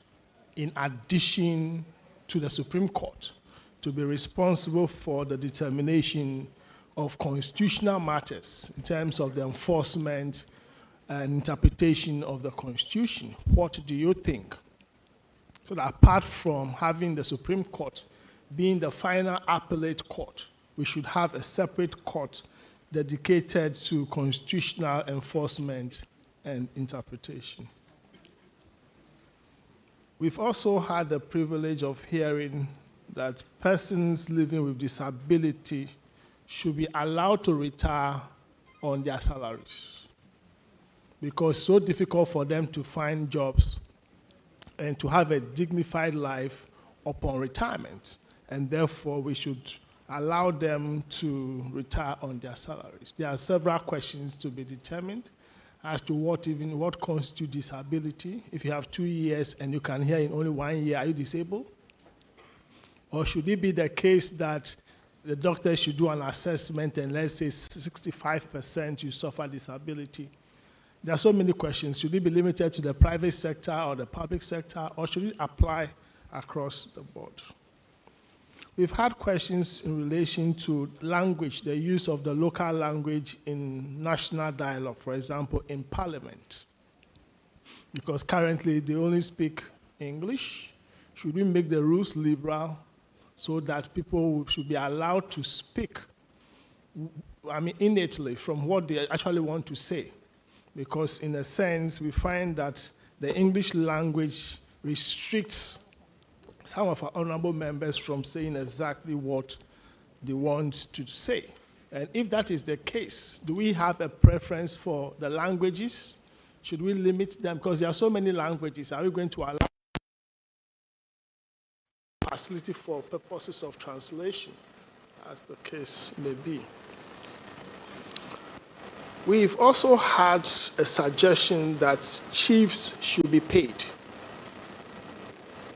in addition to the Supreme Court to be responsible for the determination of constitutional matters in terms of the enforcement and interpretation of the Constitution. What do you think? So that apart from having the Supreme Court being the final appellate court, we should have a separate court dedicated to constitutional enforcement and interpretation. We've also had the privilege of hearing that persons living with disability should be allowed to retire on their salaries because it's so difficult for them to find jobs and to have a dignified life upon retirement. And therefore, we should allow them to retire on their salaries. There are several questions to be determined as to what constitutes disability. If you have 2 years and you can hear in only 1 year, are you disabled? Or should it be the case that the doctor should do an assessment and let's say 65% you suffer disability? There are so many questions. Should it be limited to the private sector or the public sector, or should it apply across the board? We've had questions in relation to language, the use of the local language in national dialogue, for example, in Parliament. Because currently they only speak English. Should we make the rules liberal so that people should be allowed to speak, innately from what they actually want to say? Because in a sense, we find that the English language restricts some of our honorable members from saying exactly what they want to say. And if that is the case, do we have a preference for the languages? Should we limit them? Because there are so many languages. Are we going to allow facility for purposes of translation, as the case may be? We've also had a suggestion that chiefs should be paid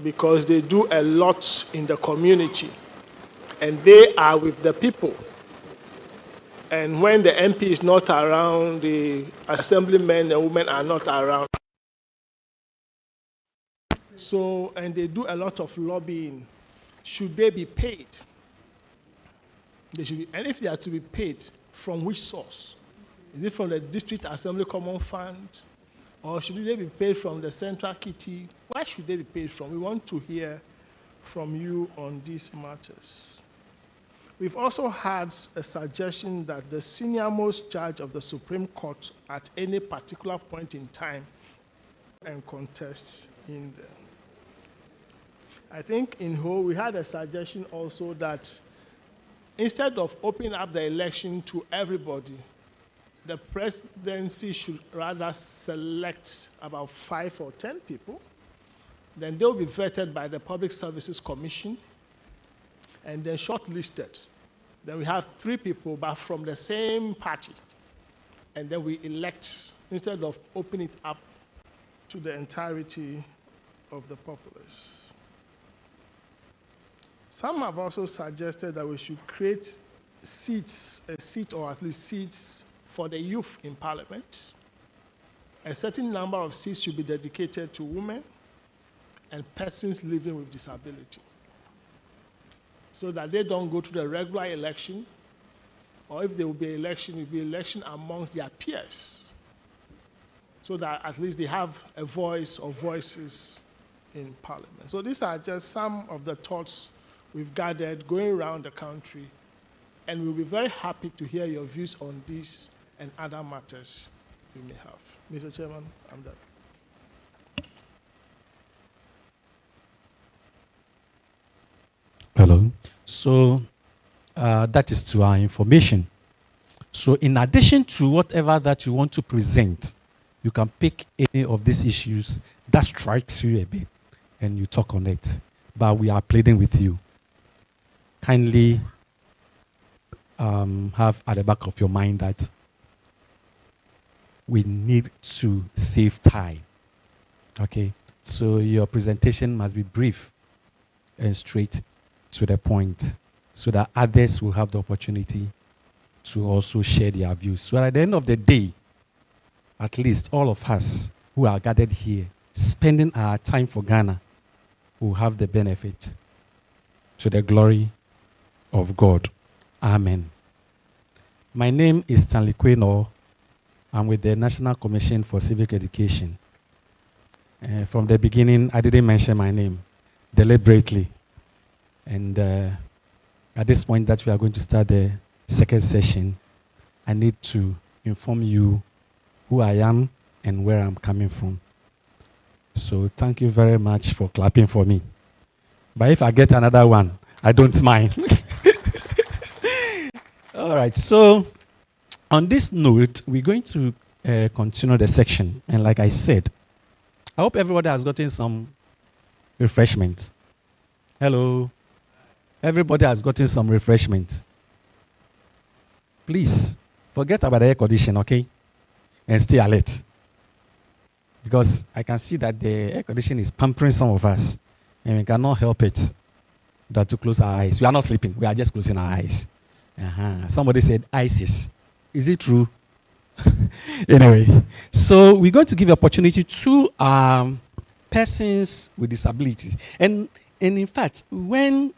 because they do a lot in the community and they are with the people. And when the MP is not around, the assemblymen and women are not around. So, and they do a lot of lobbying. Should they be paid? They should be, and if they are to be paid, from which source? Is it from the District Assembly Common Fund? Or should they be paid from the Central Kitty? Where should they be paid from? We want to hear from you on these matters. We've also had a suggestion that the senior-most judge of the Supreme Court at any particular point in time and contest in there. I think in whole, we had a suggestion also that instead of opening up the election to everybody, the presidency should rather select about 5 or 10 people. Then they'll be vetted by the Public Services Commission and then shortlisted. Then we have 3 people, but from the same party. And then we elect, instead of opening it up to the entirety of the populace. Some have also suggested that we should create seats, a seat or at least seats for the youth in Parliament. A certain number of seats should be dedicated to women and persons living with disability, so that they don't go to the regular election, or if there will be election, it will be election amongst their peers, so that at least they have a voice or voices in Parliament. So these are just some of the thoughts we've gathered going around the country, and we'll be very happy to hear your views on these and other matters you may have. Mr. Chairman, I'm done. Hello. So that is to our information. So in addition to whatever that you want to present, you can pick any of these issues that strikes you a bit and you talk on it. But we are pleading with you. Kindly have at the back of your mind that we need to save time. Okay? So your presentation must be brief and straight to the point so that others will have the opportunity to also share their views. So at the end of the day, at least all of us who are gathered here, spending our time for Ghana, will have the benefit to the glory of God. Amen. My name is Stanley Queno. I'm with the National Commission for Civic Education. From the beginning, I didn't mention my name deliberately. And at this point that we are going to start the second session, I need to inform you who I am and where I'm coming from. So thank you very much for clapping for me. But if I get another one, I don't mind. All right, so on this note, we're going to continue the section. And like I said, I hope everybody has gotten some refreshment. Hello. Everybody has gotten some refreshment. Please, forget about the air condition, okay? And stay alert. Because I can see that the air condition is pampering some of us. And we cannot help it that to close our eyes. We are not sleeping. We are just closing our eyes. Somebody said ISIS. Is it true? Anyway, so we're going to give opportunity to persons with disabilities. And in fact, when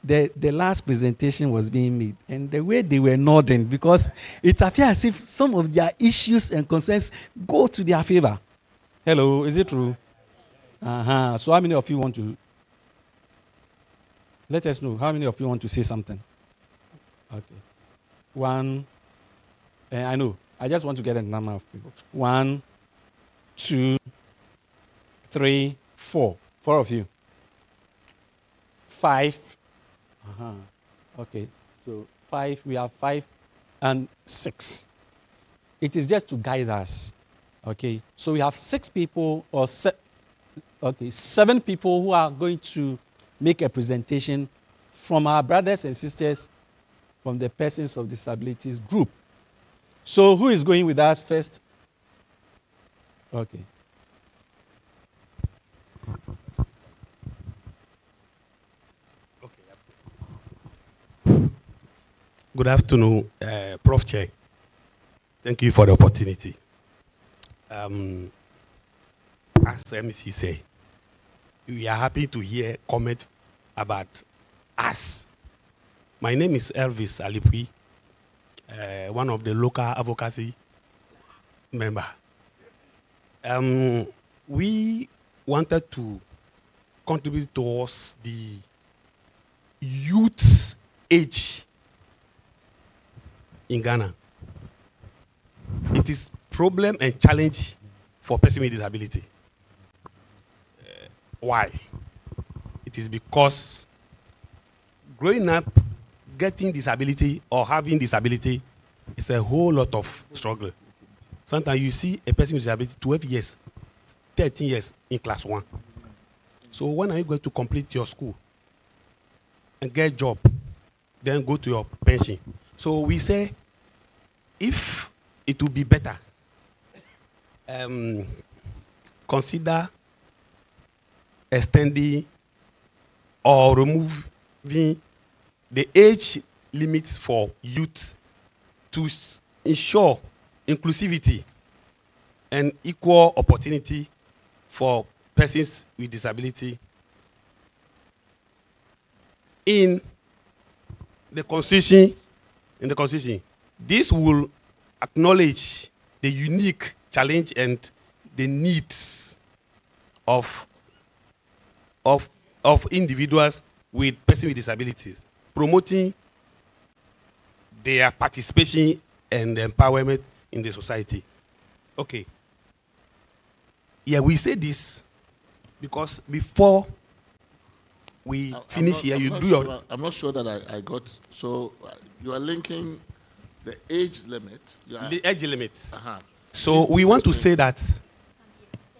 the last presentation was being made, and the way they were nodding, because it appears as if some of their issues and concerns go to their favor. Hello, is it true? So how many of you want to? Let us know. How many of you want to say something? Okay. One. I know. I just want to get a number of people. 1, 2, 3, 4. 4 of you. 5. Okay. So 5. We have 5 and 6. It is just to guide us. Okay. So we have 6 people or 7 people who are going to make a presentation from our brothers and sisters from the Persons of Disabilities group. So who is going with us first? Okay. Good afternoon, Prof. Chair. Thank you for the opportunity. As MC say, we are happy to hear comment about us. My name is Elvis Alipui, one of the local advocacy member. We wanted to contribute towards the youth age in Ghana. It is problem and challenge for person with disability. Why? It is because growing up, getting disability or having disability is a whole lot of struggle. Sometimes you see a person with disability 12 years, 13 years in class 1. So when are you going to complete your school and get a job, then go to your pension? So we say, if it would be better, consider extending or removing the age limit for youth to ensure inclusivity and equal opportunity for persons with disability in the constitution. This will acknowledge the unique challenge and the needs of individuals with persons with disabilities, promoting their participation and empowerment in the society. Okay. Yeah, we say this because before we finish here, you do your... I'm not sure that I got... So you are linking the age limit. The age limit. So we want to say that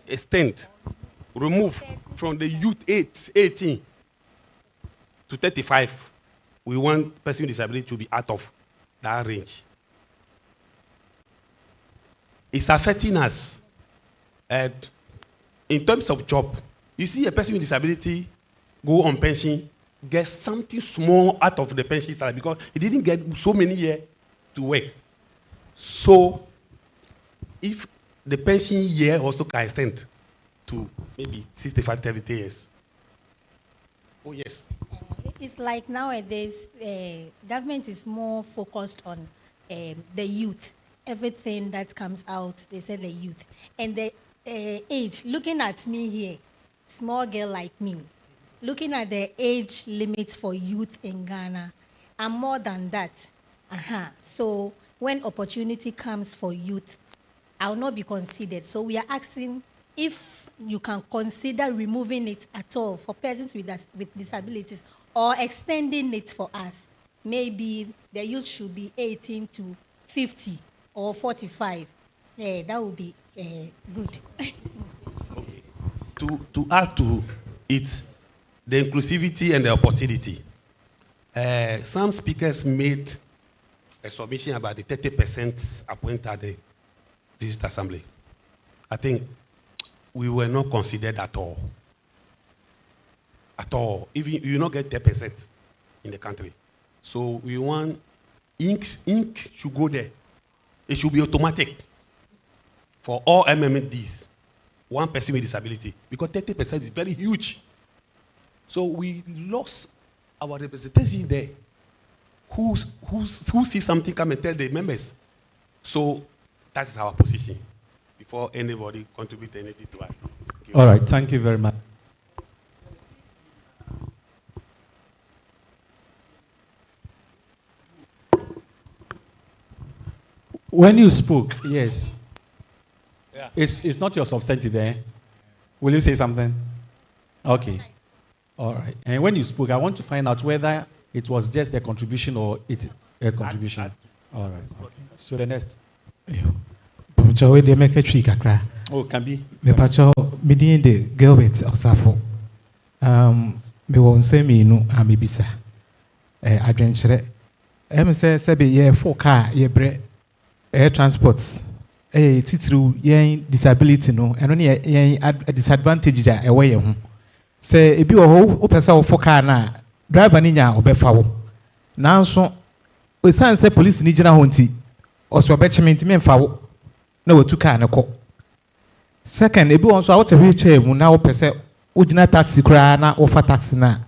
extend, remove from the youth 18 to 35. We want person with disability to be out of that range. It's affecting us. And in terms of job, you see a person with disability go on pension, get something small out of the pension salary because he didn't get so many years to work. So if the pension year also can extend to maybe 65, 30 years. Oh, yes. It's like nowadays, government is more focused on the youth. Everything that comes out, they say the youth. And the age, looking at me here, small girl like me, looking at the age limits for youth in Ghana, I'm more than that. So when opportunity comes for youth, I'll not be considered. So we are asking if you can consider removing it at all for persons with disabilities or extending it for us. Maybe the youth should be 18 to 50 or 45. Yeah, that would be good. To add to it, the inclusivity and the opportunity. Some speakers made a submission about the 30% appointed at the District Assembly. I think we were not considered at all. At all. Even you not get 10% in the country. So we want ink should go there. It should be automatic for all MMDs, one person with disability, because 30% is very huge. So we lost our representation there. Who sees something, come and tell the members. So that is our position before anybody contribute anything to it. All right, thank you very much. When you spoke, yes. Yeah. It's not your substantive there. Will you say something? Okay. All right. And when you spoke, I want to find out whether it was just a contribution or it a contribution. All right. Okay. So the next. Oh, can be. Me pacho midin de Gilbert Osafo. Me won say me no amebisa. Adwenkyere. Say be ye 4 car ye bre air transport. Titru yen disability no eno ne yen disadvantage ja ewe ye ho. Say ebi wo ho opesa wo 4 car na driver ni nya obefa wo. Nanso osan say police ni gina ho nti oso obechimenti me mfa wo. Na watu car ne ko. Second, ebi won so awot wheelchair mu na wo pese ugina taxi kra na wo fa taxi na.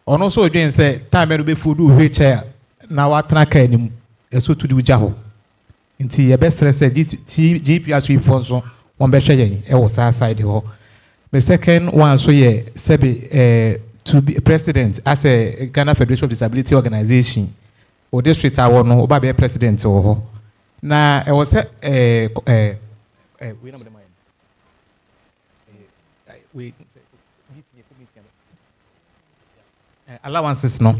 Ono so odwen say time no be food wheelchair na watena car ni mu. Eso to di uja ho. Nti ye best stress GPS we phone so won be hwe yen e wo sa side ho. The second one so ye sebi to be president as a Ghana Federation of Disability Organization or district awo no oba be president wo ho. Na e was we allowances no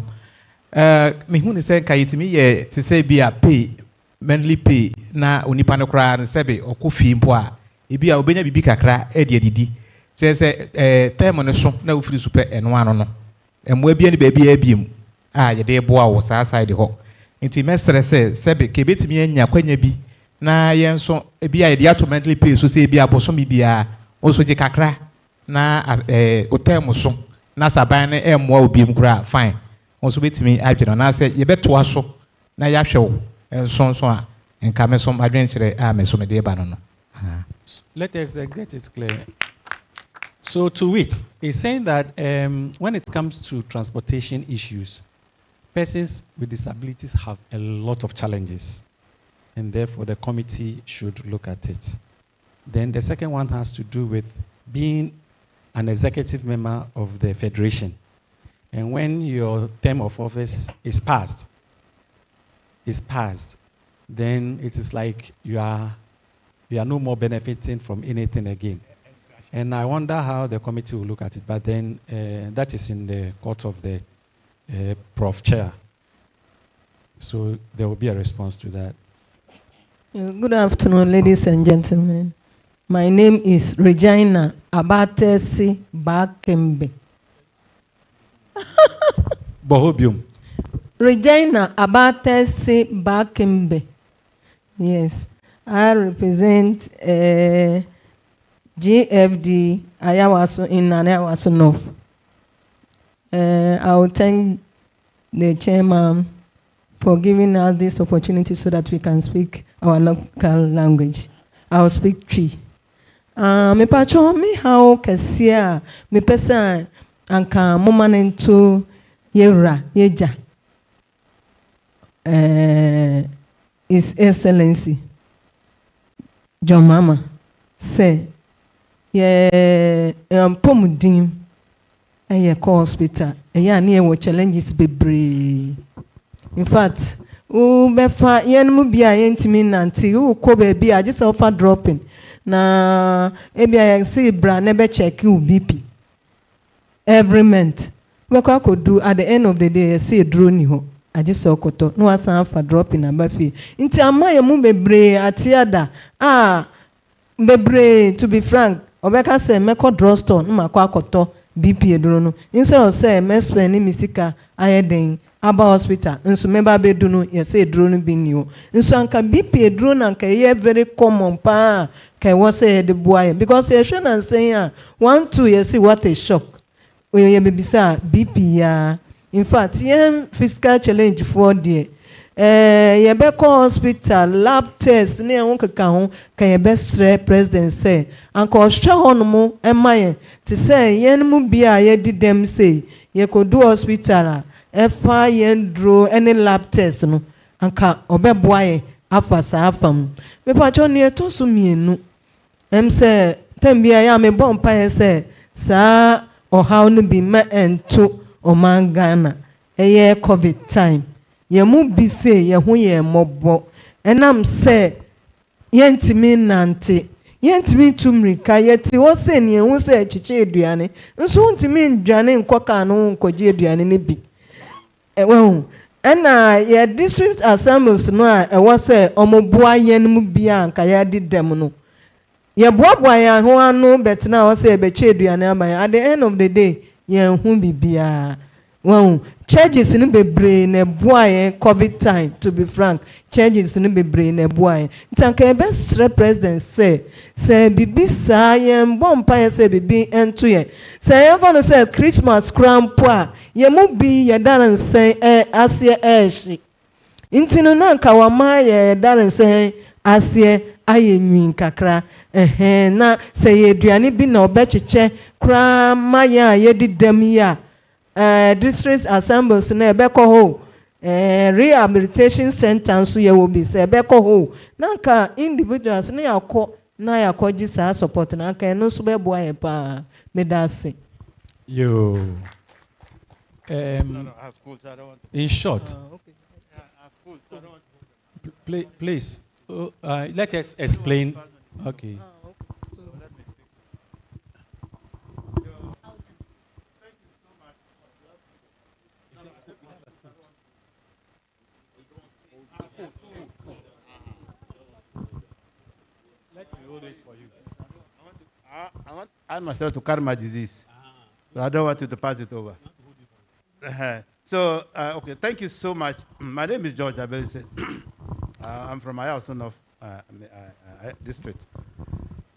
me hu ni say kayitimi ye to say be a pay monthly pay na onipa no kra na sebe okofi mpo a ebi a obenya bibi kakra e de didi say term no so na ofiri super eno ano no emo abia ni ba bia abiem a ye de boa wo sa side ho nti mestre say sebe ke betimi anya kwanya bi na yen so ebi a ye de ato monthly pay so say ebi aboso mi bia oso je kakra na o term so na saban na emo obiem kra fine oso betimi adweno na say ye beto aso na ya hwewo so a enka some adventure me de ba no. Let us get it clear. So to it, it's saying that when it comes to transportation issues, persons with disabilities have a lot of challenges, and therefore the committee should look at it. Then the second one has to do with being an executive member of the federation. And when your term of office is passed, then it is like you are no more benefiting from anything again. And I wonder how the committee will look at it. But then that is in the court of the Prof. Chair. So there will be a response to that. Good afternoon, ladies and gentlemen. My name is Regina Abatesi Bakembe. Bohobium. Regina Abatesi Bakembe. Yes, I represent GFD Ayawaso in Ayawaso North. I will thank the chairman for giving us this opportunity so that we can speak our local language. I will speak Twi. Me pacho me how kesia me pesa anka momanento yera yeja. His Excellency John Mama say pomudin hospital near challenges bebre. In fact, befa yenmu bia yentimi nanti ko baby I just offer dropping na ebi I see bra never check you BP every month. We could do at the end of the day see drone ho I just saw koto no asan for dropping abafi nti amaye mu bebre atiada bebre to be frank obeka say meko drugstore no makwa koto BP eduro no instead of say me spend ni misika ayeden aba hospital nso member be do no ye say eduro no bi ni o nso anka BP eduro na anka ye very common pa kai wo say the boy because ye sure na say 1 2 ye see what a shock we ye be say BP ya. In fact, yen physical challenge for there. Ye be call hospital lab test ne won keka ho kan ye be stre president say anko hwe honomo emaye ti say yen mu bia ye di dem say ye ko do hospital fa yen dro any lab test no anka obeboa ye afa sa afam me pa cho ne to so mienu say tem bia ya me bom pa ye say sa ohaw no bi ma ento Oman Ghana, a COVID time. Ye mu bi say ye hu ye mobo. Enam say yentimi nante. Yentimi tumrika yeti wo say ne hu say chiche aduane. Nso ntimi ndwane nkoka no nkoje aduane ne bi. Ena ye district assemblies no a wo say omoboa yen mu bia anka ya di dem no. Ye boaboa ya ho anu betina wo say be che aduane aban. At the end of the day yen hu bibia. Wow, charges in the brain a boy COVID time, to be frank. Charges in the brain a boy. Tanka best president say bibi sa yem bompa say bibi entu ye. Say ever say Christmas crown poa. Ye mu bi ye daran say asye eshi. Intino na kawama ye daran say asye aye nwin kakra. Na say ye duane bi na obechiche kra maya ye di dem ya. District assemblies na ebeko ho rehabilitation center so ye will be say ebeko ho nanka individuals na yakọ sa support na nka no so be boa ye pa me da se yo in short please let us explain. Okay. I myself to carry my disease. So I don't want you to pass it over. Okay, thank you so much. My name is George Abelise. I'm from Ayawaso North district.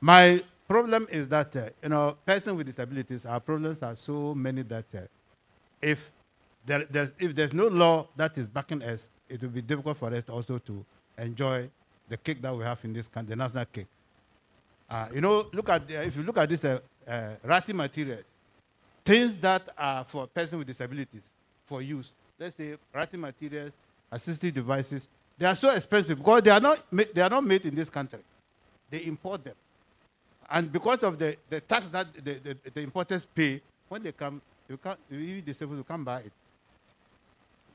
My problem is that, persons with disabilities, our problems are so many that if there's no law that is backing us, it will be difficult for us also to enjoy the cake that we have in this country, the national cake. If you look at this writing materials, things that are for persons with disabilities for use, let's say writing materials, assistive devices, they are so expensive because they are not made in this country. They import them. And because of the tax that the importers pay, when they come, even disabled will come buy it.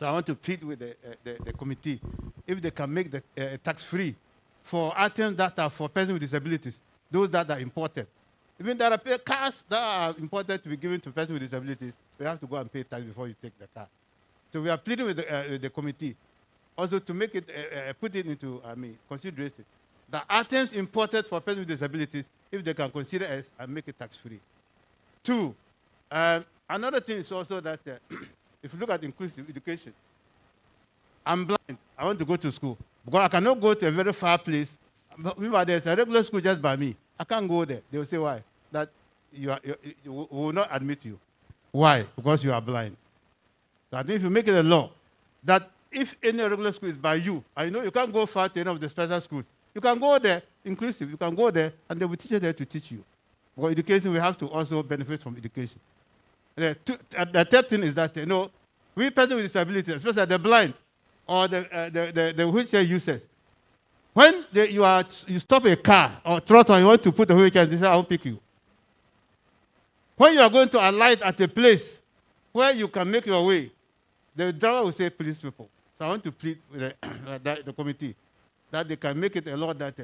So I want to plead with the committee, if they can make the tax-free for items that are for persons with disabilities, those that are imported. Even there are cars that are important to be given to persons with disabilities. We have to go and pay tax before you take the car. So we are pleading with the committee also to make it, put it into, consideration. The items imported for persons with disabilities, if they can consider us and make it tax-free. 2, another thing is also that if you look at inclusive education, I'm blind. I want to go to school. Because I cannot go to a very far place. But there's a regular school just by me. I can't go there. They will say, why? That we will not admit you. Why? Because you are blind. So I think if you make it a law that if any regular school is by you, I know you can't go far to any of the special schools. You can go there, inclusive. You can go there, and there will be teachers there to teach you. For education, we have to also benefit from education. The third thing is that, we persons with disabilities, especially the blind or the wheelchair users, when you stop a car or throttle and you want to put a wheelchair, they say, I'll pick you. When you are going to alight at a place where you can make your way, the driver will say, police people. So I want to plead with the committee that they can make it a law that,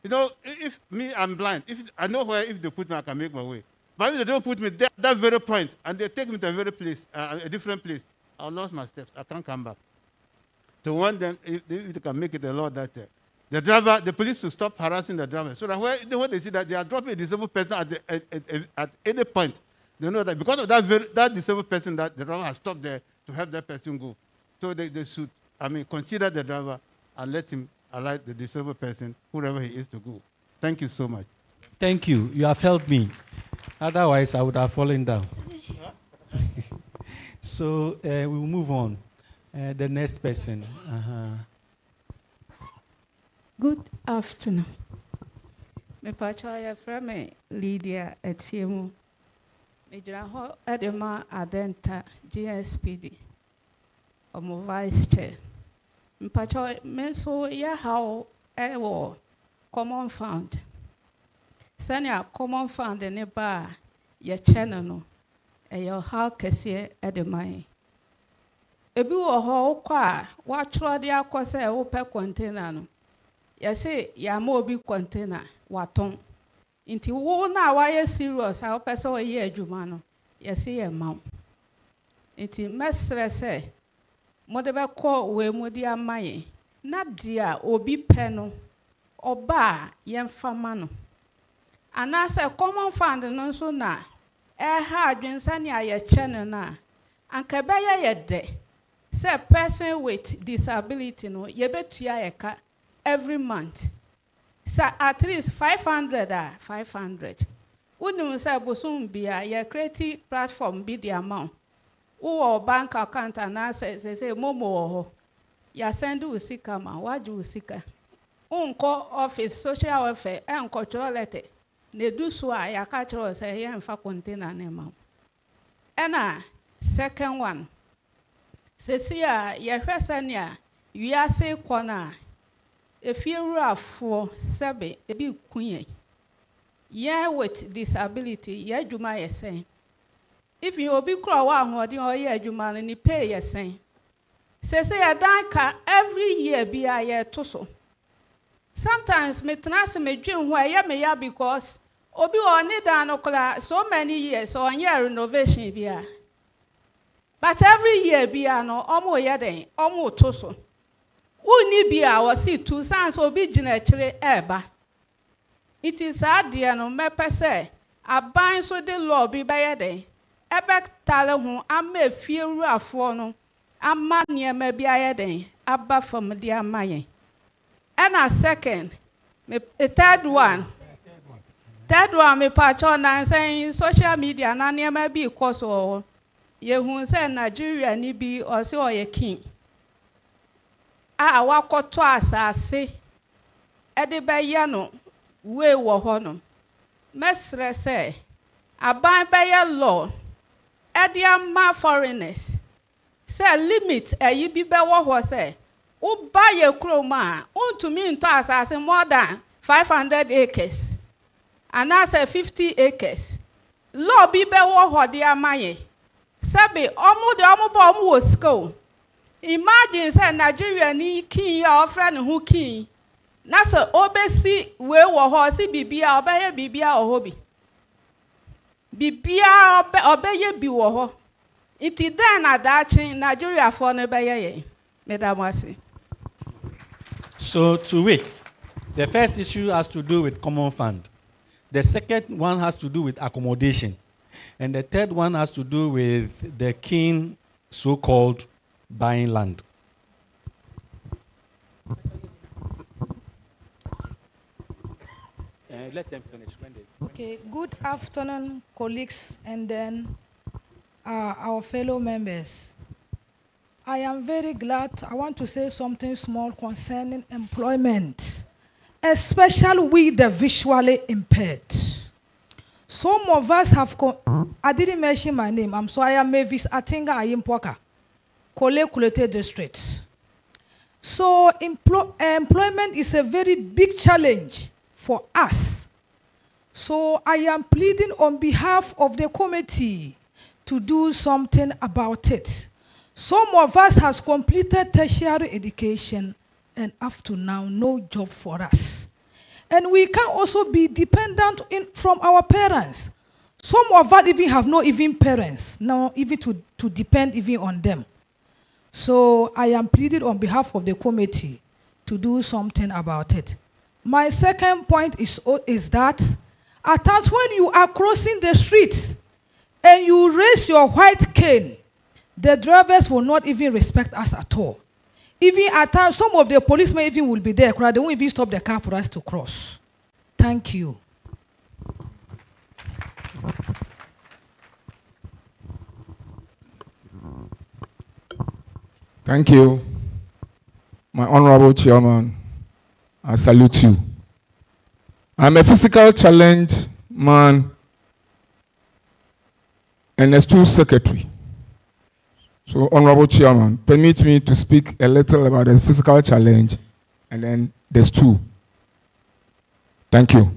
if me, I'm blind, if I know where, if they put me, I can make my way. But if they don't put me there, that very point, and they take me to a very place, a different place, I'll lose my steps. I can't come back. So want them, if they can make it a law that the driver, the police will stop harassing the driver. So that when they see that they are dropping a disabled person at any point, they know that because of that disabled person, that the driver has stopped there to help that person go. So they should, consider the driver and let him allow the disabled person, whoever he is, to go. Thank you so much. Thank you. You have helped me. Otherwise, I would have fallen down. So we will move on. The next person. Good afternoon. Me pacha from me Lydia Etiemu. Me jira Edema Adenta GSPD. Omo Vice Chair. Me pacha me so ya how ewo common fund. Sanya common fund ne ba ye channel no. Eyo how kese Edema. Ebi wo ho kwa wa tro de akose wo pe container no. Yese ya ma obi container waton. Inti wo na wa ye serious a opese wo ye adwuma no. Yese ye ma. Inti mesre se mo de be ko we mu di amaye. Na dia obi pe no oba ye mfama no. Ana se common fund no so na ha adwensa ne aye channel na. Anka be ye de. Say person with disability no ye betua ye ka every month. So at least 500 500. Unum say bosom bia ye create platform be the amount. Wo bank account and say momo ho. Ya send usika ma waju usika. Unko office social welfare and control letter. Ne do so ya ka chiro say ye mfa container na ma. Ena second one. Sesia ye hwesania wiase kwana efiewurafo sebe ebi kunye ye with disability ye adwuma yesen if you obi kura wa ahode o ye adwuma ni pay yesen sesia danka every year bia ye to so sometimes me trans me dwen ho ye me ya because obi o ni dan no kula so many years on year renovation bia. But every year bia no omo yeden omo to so uni bia wo si two sans obi gina kire eba it is adie no mepese aban so de law bi bayeden ebe tale ho ama efie ruafo no ama niema bia yeden aba from de amaye and a second me third one me pacho na saying social media na niema bi koso Yehun say Nigeria ni bi or say oye king. Wakoto asase. Ede be ye no we wo ho no. Mesre say aban be ye law. Ede ama foreigners. Say limit eyi bi be wo ho say wo ba ye kroma untumi nto asase more than 500 acres. And I say 50 acres. Law bi be wo ho de amaye. Sabi omu de omu ba omu wo sika. Imagine say Nigeria ni king ya ofra ne hu king. Na so obesi we wo ho si bibia obeye bibia ohobi. Bibia obeye bi wo ho. Iti den na dachi Nigeria for no beye ye. Madam Wasi. So to wait, the first issue has to do with common fund. The second one has to do with accommodation. And the third one has to do with the king so-called buying land. Let them finish. Okay, good afternoon, colleagues, and then our fellow members. I am very glad. I want to say something small concerning employment, especially with the visually impaired. Some of us have, I didn't mention my name, I'm sorry, I am Mavis Atinga Ayimpoka, Kole Kulete District. So employment is a very big challenge for us. So I am pleading on behalf of the committee to do something about it. Some of us has completed tertiary education and up to now, no job for us. And we can also be dependent from our parents. Some of us even have no even parents, now even to depend even on them. So I am pleading on behalf of the committee to do something about it. My second point is that at times when you are crossing the streets and you raise your white cane, the drivers will not even respect us at all. Even at times, some of the policemen even will be there, they won't even stop the car for us to cross. Thank you. Thank you. My honorable chairman, I salute you. I'm a physical challenged man and a school secretary. So, honorable chairman, permit me to speak a little about the physical challenge and then the stool. Thank you.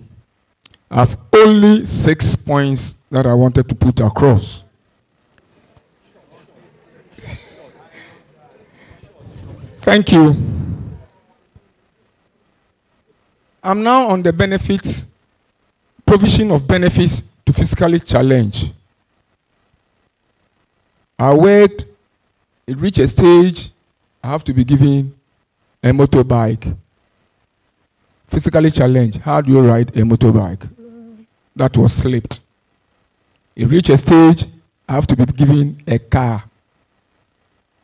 I have only 6 points that I wanted to put across. Thank you. I'm now on the benefits, provision of benefits to physically challenged. I worked, it reached a stage, I have to be given a motorbike. Physically challenged, how do you ride a motorbike? That was slipped. It reached a stage, I have to be given a car.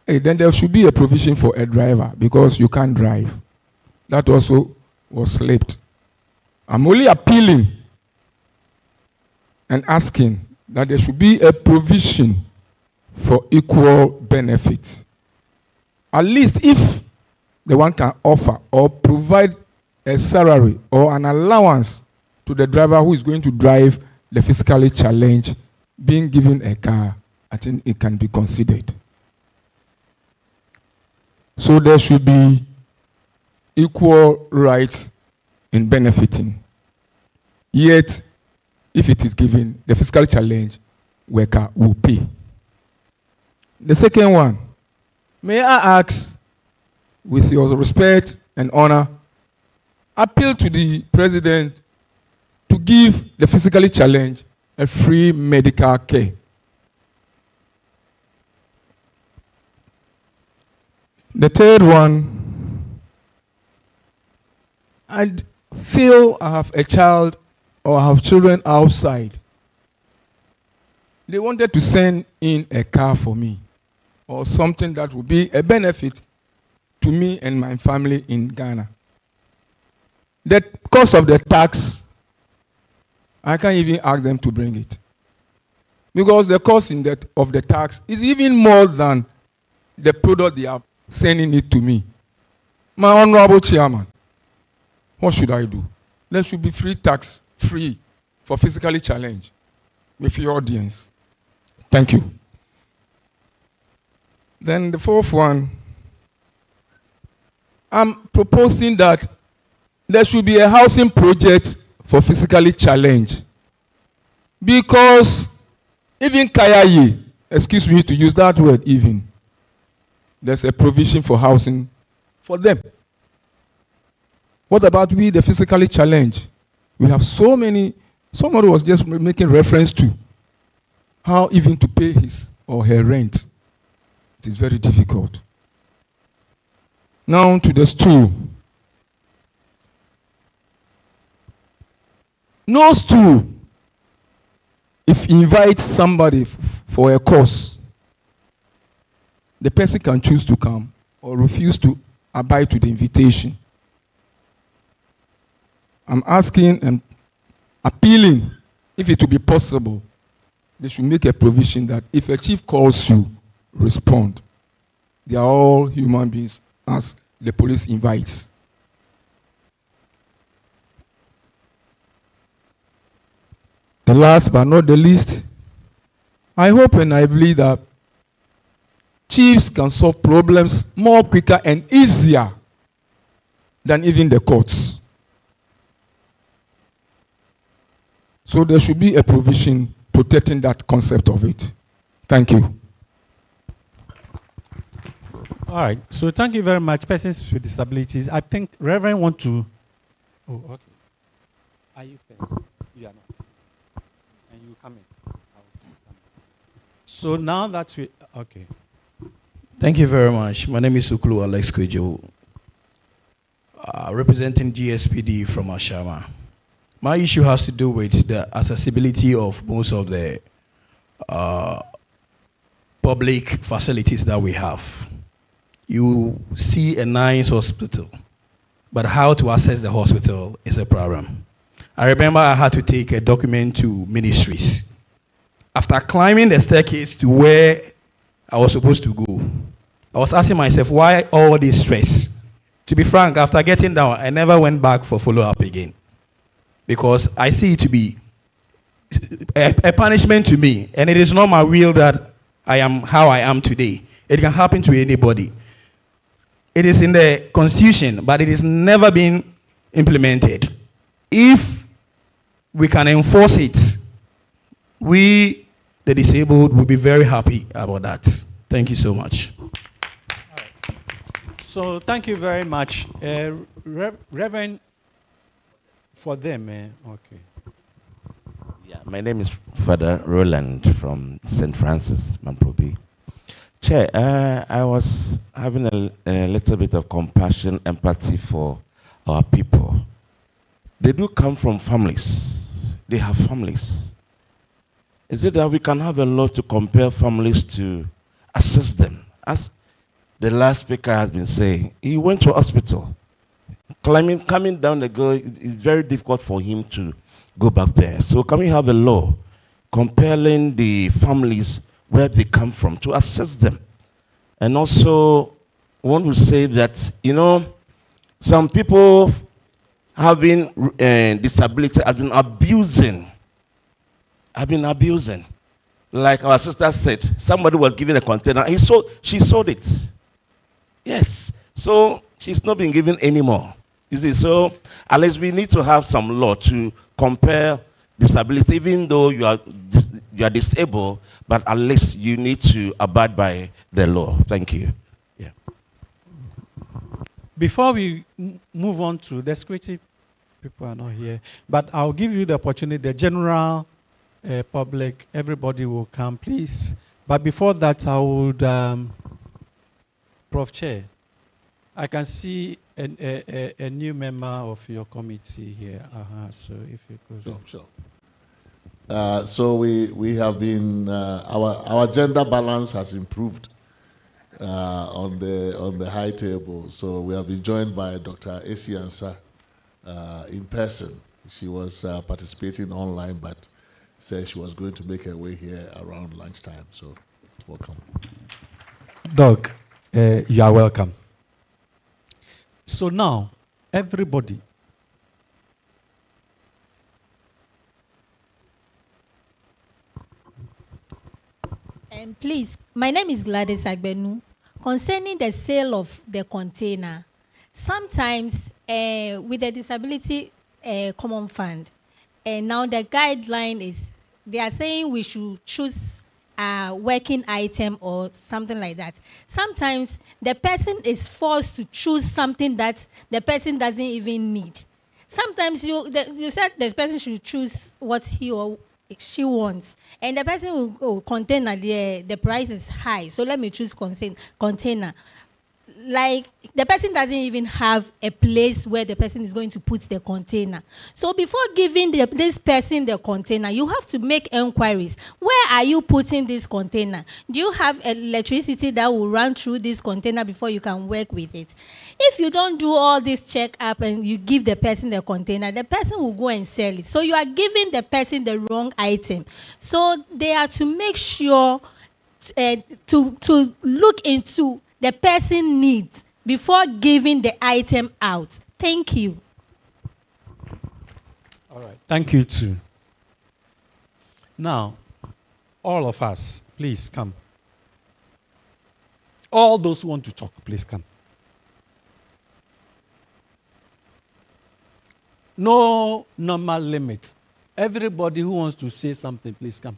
Then there should be a provision for a driver because you can't drive. That also was slipped. I'm only appealing and asking that there should be a provision for equal benefit. At least if the one can offer or provide a salary or an allowance to the driver who is going to drive the physically challenged, being given a car, I think it can be considered. So there should be equal rights in benefiting. Yet, if it is given, the physical challenge worker will pay. The second one, may I ask, with your respect and honor, appeal to the president to give the physically challenged a free medical care. The third one, I feel I have a child or I have children outside. They wanted to send in a car for me or something that would be a benefit to me and my family in Ghana. The cost of the tax, I can't even ask them to bring it. Because the cost of the tax is even more than the product they are sending it to me. My honorable chairman, what should I do? There should be free tax, free for physically challenged with your audience. Thank you. Then the fourth one, I'm proposing that there should be a housing project for physically challenged. Because even Kayayi, excuse me to use that word even, there's a provision for housing for them. What about we, the physically challenged? We have so many, somebody was just making reference to how even to pay his or her rent. It is very difficult. Now to the stool. No stool. If you invite somebody for a course, the person can choose to come or refuse to abide to the invitation. I'm asking and appealing, if it will be possible, they should make a provision that if a chief calls you, respond. They are all human beings, as the police invites. The last but not the least, I hope and I believe that chiefs can solve problems more quicker and easier than even the courts. So there should be a provision protecting that concept of it. Thank you. All right. So thank you very much, persons with disabilities. I think Reverend want to. Oh, okay. Are you first? You are not. And you come in. So now that we okay. Thank you very much. My name is Uklu Alex Kwejo, representing GSPD from Ashama. My issue has to do with the accessibility of most of the public facilities that we have. You see a nice hospital, but how to access the hospital is a problem. I remember I had to take a document to ministries. After climbing the staircase to where I was supposed to go, I was asking myself, why all this stress? To be frank, after getting down, I never went back for follow-up again. Because I see it to be a punishment to me. And it is not my will that I am how I am today. It can happen to anybody. It is in the constitution, but it is never been implemented. If we can enforce it, we, the disabled, will be very happy about that. Thank you so much. So thank you very much. Reverend, for them, okay. Yeah, my name is Father Roland from St. Francis, Mamprobi. Chair, I was having a little bit of compassion, empathy for our people. They do come from families. They have families. Is it that we can have a law to compel families to assess them? As the last speaker has been saying, he went to hospital. Coming down the girl, it's very difficult for him to go back there. So can we have a law compelling the families where they come from to assess them? And also, one would say that, you know, some people having disability have been abusing. Like our sister said, somebody was given a container, she sold it. Yes. So she's not being given anymore. You see, so at least we need to have some law to compare disability, even though you are disabled, but at least you need to abide by the law. Thank you. Yeah. Before we move on to the security, people are not here, but I'll give you the opportunity, the general public, everybody will come, please. But before that, I would, Prof. Chair, I can see a new member of your committee here. So if you could. Sure. So we have been our gender balance has improved on the high table. So we have been joined by Dr. Esi Ansah in person. She was participating online, but said she was going to make her way here around lunchtime. So welcome. Doc, you are welcome. So now, everybody, please, my name is Gladys Agbenu. Concerning the sale of the container, sometimes with the disability common fund, and now the guideline is they are saying we should choose a working item or something like that. Sometimes the person is forced to choose something that the person doesn't even need. Sometimes you said the person should choose what he or she wants, and the person will go container, the price is high, so let me choose container. Like the person doesn't even have a place where the person is going to put the container. So before giving this person the container, you have to make enquiries. Where are you putting this container? Do you have electricity that will run through this container before you can work with it? If you don't do all this check up and you give the person the container, the person will go and sell it. So you are giving the person the wrong item. So they are to make sure to look into the person needs before giving the item out. Thank you. All right. Thank you too. Now, all of us, please come. All those who want to talk, please come. No normal limit. Everybody who wants to say something, please come.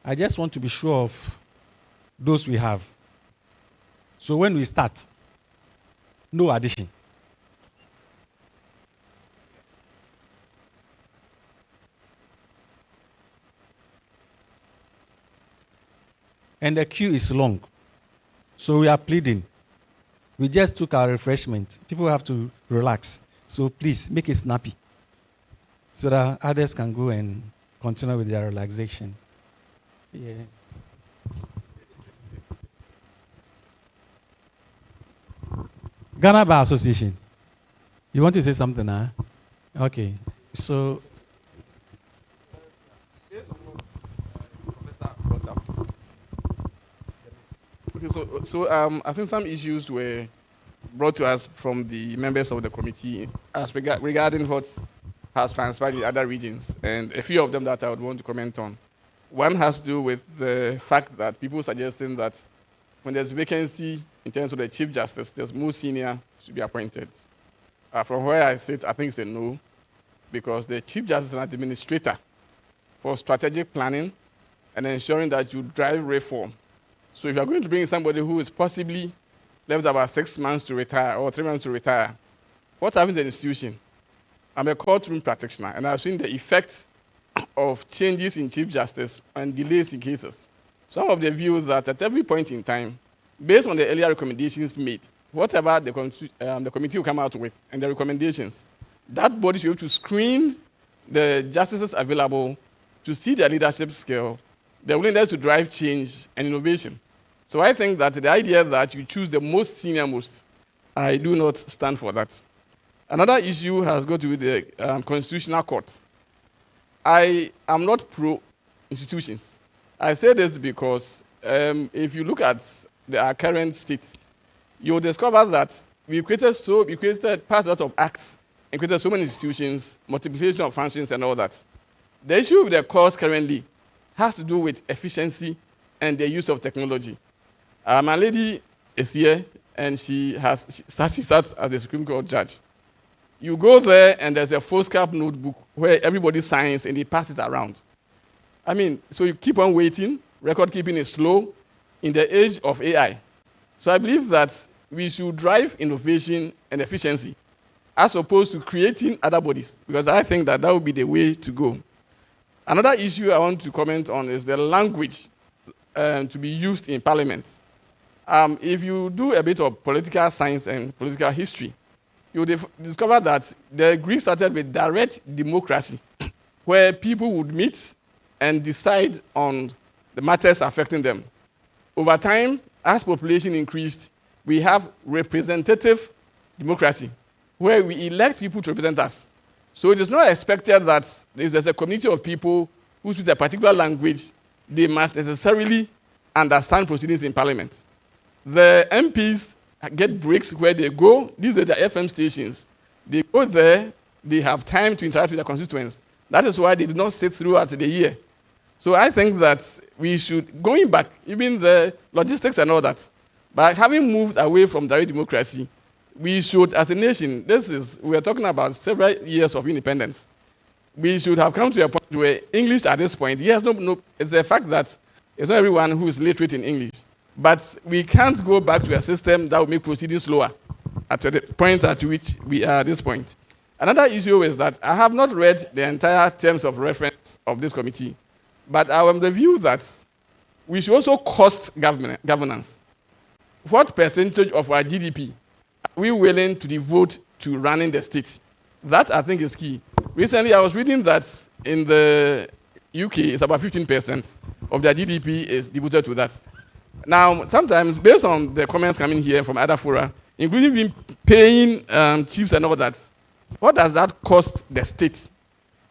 I just want to be sure of those we have. So when we start, no addition. And the queue is long. So we are pleading. We just took our refreshment. People have to relax. So please make it snappy so that others can go and continue with their relaxation. Yes. Ghana Bar Association. You want to say something, huh? Okay. So okay, so I think some issues were brought to us from the members of the committee as regarding what has transpired in other regions, and a few of them that I would want to comment on. One has to do with the fact that people suggesting that when there's vacancy in terms of the Chief Justice, there's more senior should be appointed. From where I sit, I think it's a no, because the Chief Justice is an administrator for strategic planning and ensuring that you drive reform. So if you're going to bring somebody who is possibly left about 6 months to retire or 3 months to retire, what happens in the institution? I'm a courtroom practitioner, and I've seen the effect of changes in Chief Justice and delays in cases. Some of the view that at every point in time, based on the earlier recommendations made, whatever the committee will come out with and the recommendations, that body should be able to screen the justices available to see their leadership skill, their willingness to drive change and innovation. So I think that the idea that you choose the most senior most, I do not stand for that. Another issue has got to do with the Constitutional Court. I am not pro-institutions. I say this because if you look at our current state, you'll discover that we created passed a lot of acts and created so many institutions, multiplication of functions and all that. The issue with the courts currently has to do with efficiency and the use of technology. My lady is here, and she sat as a Supreme Court judge. You go there, and there's a foolscap notebook where everybody signs, and they pass it around. I mean, so you keep on waiting. Record keeping is slow in the age of AI. So I believe that we should drive innovation and efficiency as opposed to creating other bodies, because I think that would be the way to go. Another issue I want to comment on is the language to be used in Parliament. If you do a bit of political science and political history, you discover that the Greeks started with direct democracy, where people would meet and decide on the matters affecting them. Over time, as population increased, we have representative democracy, where we elect people to represent us. So it is not expected that if there's a community of people who speak a particular language, they must necessarily understand proceedings in Parliament. The MPs get breaks where they go. These are the FM stations. They go there, they have time to interact with their constituents. That is why they do not sit throughout the year. So I think that we should, going back, even the logistics and all that, by having moved away from direct democracy, we should, as a nation, we are talking about several years of independence. We should have come to a point where English at this point, yes, it's the fact that it's not everyone who is literate in English. But we can't go back to a system that will make proceedings slower at the point at which we are at this point. Another issue is that I have not read the entire terms of reference of this committee, but I am of the view that we should also cost governance. What percentage of our GDP are we willing to devote to running the state? That, I think, is key. Recently, I was reading that in the UK, it's about 15% of their GDP is devoted to that. Now, sometimes, based on the comments coming here from other fora, including even paying chiefs and all that, what does that cost the state?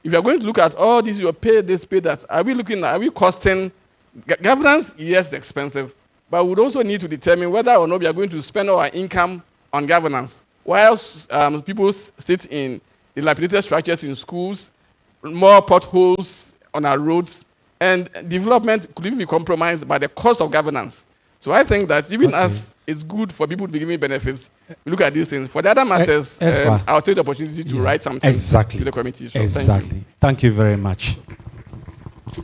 If you are going to look at all these, you pay this, pay that, are we costing governance? Yes, expensive, but we would also need to determine whether or not we are going to spend our income on governance. Whilst people sit in dilapidated structures in schools, more potholes on our roads, and development could even be compromised by the cost of governance. So I think that even as it's good for people to be giving benefits, we look at these things. For the other matters, I'll take the opportunity to write something to the committee. So exactly. Thank you very much.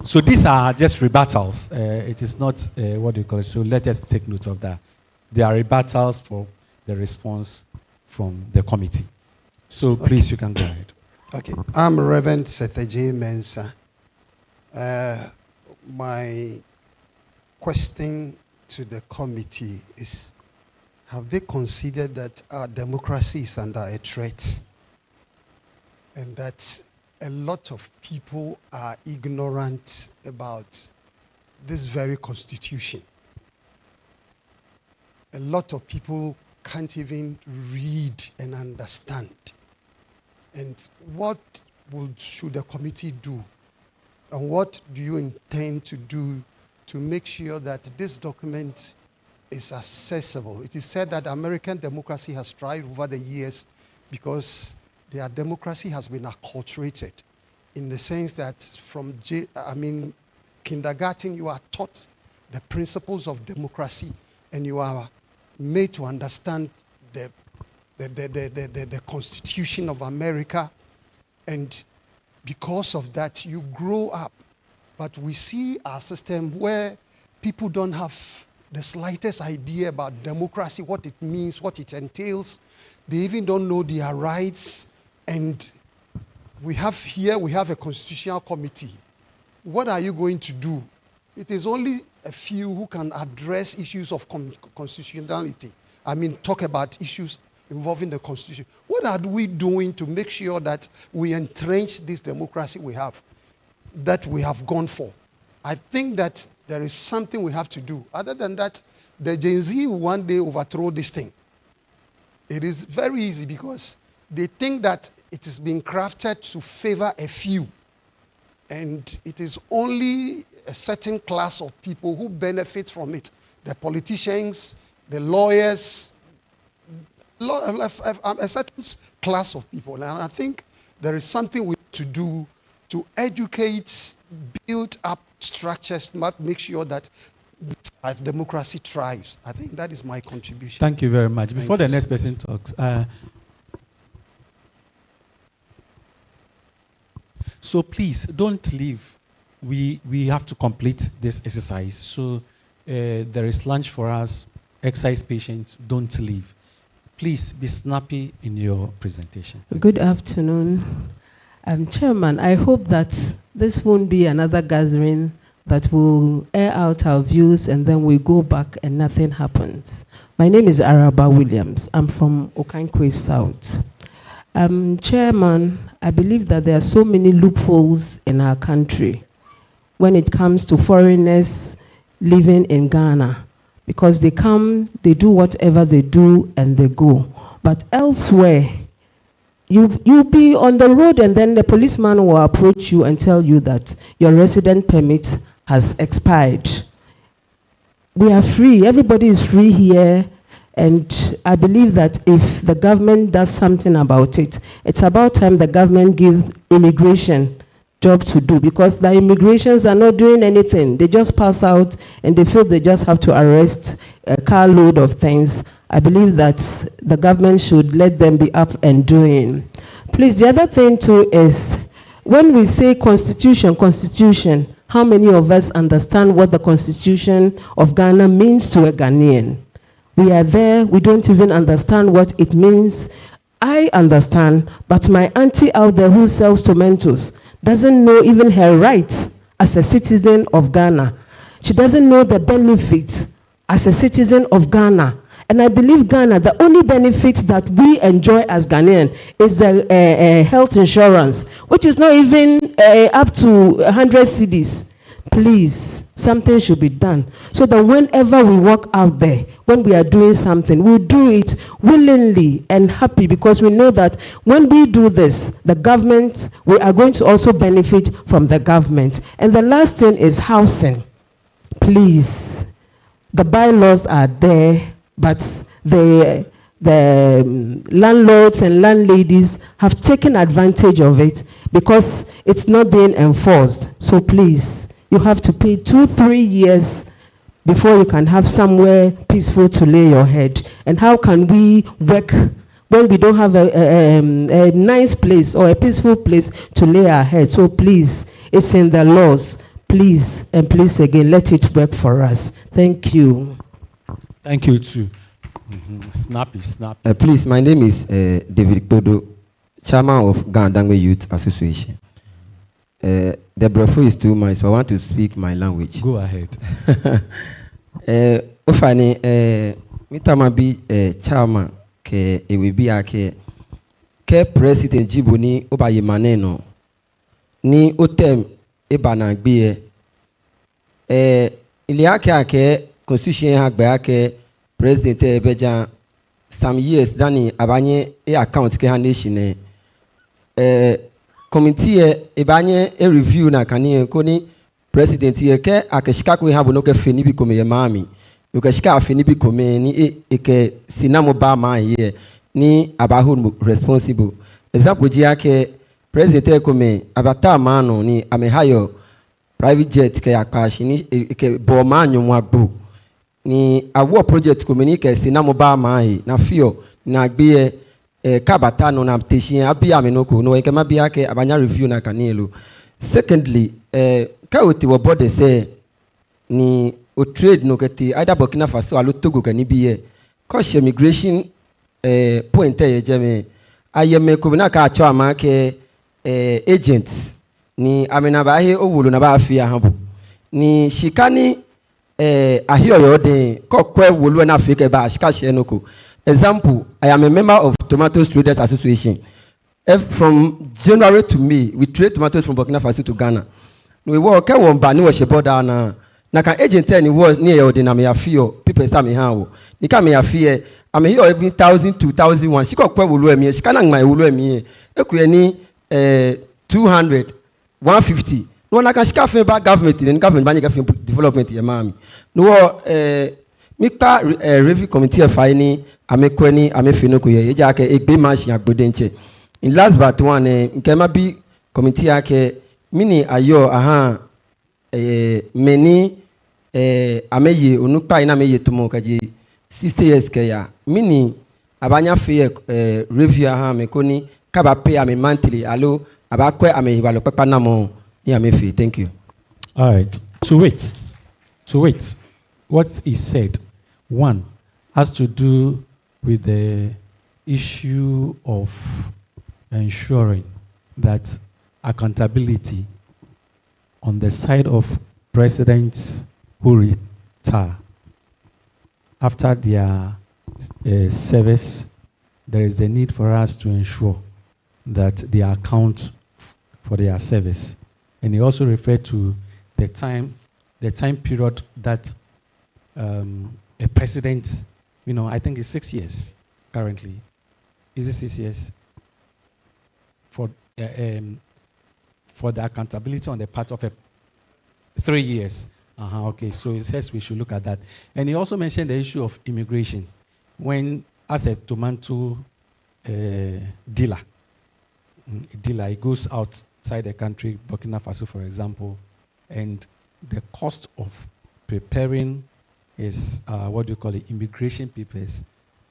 So these are just rebuttals. It is not what do you call it. So let us take note of that. They are rebuttals for the response from the committee. So please, you can go ahead. Okay. I'm Reverend Setheje Mensah. My question to the committee is, have they considered that our democracy is under a threat and that a lot of people are ignorant about this very constitution? A lot of people can't even read and understand. And what should the committee do? And what do you intend to do to make sure that this document is accessible? It is said that American democracy has thrived over the years because their democracy has been acculturated, in the sense that from kindergarten you are taught the principles of democracy and you are made to understand the Constitution of America, and because of that you grow up. But we see our system where people don't have the slightest idea about democracy, what it means, what it entails. They even don't know their rights. And we have a constitutional committee. What are you going to do? It is only a few who can address issues of constitutionality. Talk about issues involving the Constitution. What are we doing to make sure that we entrench this democracy we have, that we have gone for? I think that there is something we have to do. Other than that, the Gen Z will one day overthrow this thing. It is very easy because they think that it is being crafted to favor a few. And it is only a certain class of people who benefit from it. The politicians, the lawyers, a certain class of people. And I think there is something we have to do to educate, build up structures, to make sure that democracy thrives. I think that is my contribution. Thank you very much. Before the next person talks, so please don't leave. We have to complete this exercise. So there is lunch for us. Exercise patients, don't leave. Please be snappy in your presentation. Good afternoon. Chairman, I hope that this won't be another gathering that will air out our views and then we go back and nothing happens. My name is Araba Williams. I'm from Okankwe South. Chairman, I believe that there are so many loopholes in our country when it comes to foreigners living in Ghana, because they come, they do whatever they do, and they go. But elsewhere, you'll be on the road and then the policeman will approach you and tell you that your resident permit has expired. We are free, everybody is free here, and I believe that if the government does something about it, it's about time the government gives immigration job to do, because the immigrations are not doing anything. They just pass out and they feel they just have to arrest a carload of things. I believe that the government should let them be up and doing. Please, the other thing too is, when we say constitution, How many of us understand what the Constitution of Ghana means to a Ghanaian? We are there, we don't even understand what it means. I understand, but my auntie out there who sells tomatoes doesn't know even her rights as a citizen of Ghana. She doesn't know the benefits as a citizen of Ghana. And I believe Ghana, the only benefit that we enjoy as Ghanaian is the health insurance, which is not even up to 100 cedis. Please, something should be done so that whenever we walk out there, when we are doing something, we'll do it willingly and happy, because we know that when we do this, the government, we are going to also benefit from the government. And the last thing is housing. Please, the bylaws are there, but the landlords and landladies have taken advantage of it because it's not being enforced. So please, you have to pay 2-3 years before you can have somewhere peaceful to lay your head. And how can we work when we don't have a nice place or a peaceful place to lay our head? So please, it's in the laws. Please, and please again, let it work for us. Thank you. Thank you too. Snappy. Please, my name is David Bodo, Chairman of Ghana Youth Association. The brofo is too much, so I want to speak my language. Go ahead. Ofani, mitama bi chairman ke ewebi ake ke president Jiboni obaye maneno ni otem ebana gbe ile ake constitution ha gbe ake president ebeja some years dani abanye account ke ha nation committee ebanye review na kanie ko ni president ye ke akeshika ko ha bono ke feni bi kome ye mami yo ke shika afeni bi kome ni ke sinamo ba ma ye ni abahu responsible example ji ake president kome abata mano ni amehayo private jet ke akpashi ni ke bo ma anyomu agbo ni awo project kome ni ke sinamo ba ma ye na fio na gbe kabata no na aptation abi amenoko no nke mabia ke abanya review na kanelo. Secondly, ka oti wo body say ni o trade no kete either Burkina Faso alo Togo kan bi ye cause immigration point e jeme ayeme ko na ka acho ama ke agents ni amena ba he owulo na ba afia habo ni shikani ahio yo den kokwe wolu na Africa ba shika she no ko. Example, I am a member of Tomatoes Traders Association. From January to May, we trade tomatoes from Burkina Faso to Ghana. We work one ba ni wo she border na kan agent ni wo ni e odi na me afio people say me ha wo. Ni ka me afie am here every 1000 2001. She ko kwa wolu emi, she kana ngman wolu emi. Ekuye ni 200 150. No na kan she ka fe ba government ni government ba ni ka fe development ye mami. No Mika review committee of ni amekweni amefinoku ye eja ke egbe machine agbodenche. In last but one nkema bi committee yake mini ayo aha meni ameye onupa ina ameye tomo kaje 60 years keya mini abanya fe review aha mekoni kaba pay ame monthly alo abakwe ame balo pepa namo ni amefe. Thank you. All right. To wait. What is said, one, has to do with the issue of ensuring that accountability on the side of presidents who retire after their service. There is a need for us to ensure that they account for their service. And he also referred to the time period that a president, I think it's 6 years currently. Is it 6 years? For the accountability on the part of 3 years. Okay, so it says we should look at that. And he also mentioned the issue of immigration. When, as a tomato dealer, he goes outside the country, Burkina Faso, for example, and the cost of preparing is immigration papers.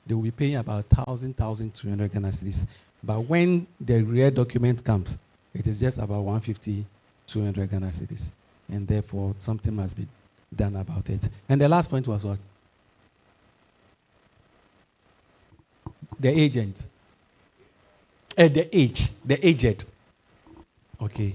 They will be paying about 1,200 Ghana cedis. But when the real document comes, it is just about 150, 200 Ghana cedis. and therefore something must be done about it. And the last point was what? The agent. The age. The aged. Okay.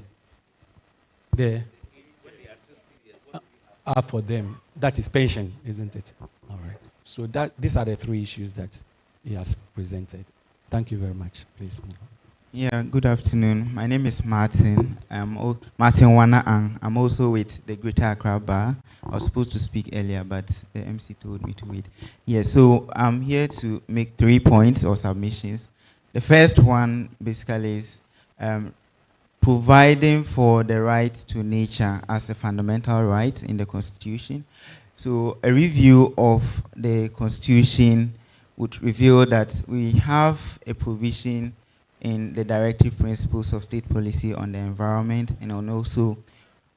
For them. That is pension, isn't it? All right. So these are the three issues that he has presented. Thank you very much. Please move on. Yeah, good afternoon. My name is Martin. Martin Wanaang. I'm also with the Greater Accra Bar. I was supposed to speak earlier, but the MC told me to wait. Yeah, so I'm here to make 3 points or submissions. The first one basically is providing for the right to nature as a fundamental right in the Constitution. So a review of the Constitution would reveal that we have a provision in the directive principles of state policy on the environment, and also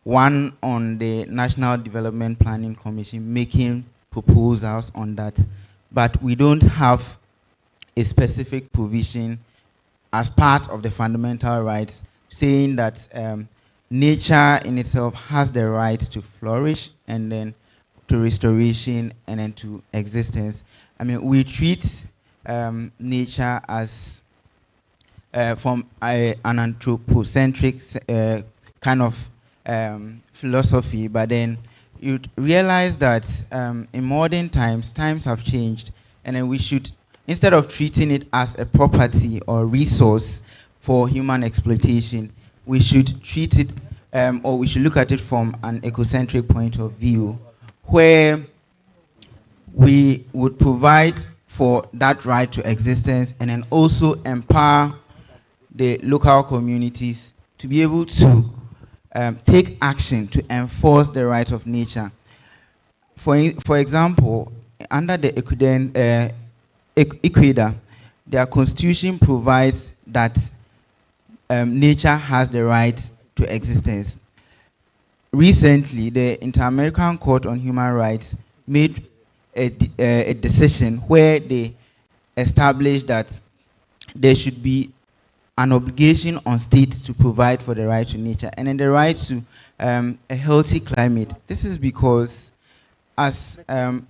one on the National Development Planning Commission making proposals on that. But we don't have a specific provision as part of the fundamental rights saying that nature in itself has the right to flourish and then to restoration and then to existence. I mean, we treat nature as from an anthropocentric kind of philosophy, but then you realize that in modern times have changed, and then we should, instead of treating it as a property or resource for human exploitation, we should treat it or we should look at it from an ecocentric point of view, where we would provide for that right to existence and then also empower the local communities to be able to take action to enforce the right of nature. For example, under the Equator, their constitution provides that nature has the right to existence. Recently, the Inter-American Court on Human Rights made a decision where they established that there should be an obligation on states to provide for the right to nature and then the right to a healthy climate. This is because, as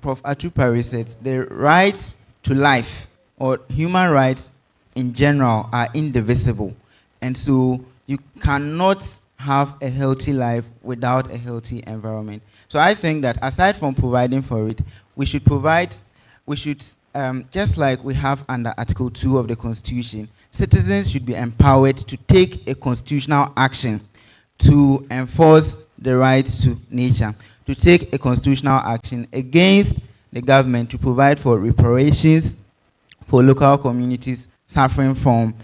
Prof. Atupari said, the right to life or human rights in general are indivisible. And so you cannot have a healthy life without a healthy environment. So I think that aside from providing for it, we should just like we have under Article 2 of the Constitution, citizens should be empowered to take a constitutional action to enforce the right to nature, to take a constitutional action against the government to provide for reparations for local communities suffering from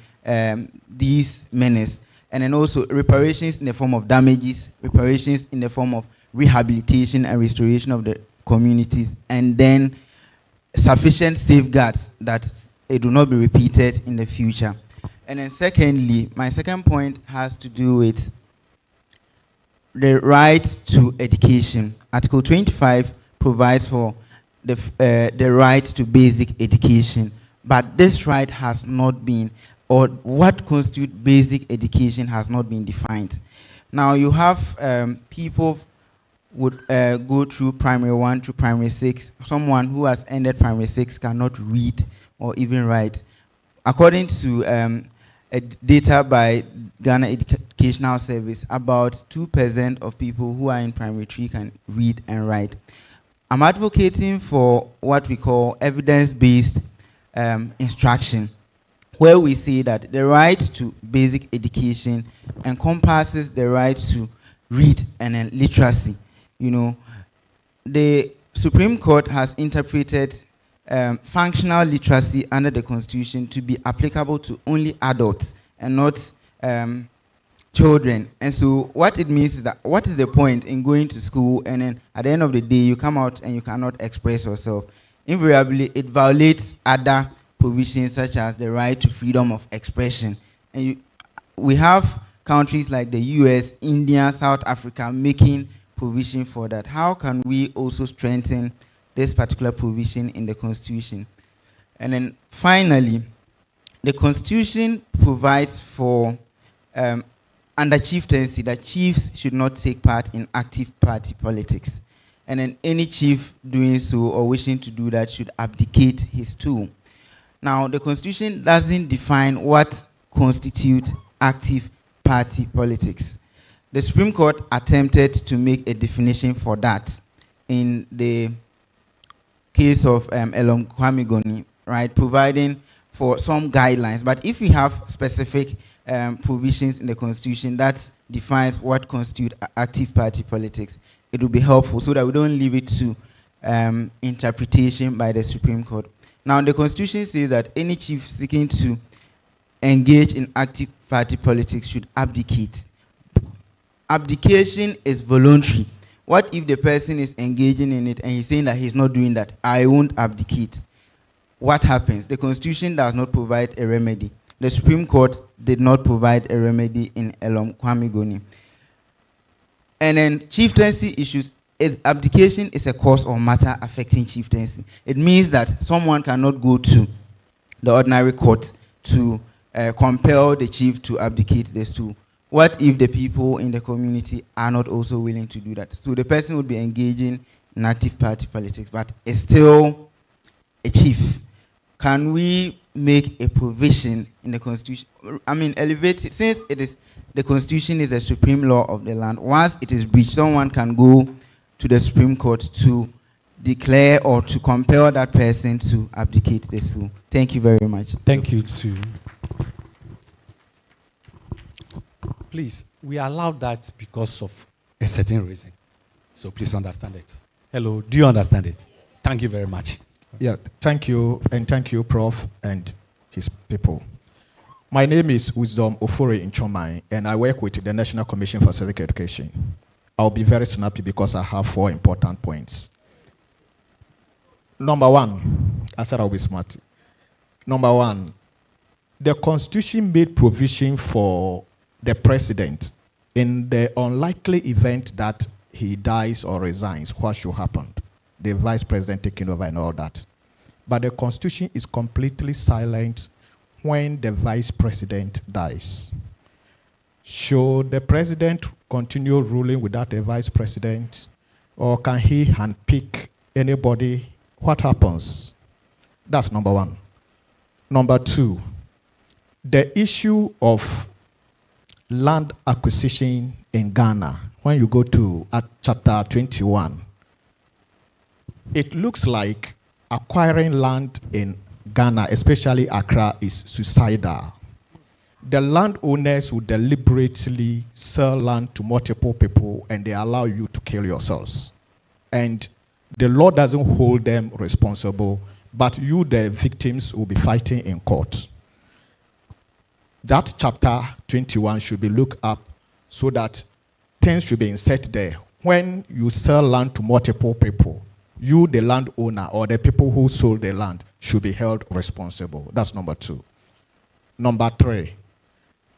these menaces, and then also reparations in the form of damages, reparations in the form of rehabilitation and restoration of the communities, and then sufficient safeguards that it will not be repeated in the future. And then secondly, my second point has to do with the right to education. Article 25 provides for the right to basic education, but this right has not been, or what constitutes basic education has not been defined. Now you have people would go through primary 1 to primary 6. Someone who has ended primary 6 cannot read or even write. According to data by Ghana Educational Service, about 2% of people who are in primary 3 can read and write. I'm advocating for what we call evidence-based instruction, where we say that the right to basic education encompasses the right to read and then literacy. You know, the Supreme Court has interpreted functional literacy under the Constitution to be applicable to only adults and not children. And so what it means is that what is the point in going to school and then at the end of the day you come out and you cannot express yourself? Invariably, it violates other provisions such as the right to freedom of expression. And we have countries like the US, India, South Africa making provision for that. How can we also strengthen this particular provision in the Constitution? And then finally, the Constitution provides for under chieftaincy that chiefs should not take part in active party politics. And then any chief doing so or wishing to do that should abdicate his tool. Now, the Constitution doesn't define what constitutes active party politics. The Supreme Court attempted to make a definition for that in the case of Elom Kwamigoni, right, providing for some guidelines. But if we have specific provisions in the Constitution that defines what constitutes active party politics, it will be helpful so that we don't leave it to interpretation by the Supreme Court. Now, the Constitution says that any chief seeking to engage in active party politics should abdicate. Abdication is voluntary. What if the person is engaging in it and he's saying that he's not doing that? I won't abdicate. What happens? The Constitution does not provide a remedy. The Supreme Court did not provide a remedy in Elom Kwamigoni. And then chieftaincy issues, abdication is a cause or matter affecting chieftaincy. It means that someone cannot go to the ordinary court to compel the chief to abdicate the stool. What if the people in the community are not also willing to do that? So the person would be engaging in active party politics, but is still a chief. Can we make a provision in the Constitution? I mean, elevate it, since it is the Constitution is the supreme law of the land. Once it is breached, someone can go to the Supreme Court to declare or to compel that person to abdicate the stool. Thank you very much. Thank you too. Please, we allowed that because of a certain reason. So please understand it. Hello, do you understand it? Thank you very much. Yeah, thank you, and thank you, Prof. and his people. My name is Wisdom Ofori Nchomai, and I work with the National Commission for Civic Education. I'll be very snappy because I have 4 important points. Number 1, I said I'll be smart. Number 1, the Constitution made provision for the president in the unlikely event that he dies or resigns, what should happen? The vice president taking over and all that. But the Constitution is completely silent when the vice president dies. Should the president continue ruling without a vice president, or can he handpick anybody? What happens? That's number 1. Number 2, the issue of land acquisition in Ghana. When you go to chapter 21, it looks like acquiring land in Ghana, especially Accra, is suicidal. The landowners will deliberately sell land to multiple people and they allow you to kill yourselves. And the law doesn't hold them responsible, but you, the victims, will be fighting in court. That chapter 21 should be looked up so that things should be inset there. When you sell land to multiple people, you, the landowner, or the people who sold the land, should be held responsible. That's number 2. Number 3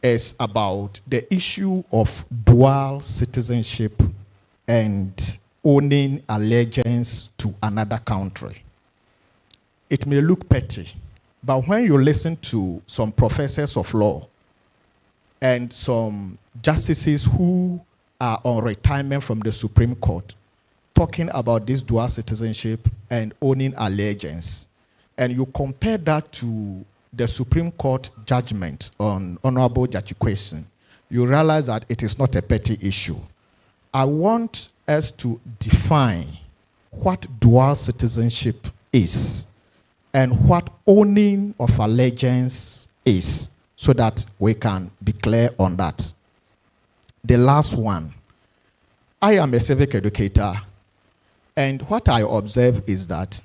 is about the issue of dual citizenship and owning allegiance to another country. It may look petty, but when you listen to some professors of law and some justices who are on retirement from the Supreme Court talking about this dual citizenship and owning allegiance, and you compare that to the Supreme Court judgment on Honorable Judge question, you realize that it is not a petty issue. I want us to define what dual citizenship is and what owning of allegiance is, so that we can be clear on that. The last one, I am a civic educator, and what I observe is that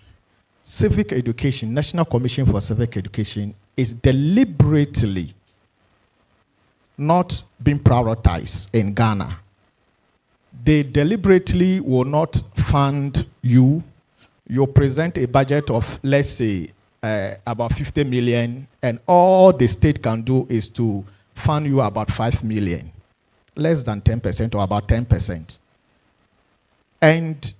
civic education, National Commission for Civic Education, is deliberately not being prioritized in Ghana. They deliberately will not fund you. You present a budget of, let's say, about 50 million, and all the state can do is to fund you about 5 million, less than 10% or about 10%. And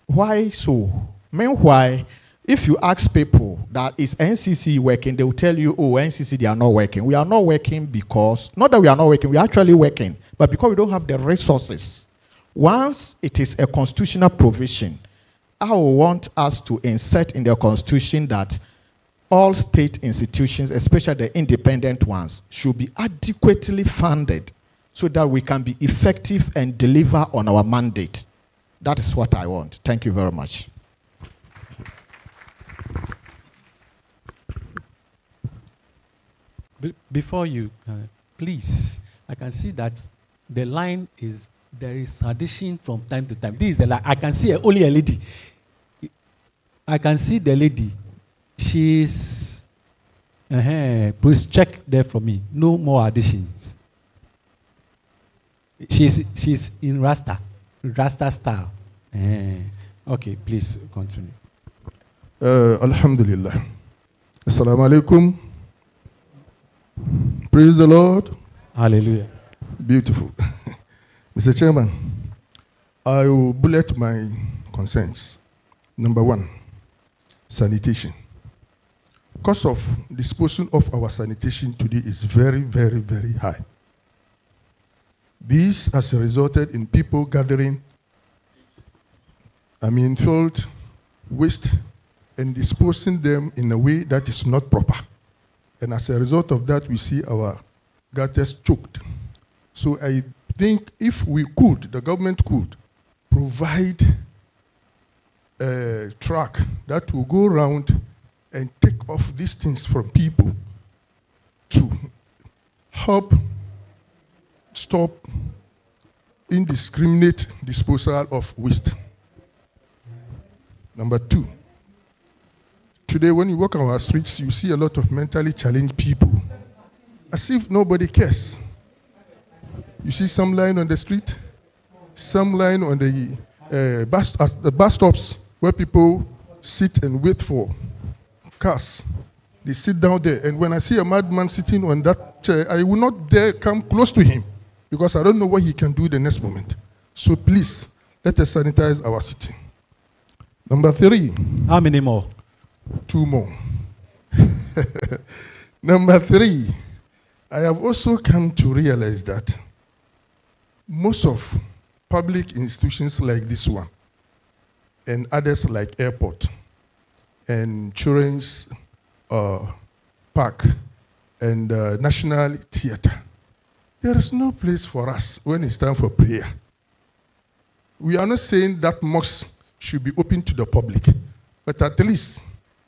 why so? Meanwhile, if you ask people that is NCC working, they will tell you, oh, NCC, they are not working. We are not working because, not that we are not working, we are actually working, but because we don't have the resources. Once it is a constitutional provision, I will want us to insert in the constitution that all state institutions, especially the independent ones, should be adequately funded so that we can be effective and deliver on our mandate. That is what I want. Thank you very much. Before you, please, I can see that the line is, there is addition from time to time. This is the line. I can see only a lady. I can see the lady. She's, please check there for me. No more additions. She's in Rasta style. Okay, please continue. Alhamdulillah. Assalamu alaikum. Praise the Lord. Hallelujah. Beautiful. Mr. Chairman, I will bullet my concerns. Number one, sanitation. Cost of disposal of our sanitation today is very, very, very high. This has resulted in people gathering, filled waste and disposing them in a way that is not proper. And as a result of that, we see our gutters choked. So I think if we could, the government could provide a truck that will go around and take off these things from people to help stop indiscriminate disposal of waste. Number two, today when you walk on our streets, you see a lot of mentally challenged people, as if nobody cares. You see some lying on the street, some lying on the bus stops where people sit and wait for cars. They sit down there, and when I see a madman sitting on that chair, I will not dare come close to him because I don't know what he can do the next moment. So please, let us sanitize our city. Number three. How many more? 2 more. Number three, I have also come to realize that most of public institutions like this one and others like airport and children's park and national theater, there is no place for us when it's time for prayer. We are not saying that mosques should be open to the public, but at least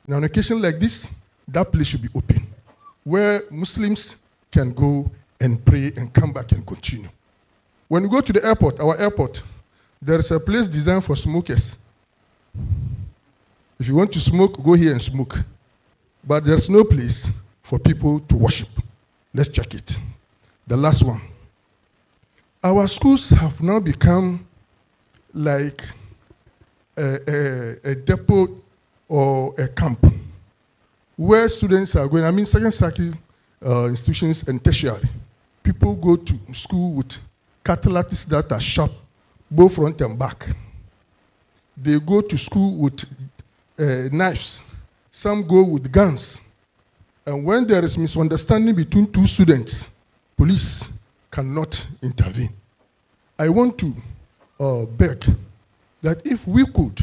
on an occasion like this, that place should be open, where Muslims can go and pray and come back and continue. When we go to the airport, our airport, there is a place designed for smokers. If you want to smoke, go here and smoke. But there's no place for people to worship. Let's check it. The last one. Our schools have now become like a depot or a camp where students are going, second circuit institutions and tertiary. People go to school with catalysts that are sharp, both front and back. They go to school with knives. Some go with guns. And when there is misunderstanding between two students, police cannot intervene. I want to beg that if we could,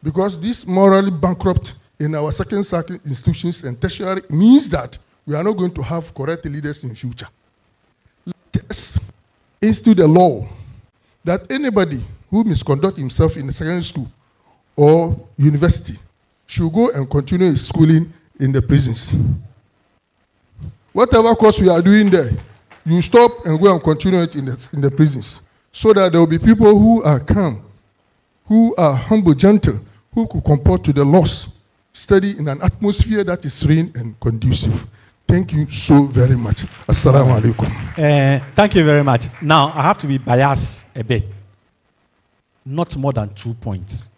because this morally bankrupt in our second circuit institutions and tertiary means that we are not going to have correct leaders in future. Let us institute a law that anybody who misconduct himself in the secondary school or university should go and continue his schooling in the prisons. Whatever course we are doing there, you stop and go and continue it in the prisons, so that there will be people who are calm, who are humble, gentle, who could comport to the laws, study in an atmosphere that is serene and conducive. Thank you so very much. Assalamu alaikum. Thank you very much. Now, I have to be biased a bit. Not more than 2 points.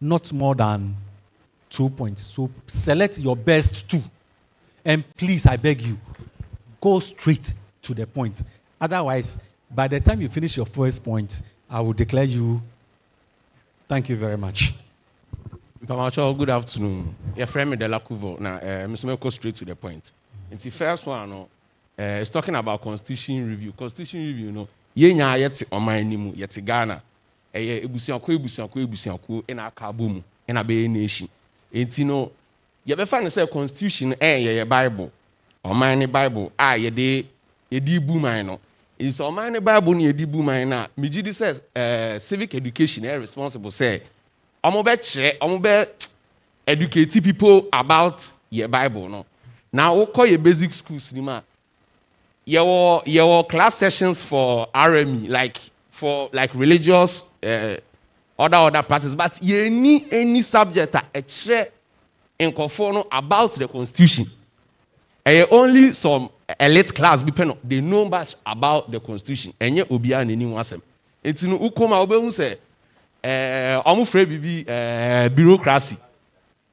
Not more than 2 points. So select your best 2. And please, I beg you, go straight to the point. Otherwise, by the time you finish your first point, I will declare you. Thank you very much. Pamacho, good afternoon. Your friend Medela Kuvo. Now, Mr. Go straight to the point. It's the first one. It's talking about constitution review. Constitution review, you know, yenya yeti omanimu yeti Ghana. Ebusianko in a kaboom in a bay nation. It's no, you ever find say constitution ye Bible or mine Bible. Ye di boomino. It's or mine Bible ye di boomina. Mijidi says civic education responsible say. I'm educate people about your Bible. No, now we call your basic school cinema. Your class sessions for RME, like religious other practices, but you need any subject in conform about the Constitution. And only some elite class they know much about the Constitution. And yet Obia and anyone else. It's no ukoma obe say. I'm afraid be bureaucracy.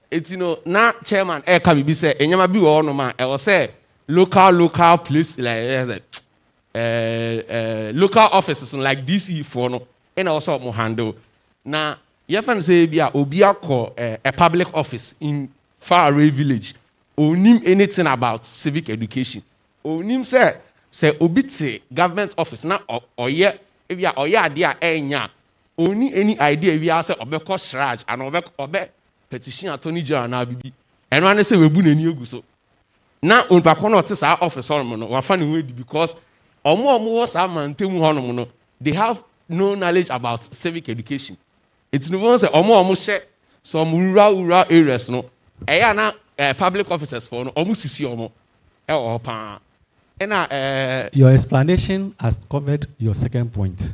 It's na chairman can be say enyama bi wo no man e was say local place like local offices like DC for no and also mo handle na you fan say bia obi akọ a public office in far away village onim anything about civic education onim say obi te government office na oye bia oye ade a enya only any idea we are say obeko shraj and obe petition attorney general na bibi and one say we bu nani egu so na onpa kono te sa office on no wa fa ne wedi because omo wo sa mantemu honom no they have no knowledge about civic education. It's no one say omo share some rural areas no eya na public officers for no omo sisi omo e o pa your explanation has covered your second point.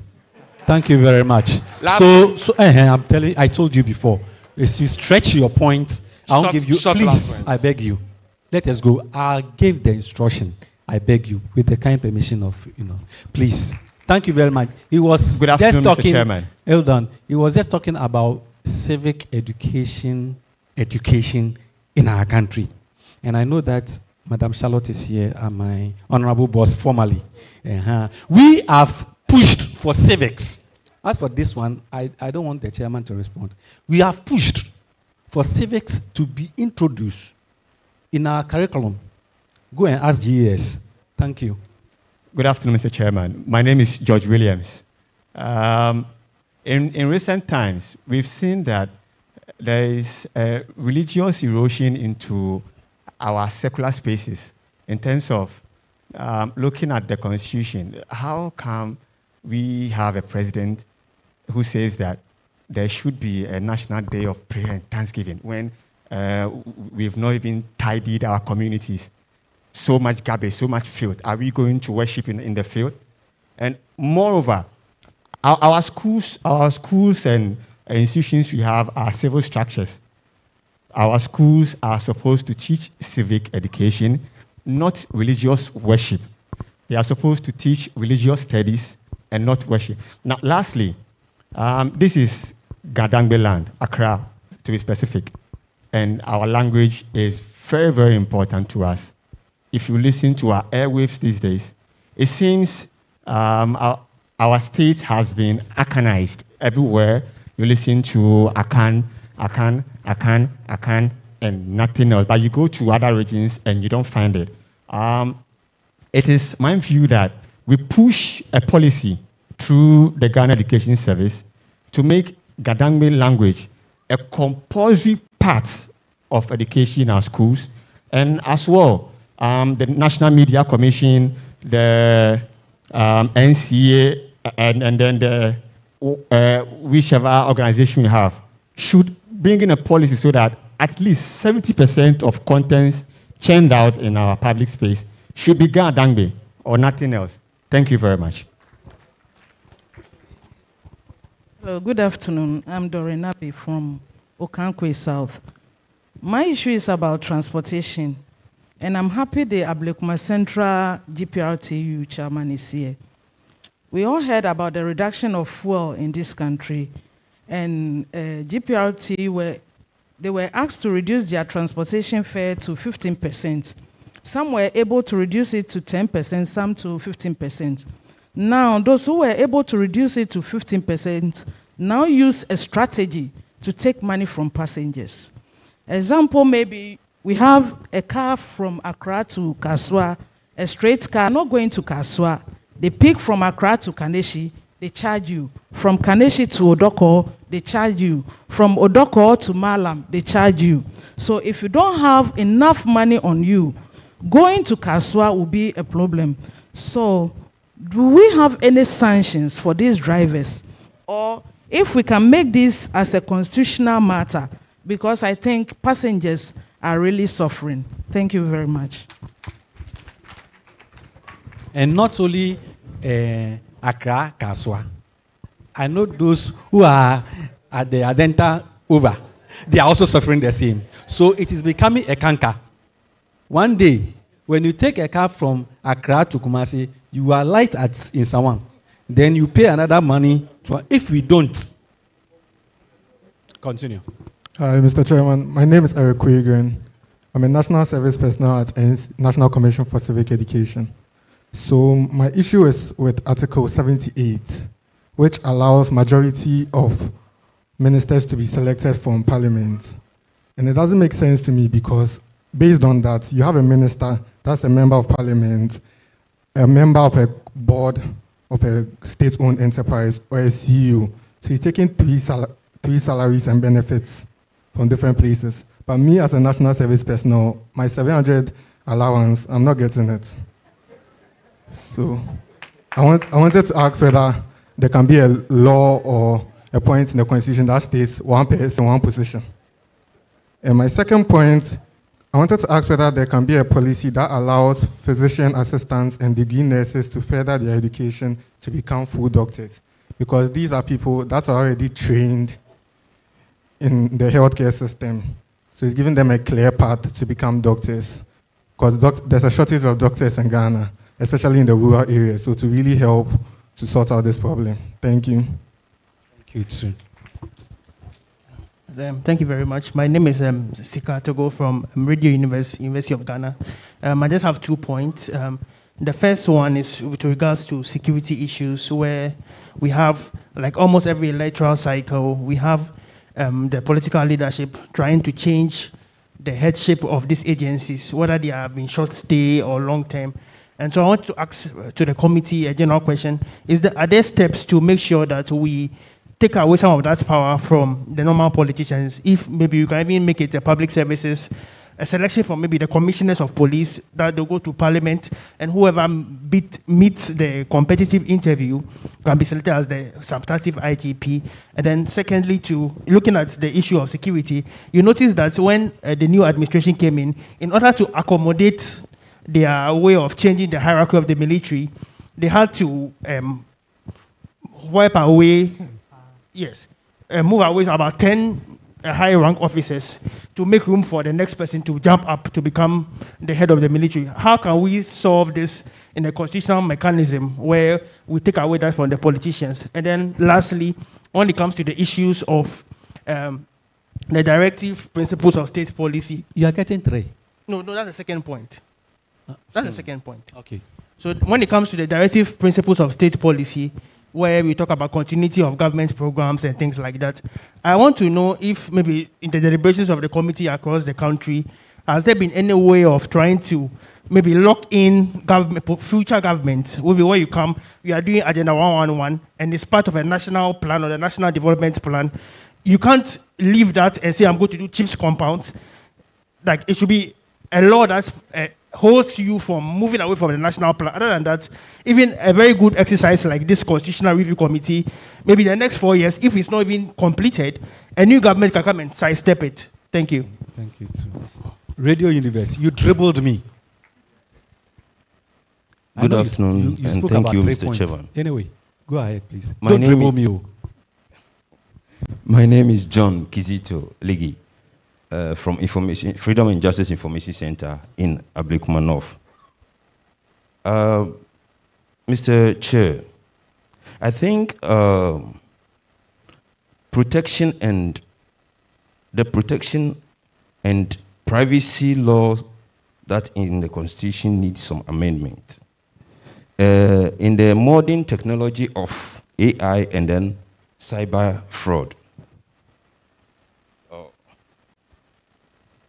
Thank you very much. I told you before, if you stretch your point, I'll give you, please, I beg you, let us go. I gave the instruction, I beg you, with the kind permission of, please. Thank you very much. He was Good afternoon, Mr. Chairman. Hold on. He was just talking about civic education in our country. And I know that Madam Charlotte is here, and my honorable boss formerly. We have pushed for civics. As for this one, I don't want the chairman to respond. We have pushed for civics to be introduced in our curriculum. Go and ask GES. Thank you. Good afternoon, Mr. Chairman. My name is George Williams. In recent times, we've seen that there is a religious erosion into our secular spaces in terms of looking at the Constitution. How come we have a president who says that there should be a national day of prayer and thanksgiving when we've not even tidied our communities? So much garbage, so much filth. Are we going to worship in the field? And moreover, our schools and institutions we have are civil structures. Our schools are supposed to teach civic education, not religious worship. They are supposed to teach religious studies and not worship. Now, lastly, this is Gadangbe land, Accra, to be specific. And our language is very, very important to us. If you listen to our airwaves these days, it seems our state has been Akanized. Everywhere you listen to Akan, and nothing else. But you go to other regions and you don't find it. It is my view that we push a policy through the Ghana Education Service to make Gadangme language a compulsory part of education in our schools, and as well, the National Media Commission, the NCA, and then the whichever organization we have should bring in a policy so that at least 70% of contents churned out in our public space should be Gadangme or nothing else. Thank you very much. Hello, good afternoon. I'm Doreen Abbey from Okankwe South. My issue is about transportation, and I'm happy the Ablekuma Central GPRTU chairman is here. We all heard about the reduction of fuel in this country, and GPRT they were asked to reduce their transportation fare to 15%. Some were able to reduce it to 10%, some to 15%. Now, those who were able to reduce it to 15% now use a strategy to take money from passengers. Example, maybe we have a car from Accra to Kaswa, a straight car, not going to Kaswa. They pick from Accra to Kaneshi, they charge you. From Kaneshi to Odoko, they charge you. From Odoko to Malam, they charge you. So if you don't have enough money on you, going to Kaswa will be a problem. So do we have any sanctions for these drivers? Or if we can make this as a constitutional matter, because I think passengers are really suffering. Thank you very much. And not only Accra, Kaswa. I know those who are at the Adenta over. They are also suffering the same. So it is becoming a canker. One day, when you take a car from Accra to Kumasi, you are light in Sawam. Then you pay another money. If we don't, continue. Hi, Mr. Chairman. My name is Eric Quigren. I'm a national service personnel at National Commission for Civic Education. So my issue is with Article 78, which allows majority of ministers to be selected from Parliament. And it doesn't make sense to me because based on that, you have a minister that's a member of Parliament, a member of a board of a state-owned enterprise or a CEO. So he's taking three salaries and benefits from different places. But me as a national service personnel, my 700 allowance, I'm not getting it. So I wanted to ask whether there can be a law or a point in the Constitution that states one person, one position. And my second point, I wanted to ask whether there can be a policy that allows physician assistants and degree nurses to further their education to become full doctors. Because these are people that are already trained in the healthcare system. So it's giving them a clear path to become doctors. Because there's a shortage of doctors in Ghana, especially in the rural areas. So to really help to sort out this problem. Thank you. Thank you too. Thank you very much. My name is Sika Togo from Radio University of Ghana. I just have 2 points. The first one is with regards to security issues, where we have, like almost every electoral cycle, we have the political leadership trying to change the headship of these agencies, whether they have been short stay or long term. And so I want to ask to the committee a general question. Are there steps to make sure that we take away some of that power from the normal politicians? If maybe you can even make it a public services, a selection from maybe the commissioners of police, that they'll go to parliament, and whoever meets the competitive interview can be selected as the substantive IGP. And then secondly, to looking at the issue of security, you notice that when the new administration came in order to accommodate their way of changing the hierarchy of the military, they had to wipe away, move away about 10 high rank officers to make room for the next person to jump up to become the head of the military. How can we solve this in a constitutional mechanism where we take away that from the politicians? And then lastly, when it comes to the issues of the directive principles of state policy. You are getting 3. No, that's the second point. That's the second point. Okay. So when it comes to the directive principles of state policy, where we talk about continuity of government programs and things like that, I want to know if maybe in the deliberations of the committee across the country, has there been any way of trying to maybe lock in future government? Where you come, you are doing Agenda 111, and it's part of a national plan or the national development plan. You can't leave that and say, I'm going to do chips compounds. Like, it should be a law that holds you from moving away from the national plan. Other than that, even a very good exercise like this Constitutional Review Committee, maybe the next 4 years, if it's not even completed, a new government can come and sidestep it. Thank you. Thank you too. Radio Universe, you dribbled me. Good afternoon, you and spoke thank about you, 3 Mr. points. Chairman. Anyway, go ahead, please. My Don't name dribble is- me. My name is John Kizito Ligi from Freedom and Justice Information Center in Ablekuma North. Mr. Chair, I think protection and privacy laws that in the Constitution need some amendment. In the modern technology of AI and then cyber fraud,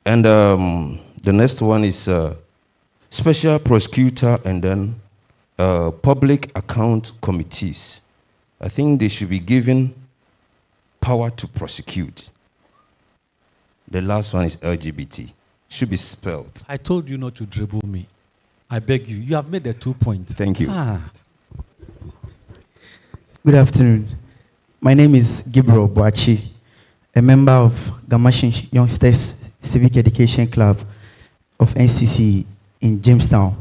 And the next one is special prosecutor and then public account committees. I think they should be given power to prosecute. The last one is LGBT. Should be spelled. I told you not to dribble me. I beg you. You have made the 2 points. Thank you. Good afternoon. My name is Gabriel Boachi, a member of Gamashin Youngsters Civic Education Club of NCC in Jamestown.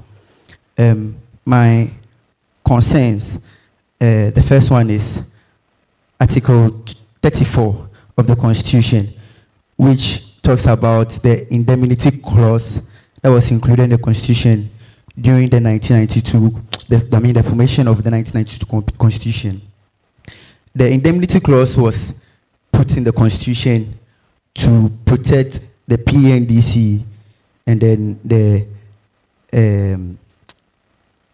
My concerns, the first one is Article 34 of the Constitution, which talks about the indemnity clause that was included in the Constitution during the 1992, the formation of the 1992 Constitution. The indemnity clause was put in the Constitution to protect the PNDC and then the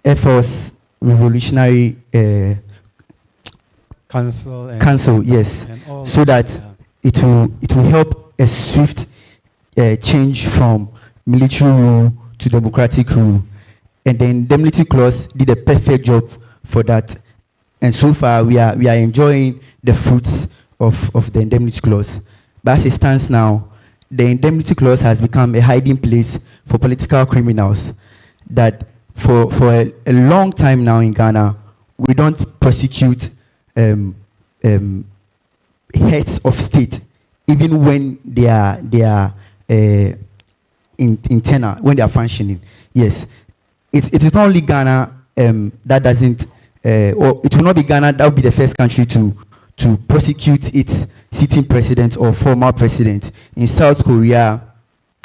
Air Force Revolutionary Council, yes, so that it will help a swift change from military rule to democratic rule. And the indemnity clause did a perfect job for that. And so far, we are enjoying the fruits of the indemnity clause. But as it stands now, the indemnity clause has become a hiding place for political criminals. That for a long time now in Ghana, we don't prosecute heads of state, even when they are internal, when they are functioning. Yes, it is not only Ghana that doesn't, or it will not be Ghana that will be the first country to prosecute its sitting president or former president. In South Korea,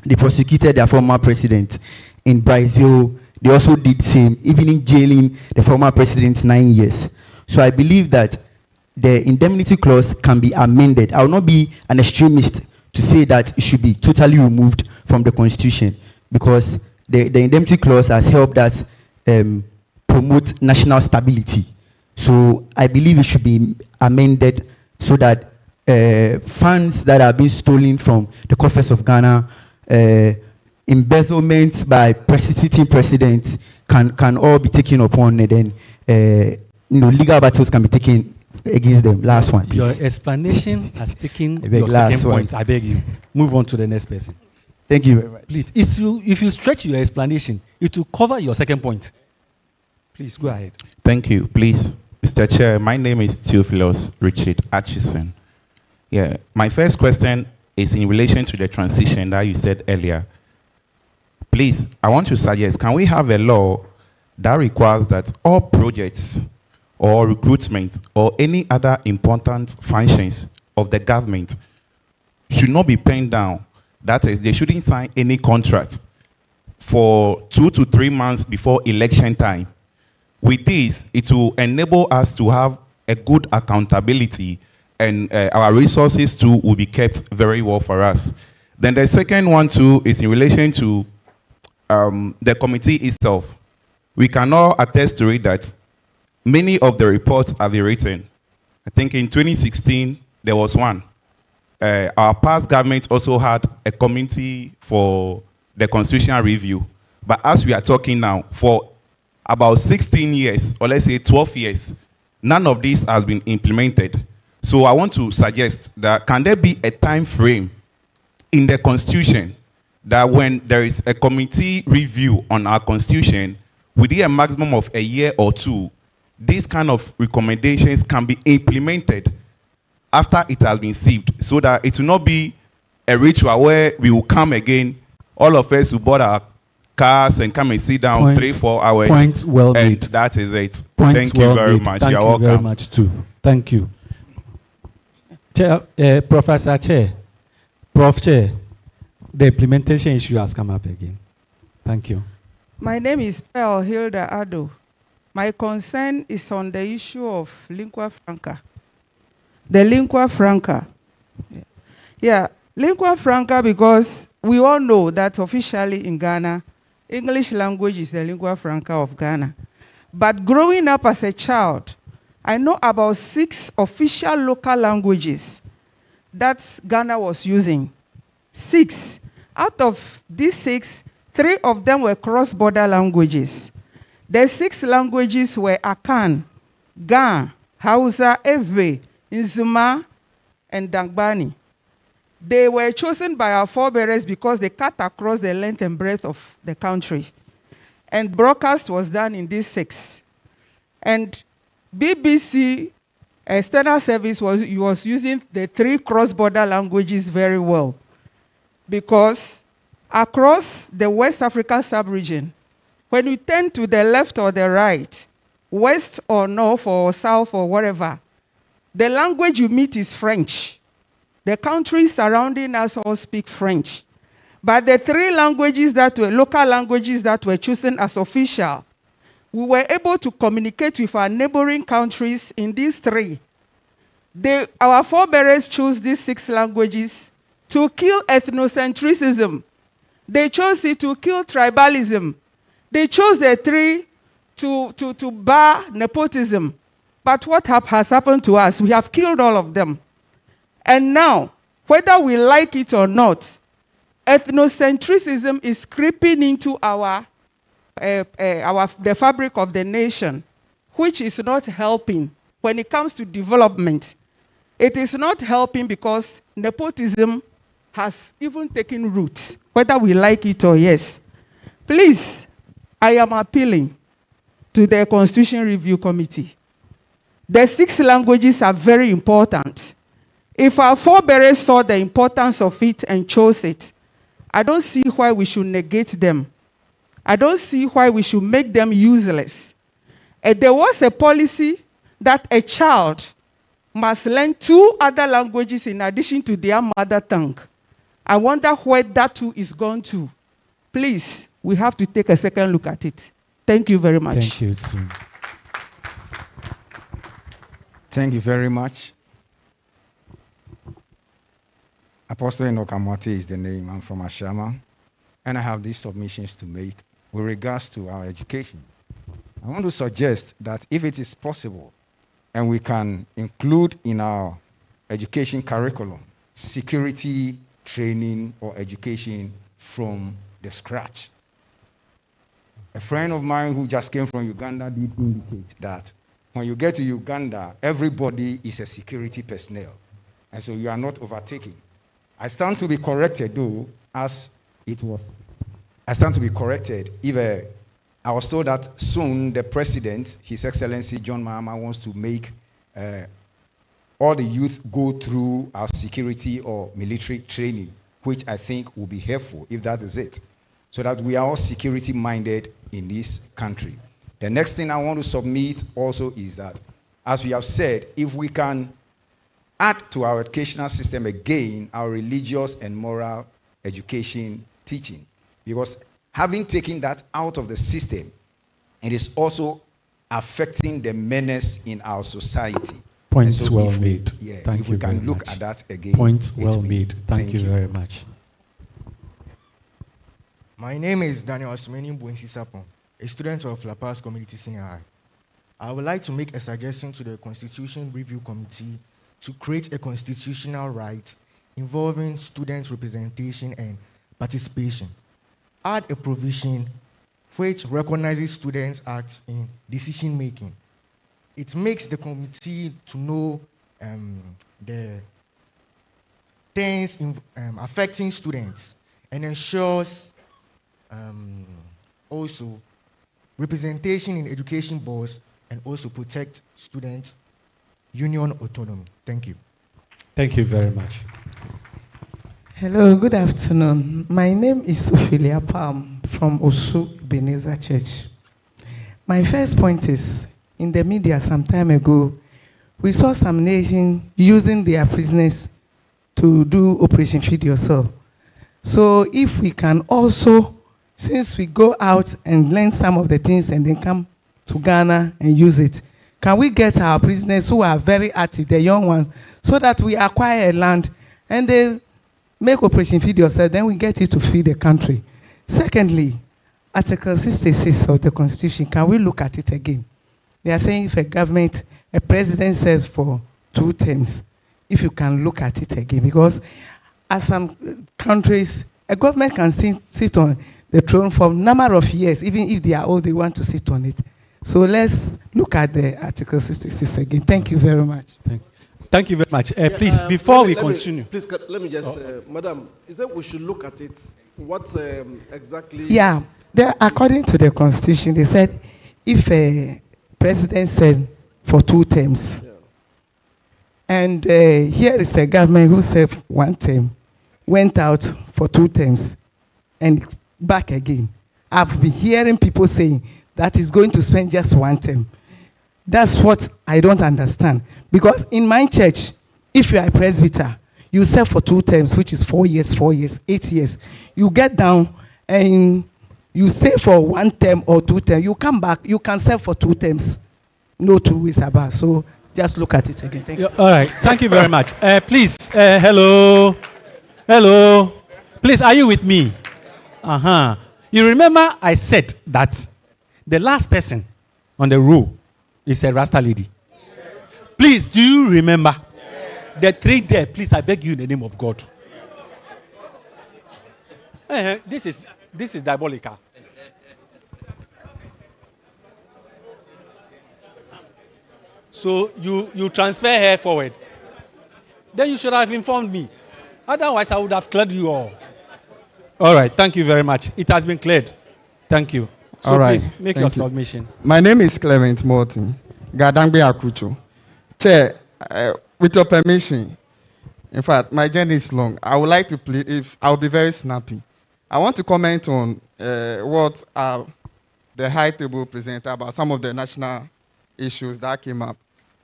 they prosecuted their former president. In Brazil, they also did the same, even in jailing the former president 9 years. So I believe that the indemnity clause can be amended. I will not be an extremist to say that it should be totally removed from the Constitution, because the indemnity clause has helped us promote national stability. So I believe it should be amended so that funds that are being stolen from the coffers of Ghana, embezzlement by sitting presidents can all be taken upon, and then legal battles can be taken against them. Last one, please. Your explanation has taken your second point. I beg you. Move on to the next person. Thank you very much. Please, if you stretch your explanation, it will cover your second point. Please go ahead. Thank you. Please, Mr. Chair, my name is Theophilus Richard Atchison. Yeah, my first question is in relation to the transition that you said earlier. Please, I want to suggest, can we have a law that requires that all projects or recruitment or any other important functions of the government should not be penned down? That is, they shouldn't sign any contract for 2 to 3 months before election time. With this, it will enable us to have a good accountability, and our resources too will be kept very well for us. Then the second one too is in relation to the committee itself. We can all attest to it that many of the reports have been written. I think in 2016, there was one. Our past government also had a committee for the constitutional review. But as we are talking now, for about 16 years, or let's say 12 years, none of this has been implemented. So I want to suggest that can there be a time frame in the Constitution that when there is a committee review on our Constitution, within a maximum of a year or two, these kind of recommendations can be implemented after it has been received, so that it will not be a ritual where we will come again, all of us will board our cars and come and sit down 3-4 hours. Point well made. That is it. Thank you very much. Thank you very much too. Thank you. Chair, Professor Chair, Prof Chair, the implementation issue has come up again. Thank you. My name is Pearl Hilda Ado. My concern is on the issue of lingua franca. The lingua franca. Yeah, lingua franca, because we all know that officially in Ghana, English language is the lingua franca of Ghana. But growing up as a child, I know about 6 official local languages that Ghana was using. 6. Out of these 6, 3 of them were cross-border languages. The 6 languages were Akan, Ga, Hausa, Ewe, Nzuma, and Dangbani. They were chosen by our forebears because they cut across the length and breadth of the country. And broadcast was done in these 6. And BBC external service was using the 3 cross-border languages very well, because across the West African sub-region, when you turn to the left or the right, west or north or south or whatever, the language you meet is French. The countries surrounding us all speak French. But the 3 languages that were local languages that were chosen as official, we were able to communicate with our neighboring countries in these 3. Our forebears chose these 6 languages to kill ethnocentrism. They chose it to kill tribalism. They chose the 3 to bar nepotism. But what has happened to us? We have killed all of them. And now, whether we like it or not, ethnocentrism is creeping into the fabric of the nation, which is not helping when it comes to development. It is not helping because nepotism has even taken root, whether we like it or yes. Please, I am appealing to the Constitution Review Committee. The 6 languages are very important. If our forebears saw the importance of it and chose it, I don't see why we should negate them. I don't see why we should make them useless. There was a policy that a child must learn 2 other languages in addition to their mother tongue. I wonder where that too is gone to. Please, we have to take a second look at it. Thank you very much. Thank you, too. Thank you very much. Apostle Enokamwate is the name. I'm from Ashama, and I have these submissions to make with regards to our education. I want to suggest that if it is possible, and we can include in our education curriculum security training or education from the scratch. A friend of mine who just came from Uganda did indicate that when you get to Uganda, everybody is a security personnel, and so you are not overtaking. I stand to be corrected, though, as it was. I stand to be corrected if I was told that soon the president, His Excellency John Mahama, wants to make all the youth go through our security or military training, which I think will be helpful if that is it, so that we are all security minded in this country. The next thing I want to submit also is that, as we have said, if we can add to our educational system again our religious and moral education teaching, because having taken that out of the system, it is also affecting the menace in our society. Points well made. Yeah, Thank if you we can very look much. at that again. Points well made. Thank you very much. My name is Daniel Asumeni Buensisapon, a student of La Paz Community Senior High. I would like to make a suggestion to the Constitution Review Committee to create a constitutional right involving student representation and participation. Add a provision which recognizes students' acts in decision-making. It makes the committee to know the things affecting students and ensures also representation in education boards and also protect students' union autonomy. Thank you. Thank you very much. Hello, good afternoon. My name is Ophelia Palm from Osu Ebenezer Church. My first point is, in the media some time ago, we saw some nations using their prisoners to do Operation Feed Yourself. So if we can also, since we go out and learn some of the things and then come to Ghana and use it, can we get our prisoners who are very active, the young ones, so that we acquire a land and they make Operation Feed Yourself, then we get it to feed the country. Secondly, Article 66 of the Constitution, can we look at it again? They are saying if a president says for 2 terms, if you can look at it again, because as some countries, A government can sit on the throne for a number of years, even if they are old, they want to sit on it. So let's look at the Article 66 again. Thank you very much. Thank you very much. Please, before we continue. Please, let me just, Madam, is that we should look at it? What exactly? Yeah, according to the Constitution, they said if a president said for 2 terms, and here is a government who served 1 term, went out for 2 terms, and back again. I've been hearing people saying that is going to spend just 1 term. That's what I don't understand. Because in my church, if you are a presbyter, you serve for 2 terms, which is 4 years, 8 years. You get down and you stay for 1 term or 2 terms. You come back, you can serve for 2 terms. No 2 ways about. So just look at it again. Thank you. All right. Thank you very much. Please, hello. Hello. Please, are you with me? Uh-huh. You remember I said that the last person on the row is a Rasta lady. Please, do you remember? The 3 there, please, I beg you in the name of God. This is diabolical. So you transfer her forward. Then you should have informed me. Otherwise, I would have cleared you all. All right. Thank you very much. It has been cleared. Thank you. So all right. Please make your submission. My name is Clement Morton. Gadangbe Akucho. Chair, with your permission, in fact, my journey is long. I would like to plead, if I'll be very snappy. I want to comment on what the high table presented about some of the national issues that came up.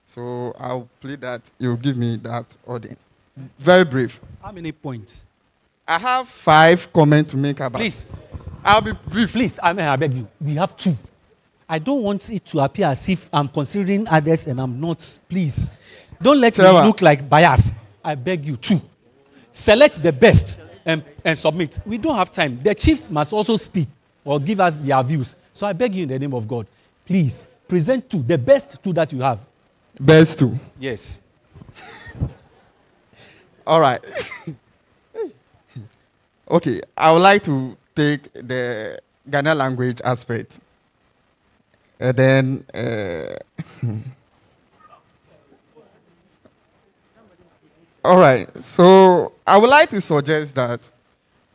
So I'll plead that you give me that audience. Very brief. How many points? I have 5 comments to make about. Please. I'll be brief. Please, I beg you. We have 2. I don't want it to appear as if I'm considering others and I'm not. Please. Don't let me look like bias. I beg you. 2. Select the best and submit. We don't have time. The chiefs must also speak or give us their views. So I beg you in the name of God, please present 2, the best 2 that you have. Best 2. Yes. All right. Okay, I would like to take the Ghana language aspect. And then, all right, so I would like to suggest that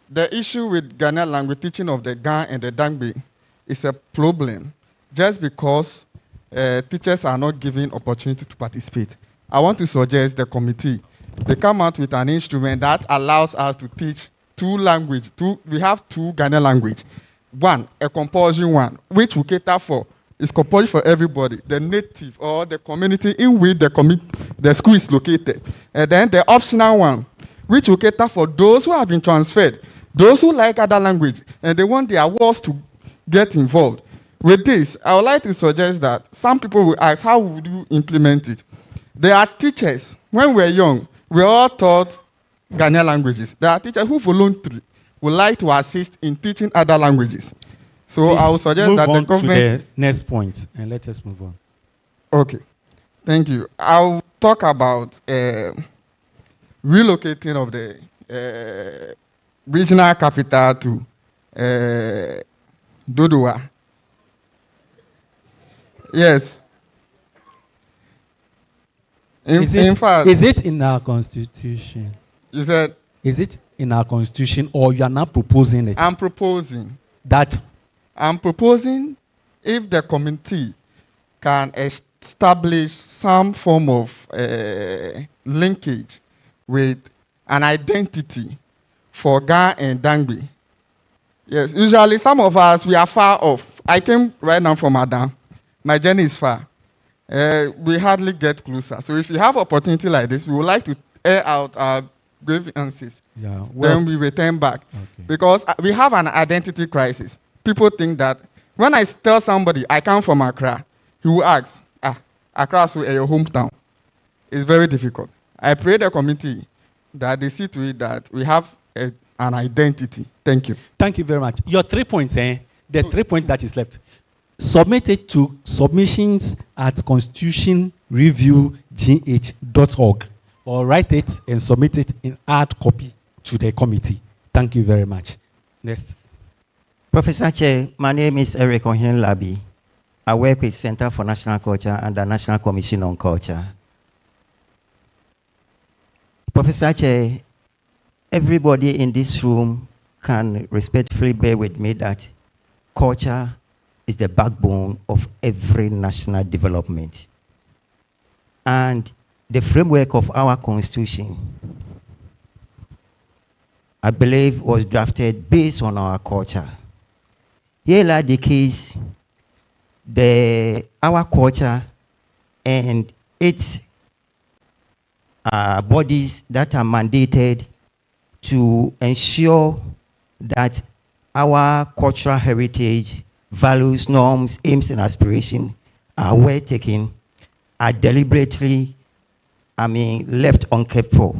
the issue with Ghana language teaching of the Ga and the Dangbe is a problem just because teachers are not given opportunity to participate. I want to suggest the committee, they come out with an instrument that allows us to teach 2 languages. We have 2 Ghana language. 1, a compulsory one, which we cater for. It's compulsory for everybody, the native or the community in which the school is located. And then the optional one, which will cater for those who have been transferred, those who like other language, and they want their wards to get involved. With this, I would like to suggest that some people will ask, how would you implement it? There are teachers, when we're young, we all taught Ghanaian languages. There are teachers who voluntarily would like to assist in teaching other languages. So Please I would suggest that the government... to the next point, and let us move on. Okay. Thank you. I'll talk about relocating of the regional capital to Dodua. Yes. In fact... Is it in our constitution? You said... Is it in our constitution, or you are not proposing it? I'm proposing. That... I'm proposing if the committee can establish some form of linkage with an identity for Ga and Dangbe. Yes, usually some of us, we are far off. I came right now from Adam. My journey is far. We hardly get closer. So if you have opportunity like this, we would like to air out our grievances. Yeah, well, then we return back. Okay. Because we have an identity crisis. People think that when I tell somebody I come from Accra, he will ask, Accra is your hometown. It's very difficult. I pray the committee that they see to it that we have an identity. Thank you. Thank you very much. Your 3 points, the 3 points that is left, submit it to submissions@constitutionreviewgh.org or write it and submit it in hard copy to the committee. Thank you very much. Next. Professor Chair, my name is Eric Ohin Labi. I work with Center for National Culture and the National Commission on Culture. Professor Chair, everybody in this room can respectfully bear with me that culture is the backbone of every national development. And the framework of our constitution, I believe, was drafted based on our culture. Here like the case, our culture and its bodies that are mandated to ensure that our cultural heritage, values, norms, aims, and aspirations are well taken, are deliberately, left uncared for,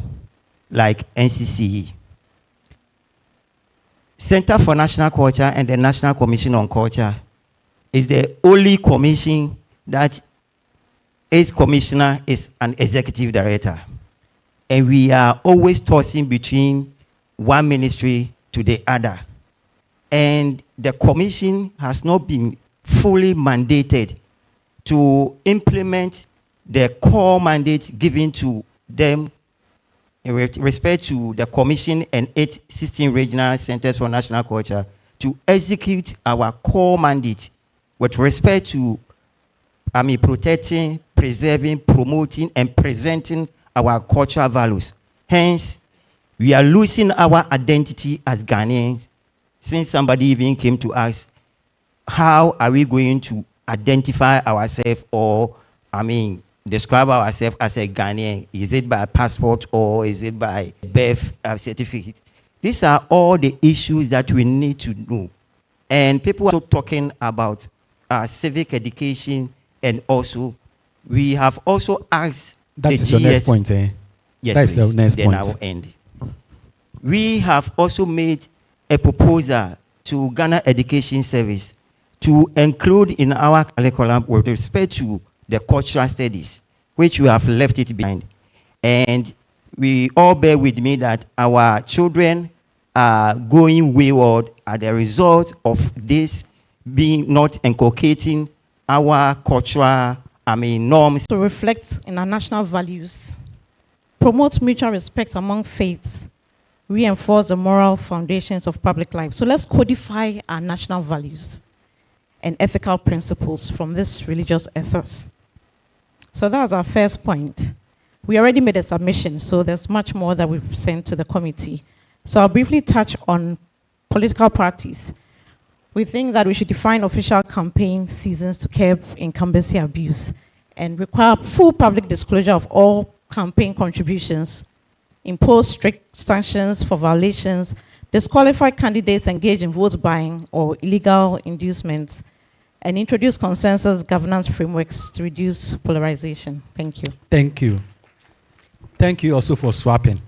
like NCCE. Center for National Culture and the National Commission on Culture is the only commission that its commissioner is an executive director. And we are always tossing between one ministry to the other. And the commission has not been fully mandated to implement the core mandate given to them in respect to the commission and its 16 regional centers for national culture to execute our core mandate with respect to protecting, preserving, promoting, and presenting our cultural values. Hence, we are losing our identity as Ghanaians since somebody even came to us, how are we going to identify ourselves or, describe ourselves as a Ghanaian? Is it by passport or is it by birth certificate? These are all the issues that we need to know. And people are also talking about civic education, and also we have also asked that is your next point, eh? Yes, that is please. the next Then point. I will end. We have also made a proposal to Ghana Education Service to include in our curriculum with respect to the cultural studies, which we have left it behind. And we all bear with me that our children are going wayward as a result of this being not inculcating our cultural, norms. To reflect in our national values, promote mutual respect among faiths, reinforce the moral foundations of public life. So let's codify our national values and ethical principles from this religious ethos. So that's our first point. We already made a submission, so there's much more that we've sent to the committee. So I'll briefly touch on political parties. We think that we should define official campaign seasons to curb incumbency abuse and require full public disclosure of all campaign contributions, impose strict sanctions for violations, disqualify candidates engaged in vote buying or illegal inducements, and introduce consensus governance frameworks to reduce polarization. Thank you. Thank you. Thank you also for swapping.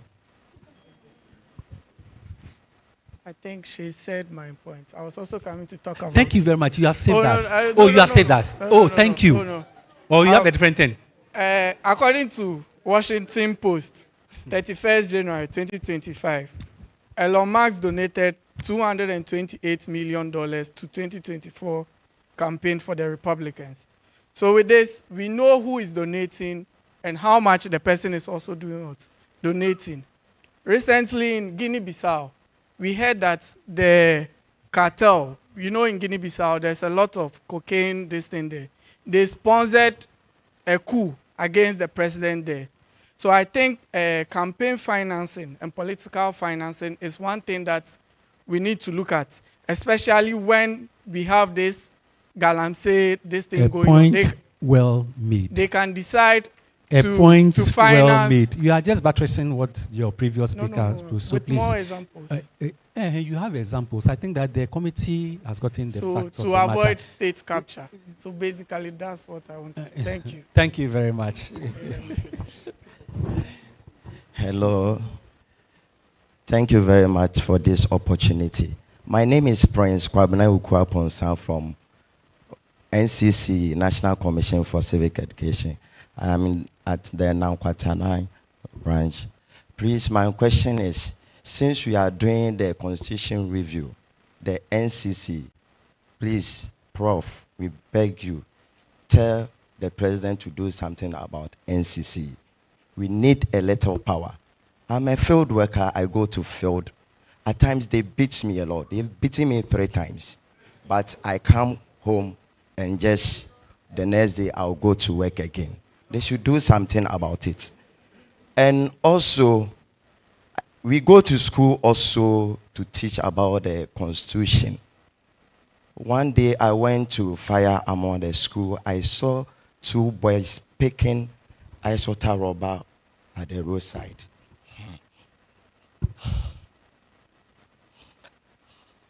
I think she said my point. I was also coming to talk about. Thank you very much. You have saved us. No, you have saved us. Thank you. No. Or you have a different thing. According to Washington Post, 31st January 2025, Elon Musk donated $228 million to 2024 campaign for the Republicans. So with this, we know who is donating and how much the person is also donating. Recently in Guinea-Bissau, we heard that the cartel, in Guinea-Bissau, there's a lot of cocaine, this thing there. They sponsored a coup against the president there. So I think campaign financing and political financing is one thing that we need to look at, especially when we have this galamsey, this thing going on. Point well made. They can decide to finance. Well made. You are just buttressing what your previous speaker spoke. So with please, more examples. You have examples. I think that the committee has gotten the facts of the matter. To avoid state capture. So basically, that's what I want to say. Thank you. Thank you very much. Hello. Thank you very much for this opportunity. My name is Prince Kwabena Ukwaponsa from NCC, National Commission for Civic Education. I am at the Nankwatana branch. Please, my question is, since we are doing the constitution review, the NCC, please, Prof, we beg you, tell the president to do something about NCC. We need a little power. I'm a field worker. I go to field. At times, they beat me a lot. They've beaten me 3 times. But I come home and just the next day, I'll go to work again. They should do something about it. And also, we go to school also to teach about the Constitution. One day, I went to fire among the school. I saw 2 boys picking ice water rubber at the roadside.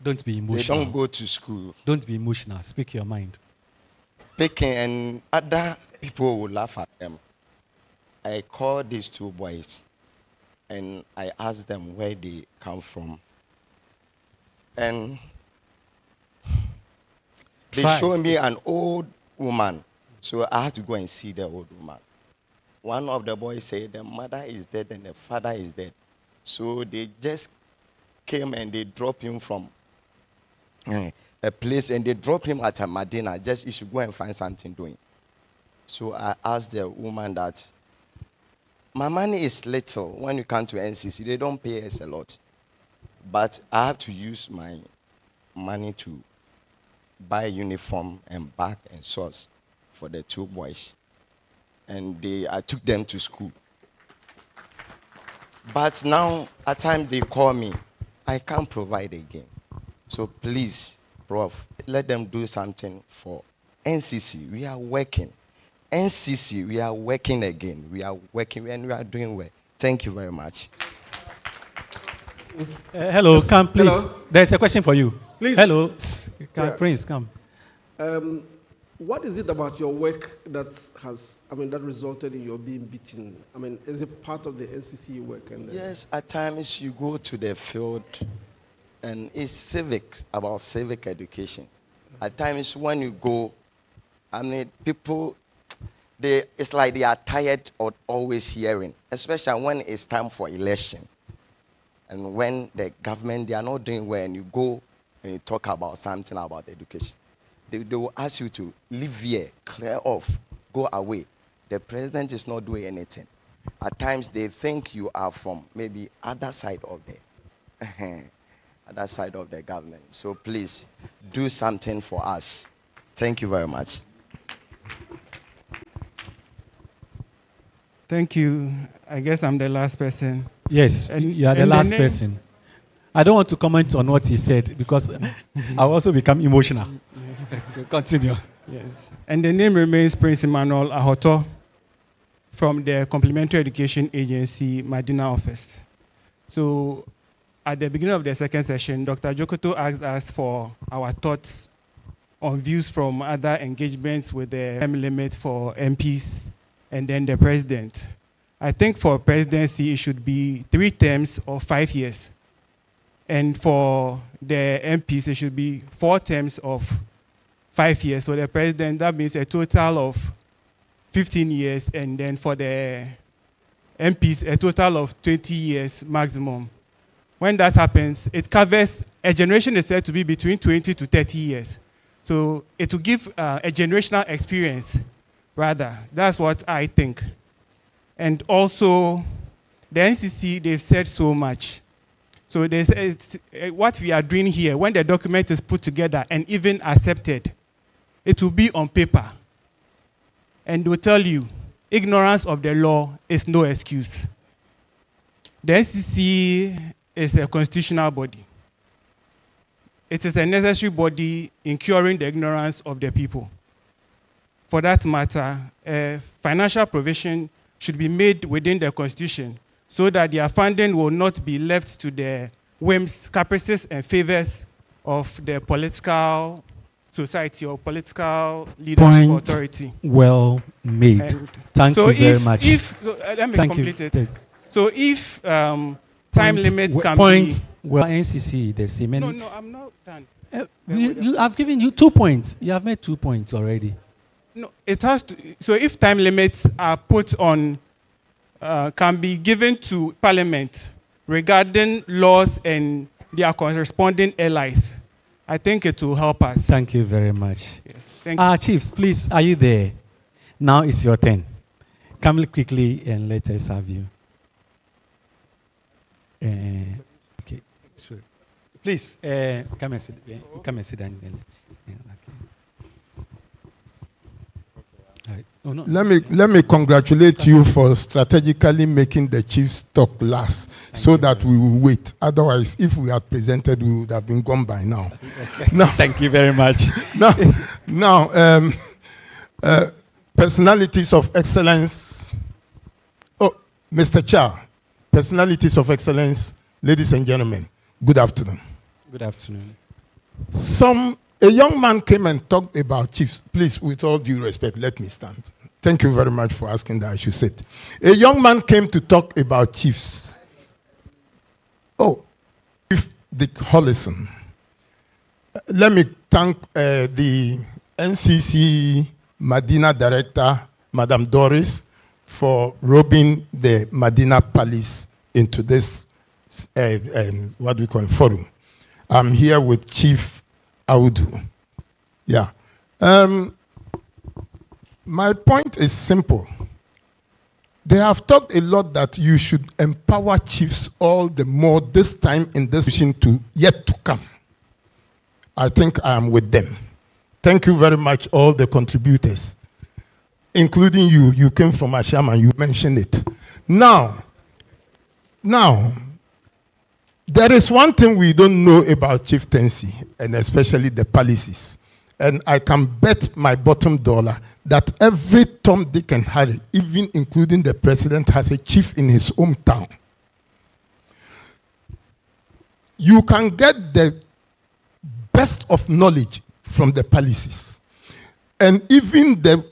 Don't be emotional. They don't go to school. Don't be emotional. Speak your mind. Picking, and other people will laugh at them. I called these 2 boys and I asked them where they come from. And they showed me an old woman. So I had to go and see the old woman. One of the boys said the mother is dead and the father is dead. So they just came and they dropped him from a place and they dropped him at a Medina. Just he should go and find something doing. So I asked the woman that my money is little. When you come to NCC, they don't pay us a lot. But I have to use my money to buy uniform and bag and socks for the 2 boys. And I took them to school. But now, at times they call me. I can't provide again. So please, Prof, let them do something for NCC. We are working. NCC, we are working again. We are working and we are doing well. Thank you very much. Hello, come please. Hello. There's a question for you. Please. Hello, Yeah. Prince, come. What is it about your work that that resulted in your being beaten? Is it part of the NCC work? Yes, at times you go to the field and it's civics, about civic education. At times when you go, people, it's like they are tired of always hearing, especially when it's time for election. And when the government, they are not doing well, and you go and you talk about something about education. They will ask you to leave here, clear off, go away. The president is not doing anything. At times they think you are from maybe other side of the government. So please do something for us. Thank you very much. Thank you. I guess I'm the last person. Yes, you are the last person. I don't want to comment on what he said because I'll also become emotional. So continue. Yes. And the name remains Prince Emmanuel Ahoto from the Complementary Education Agency, Medina office. So at the beginning of the second session, Dr. Jokoto asked us for our thoughts on views from other engagements with the term limit for MPs and then the president. I think for presidency, it should be 3 terms or 5 years. And for the MPs, it should be 4 terms of 5 years. So the president, that means a total of 15 years. And then for the MPs, a total of 20 years maximum. When that happens, it covers, a generation is said to be between 20 to 30 years. So it will give a generational experience, rather. That's what I think. And also, the NCC, they've said so much. So what we are doing here, when the document is put together and even accepted, it will be on paper. And they will tell you, ignorance of the law is no excuse. The NCC is a constitutional body. It is a necessary body in curing the ignorance of the people. For that matter, financial provision should be made within the Constitution so that their funding will not be left to the whims, caprices, and favors of the political society or political leadership authority. Well made. And Thank you very much. Let me Thank complete you. it. So if time limits can be... Well, NCC, the same. No, I'm not done. I've given you 2 points. You have made 2 points already. No, it has to. So if time limits are put on, can be given to Parliament regarding laws and their corresponding allies. I think it will help us. Thank you very much. Yes, thank you. Chiefs, please, are you there? Now it's your turn. Come quickly and let us have you. Okay. So, please, come and sit. Come and sit down. Yeah, okay. Right. Oh, no. Let me congratulate you for strategically making the chiefs talk last, so that we will wait. Otherwise, if we had presented, we would have been gone by now. Okay. Now, thank you very much. Now, personalities of excellence. Oh, Mr. Chair, personalities of excellence, ladies and gentlemen, good afternoon. Good afternoon. A young man came and talked about chiefs. Please, with all due respect, let me stand. Thank you very much for asking that I should sit. A young man came to talk about chiefs. Oh, Chief Dick Hollison. Let me thank the NCC Medina Director, Madam Doris, for robing the Medina Palace into this, what do we call it, forum. I'm here with Chief Audu. Yeah. My point is simple. They have talked a lot that you should empower chiefs all the more this time in this mission to yet to come. I think I am with them. Thank you very much, all the contributors, including you. You came from Asham and you mentioned it. Now, there is one thing we don't know about chieftaincy, and especially the palaces. And I can bet my bottom dollar that every Tom, Dick, and Harry, even including the president, has a chief in his hometown. You can get the best of knowledge from the palaces. And even the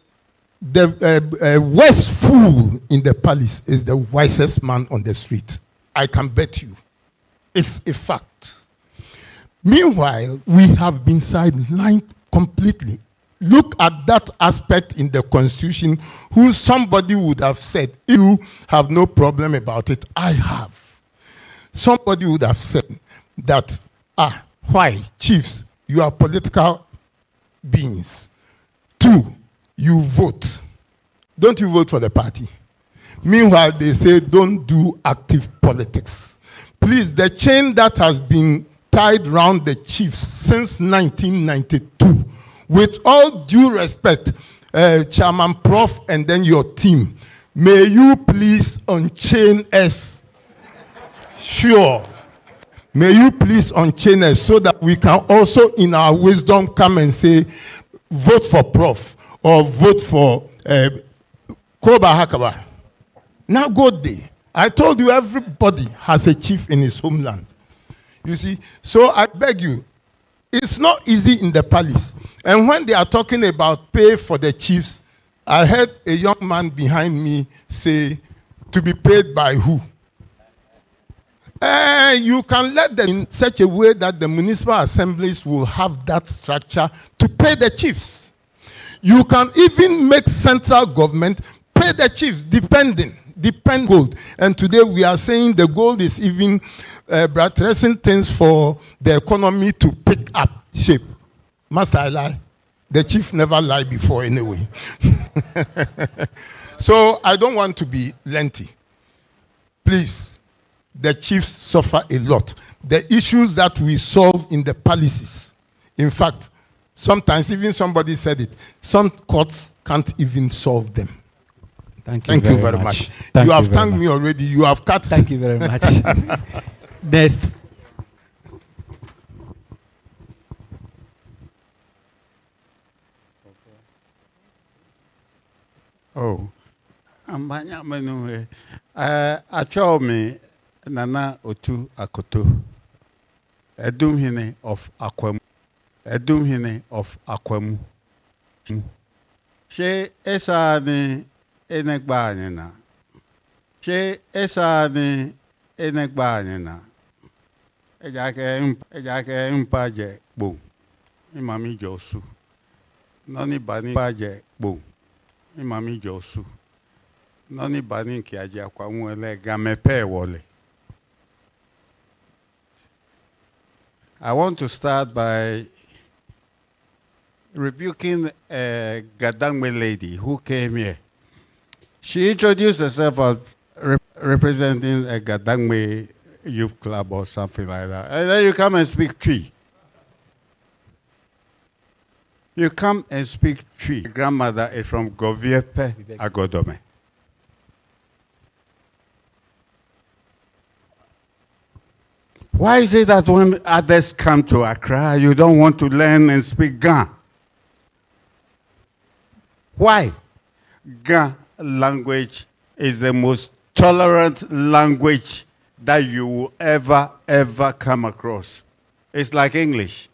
worst fool in the palace is the wisest man on the street. I can bet you. It's a fact. Meanwhile, we have been sidelined completely. Look at that aspect in the Constitution, who somebody would have said, you have no problem about it, I have. Somebody would have said that, why, chiefs, you are political beings. 2, you vote. Don't you vote for the party? Meanwhile, they say don't do active politics. Please, the chain that has been tied around the chiefs since 1992, with all due respect, Chairman Prof and then your team, may you please unchain us. Sure. May you please unchain us so that we can also, in our wisdom, come and say, vote for Prof or vote for Koba Hakaba. Now go there. I told you everybody has a chief in his homeland. You see, so I beg you, it's not easy in the palace. And when they are talking about pay for the chiefs, I heard a young man behind me say, to be paid by who? You can let them in such a way that the municipal assemblies will have that structure to pay the chiefs. You can even make central government pay the chiefs, depend gold. And today we are saying the gold is even buttressing things for the economy to pick up shape. Must I lie? The chief never lied before anyway. So I don't want to be lengthy. Please, the chiefs suffer a lot. The issues that we solve in the palaces, in fact, sometimes even somebody said it, some courts can't even solve them. Thank you very much. You have thanked me already. You have cut. Thank you very much. Next. Oh, Ambanya Manu, I told me Nana Otu Akoto, a doomhine of Aquam, a doomhine of Aquam. She Esani Enegbanina. She Esani Enegbanina. Ejake Impaje Boom. Imami Josu. Noni Bani Paje Boom. Imami Josu. Noni Bani Kiaja Kwamwele Gamepe Wole. I want to start by rebuking a Gadangme lady who came here. She introduced herself as representing a Gadangme youth club or something like that. And then you come and speak tree. You come and speak tree. My grandmother is from Goviepe, Agodome. Why is it that when others come to Accra, you don't want to learn and speak Ga? Why? Ga language is the most tolerant language that you will ever come across. It's like English.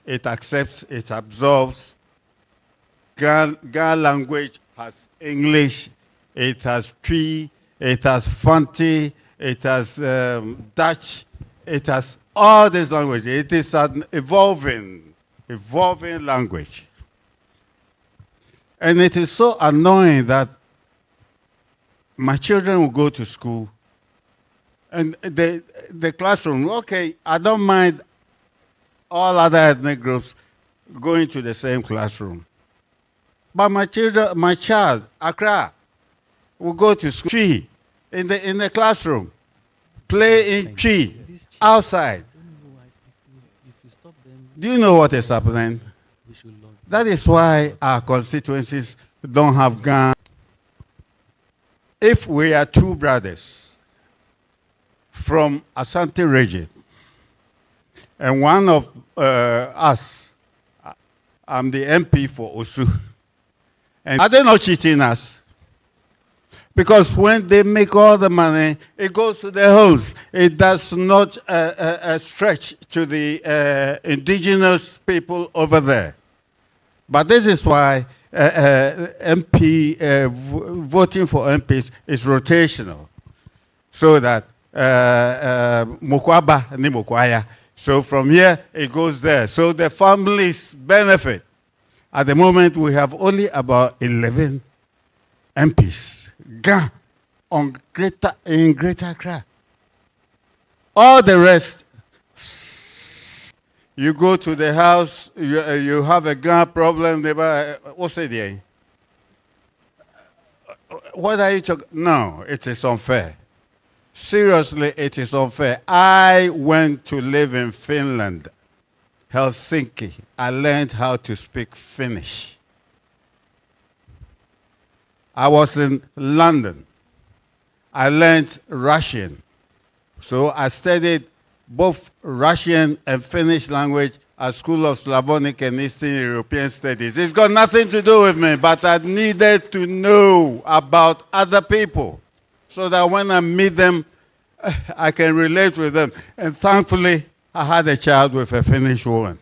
It accepts, it absorbs. Ga language has English, it has Tree, it has Fanti, it has Dutch, it has all these languages. It is an evolving language. And it is so annoying that my children will go to school and the classroom, okay, I don't mind all other ethnic groups going to the same classroom. But my child, Accra, will go to school tree in the classroom, play in tree outside. Do you know what is happening? That is why our constituencies don't have guns. If we are two brothers from Asante region, and one of us, I'm the MP for Osu, and are they not cheating us? Because when they make all the money, it goes to their homes. It does not stretch to the indigenous people over there. But this is why voting for MPs is rotational. So that Mukwaba ni Mukwaya. So from here, it goes there. So the families benefit. At the moment, we have only about 11 MPs in Greater Accra. All the rest, you go to the house, you have a gun problem, what's it there? What are you talking? No, it is unfair. Seriously, it is unfair. I went to live in Finland, Helsinki. I learned how to speak Finnish. I was in London. I learned Russian. So I studied both Russian and Finnish language at School of Slavonic and Eastern European Studies. It's got nothing to do with me, but I needed to know about other people so that when I meet them, I can relate with them. And thankfully, I had a child with a Finnish woman.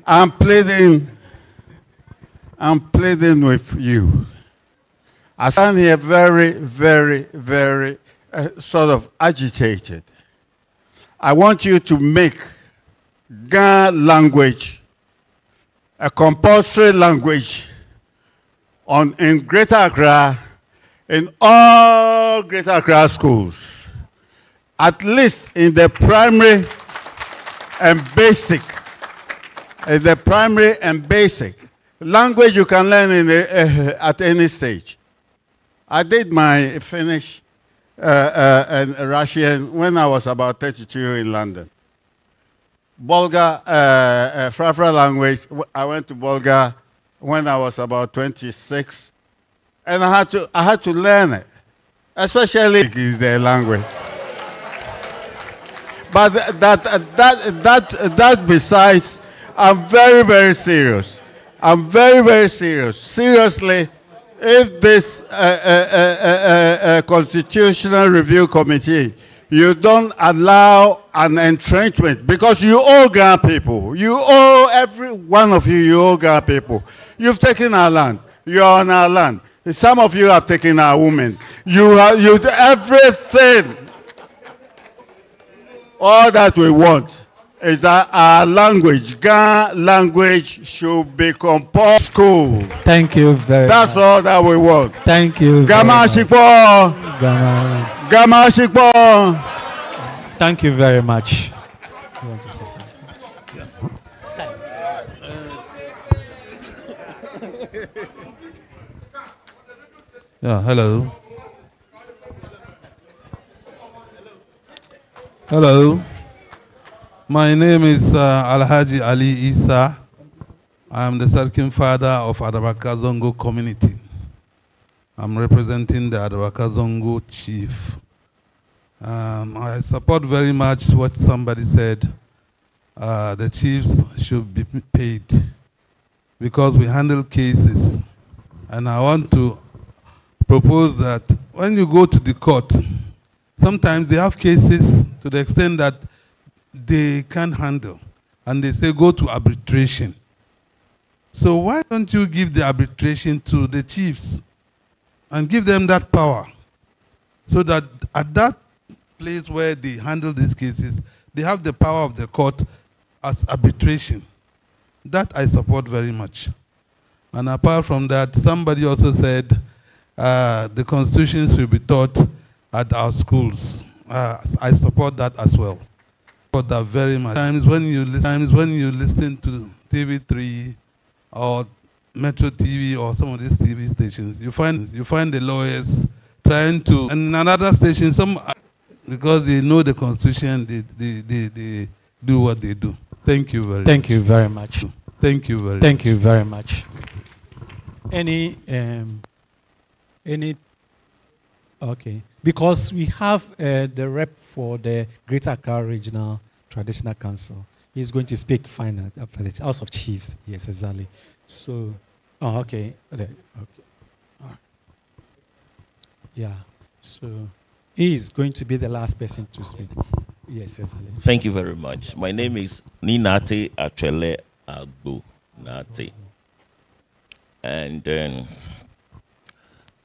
I'm pleading with you. I stand here very sort of agitated. I want you to make Ga language a compulsory language in Greater Accra, in all Greater Accra schools, at least in the primary and basic. In the primary and basic. Language you can learn at any stage. I did my Finnish and Russian when I was about 32 in London. Bulgar, Frafra language, I went to Bulgar when I was about 26. And I had to learn it, especially their language. But that besides, I'm very serious. I'm very serious. Seriously, if this Constitutional Review Committee, you don't allow an entrenchment, because you all Ga people, every one of you all Ga people. You've taken our land. You're on our land. Some of you have taken our women. You everything. All that we want is that our language, Ghana language, should be composed school. Thank you very That's much. all that we want. Thank you. Gama Shikbo. Gama Shikbo. Thank you very much. You want to say something? Yeah, hello. Hello. My name is Alhaji Ali Isa. I am the Sarkin Father of Adabaka Zongo community. I'm representing the Adabaka Zongo chief. I support very much what somebody said. The chiefs should be paid because we handle cases. And I want to propose that when you go to the court, sometimes they have cases to the extent that they can't handle. And they say go to arbitration. So why don't you give the arbitration to the chiefs and give them that power so that at that place where they handle these cases, they have the power of the court as arbitration. That I support very much. And apart from that, somebody also said the Constitution should be taught at our schools. I support that as well. I support that very much. Times when you listen to TV3 or Metro TV or some of these TV stations, you find the lawyers trying to, and in another station, because they know the Constitution, they do what they do. Thank you very much. Thank you very much. Thank you very much. Thank you very much. Any, okay. Because we have the rep for the Greater Accra Regional Traditional Council. He's going to speak final after the House of Chiefs. Yes, exactly. So, oh, okay. Okay. All right. Yeah. So, he is going to be the last person to speak. Yes, exactly. Thank you very much. My name is Ninate Achele Agbo Nate. And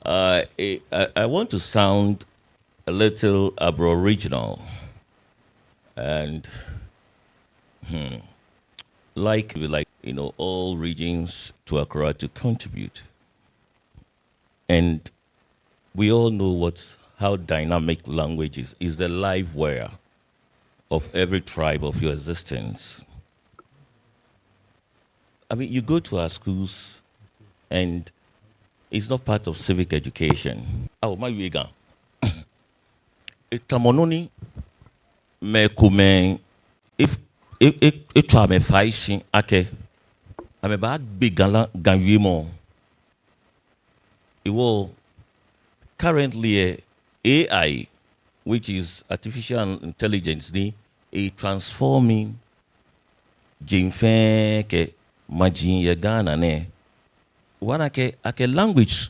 I want to sound a little aboriginal and like all regions to Accra to contribute. And we all know how dynamic language is the live wire of every tribe of your existence. I mean, you go to our schools and it's not part of civic education. Oh, my vegan. Itamononi me kume if try me faishin ake. I'm about big ganwimo. It will currently AI, which is artificial intelligence, a transforming jinfe ke majin ye Ghana ne. One ake language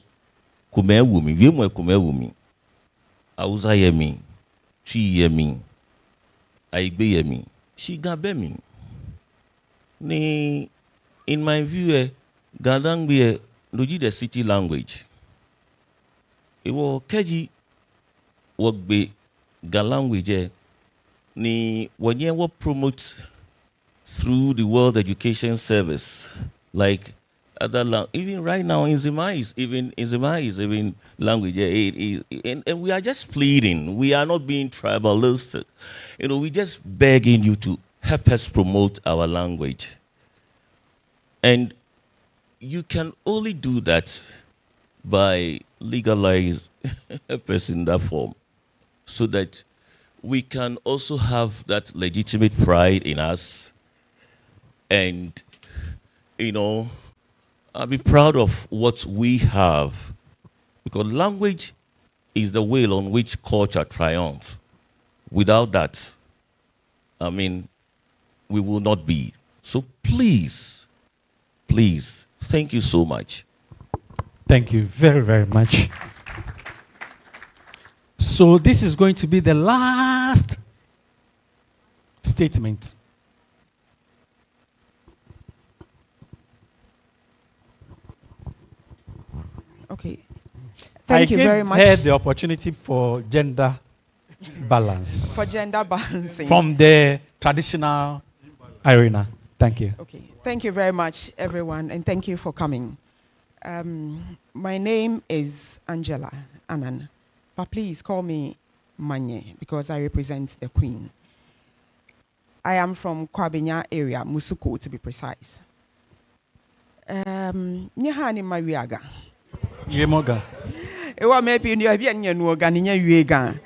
kume wumi, yemo kume wumi. Auza yemi, chi yemi, aigbe yemi, shi gabe mi. Ni, in my view, Gadangbe noji the city language. Iwo keji wogbe ga language ni wanye wo promote through the World Education Service, like other even right now Nzima is even language, and we are just pleading. We are not being tribalistic. We're just begging you to help us promote our language. And you can only do that by legalize a person in that form, so that we can also have that legitimate pride in us, and I'll be proud of what we have, because language is the wheel on which culture triumphs. Without that, I mean, we will not be. So please, thank you so much. Thank you very, very much. So this is going to be the last statement. Okay. Thank you very much. I gave her the opportunity for gender balance. For gender balancing. From the traditional Irina, thank you. Okay, thank you very much, everyone, and thank you for coming. My name is Angela Anan, but please call me Manye because I represent the Queen. I am from Kwabenya area, Musuko to be precise. Nyahani Mariaga. Yemoga. Ewa maybe you have been